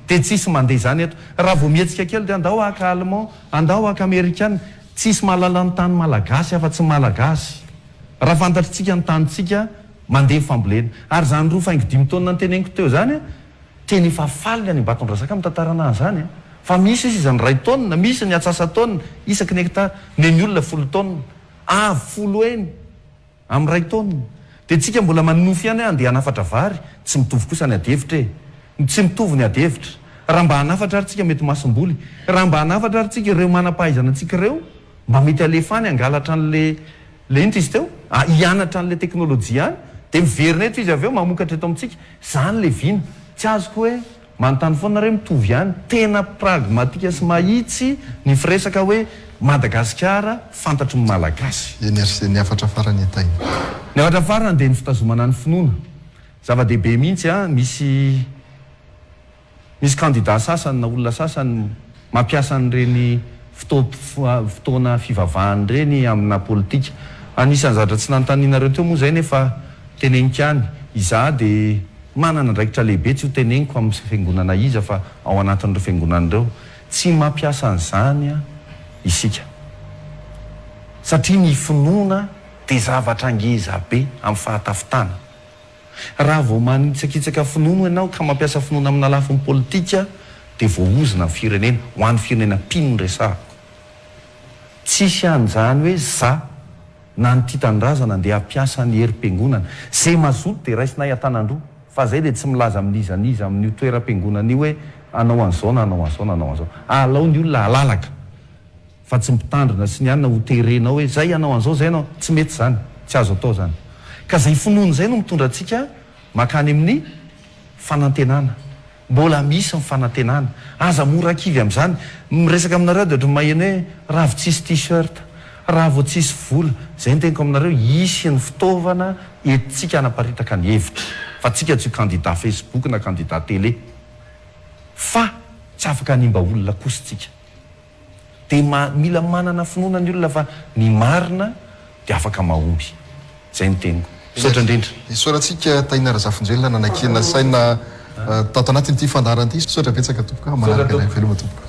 [SPEAKER 2] dia tsisy mandeha zany eto raha vao mietsika kely dia andao aka allemand andao aka amerikana tsisy mahalala ny tany malagasy afa-tsy malagasy raha fantatritsika ny tanytsika mandeha fambolena ary zany roa faingo 5 taonina ny teneniko teo zany teny efa faliny any Ambatondrasaka amin'ny tantarana zany fa misy izy izany 2 taonina misy ny atsasa taonina isaky ny hectare ny olona 10 taonina folo eny amin'ny 2 taonina dia tsika mbola manofy ihany andeha hanafatra vary tsy mitovy kosa ny adevitra tsy mitovy ny adevitra raha mba hanafatra ary tsika mety masom-boly raha mba hanafatra ary tsika ireo manam-pahaizana antsika ireo mba mety alefany angalatra an'le enta izy teo hianatra an'le teknôlôjia any dia miverina eto izy avy eo mamokatra eto amintsika zany le vina tsy azoko hoe manontany foana reo mitovy ihany tena pragmatika sy mahitsy ny firesaka hoe Madagasikara fantatry ny malagasy
[SPEAKER 1] ny afatra farany atay
[SPEAKER 2] ny afatra farany dia ny fitazomana ny finoana zava-dehibe mihitsy misy candidat sasany na olona sasany mampiasa n'ireny fotoana fivavahany reny amina politika anisan'ny zavatra tsy nanontanianareo teo moa zay nefa tenenika any izaho dia manana ndraikitra lehibe tsy ho teneniko amin'ny fiangonana iza fa ao anatin'ireo fiangonan'ireo tsy mampiasa an'izany isika satria ny finoana dia zavatra angeza be amin'ny fahatafitana raha vao manitsakitsaka finoana ianao ka mampiasa finoana amina lafin'ny politika dia voaozina ny firenena ho an'ny firenena mpino resahako tsisy an'izany hoe za na ny titanydrazana andeha hampiasa ny herim-piangonana zay mazoto dia raisina hiatanandroa fa zay dia tsy milaza amin'izaniza amin'ny toeram-piangonana io hoe anao an'izao na anao an'izao na anao an'izao alao ny olona alalaka fa tsy mpitandrina sy ny anina ho terenao hoe zay anao an'izao zay anao tsy mety zany tsy azo atao zany ka zay finoana zay no mitondra antsika makany amin'ny fanantenana mbola misy ny fanantenana aza mora kivy amin'izany miresaka aminareo dia ohatra maheno hoe raha vo tsisy t-shirt raha vao tsisy vola zay nteniko aminareo isy ny fitaovana entitsika hanaparitaka ny hevitra fa tsika tsy ho candidat Facebook na candidat télé fa tsy afaka hanimba olona kositsika dia mila manana finoana ny olona fa ny marina dia afaka mahomby zay ny teniko sotra indrindra
[SPEAKER 1] soratsika taina Razafinjelina nanakena saina tato anatin'ity fandaran'ity sotra betsaka tompoka manaraka ilay veloma tompoka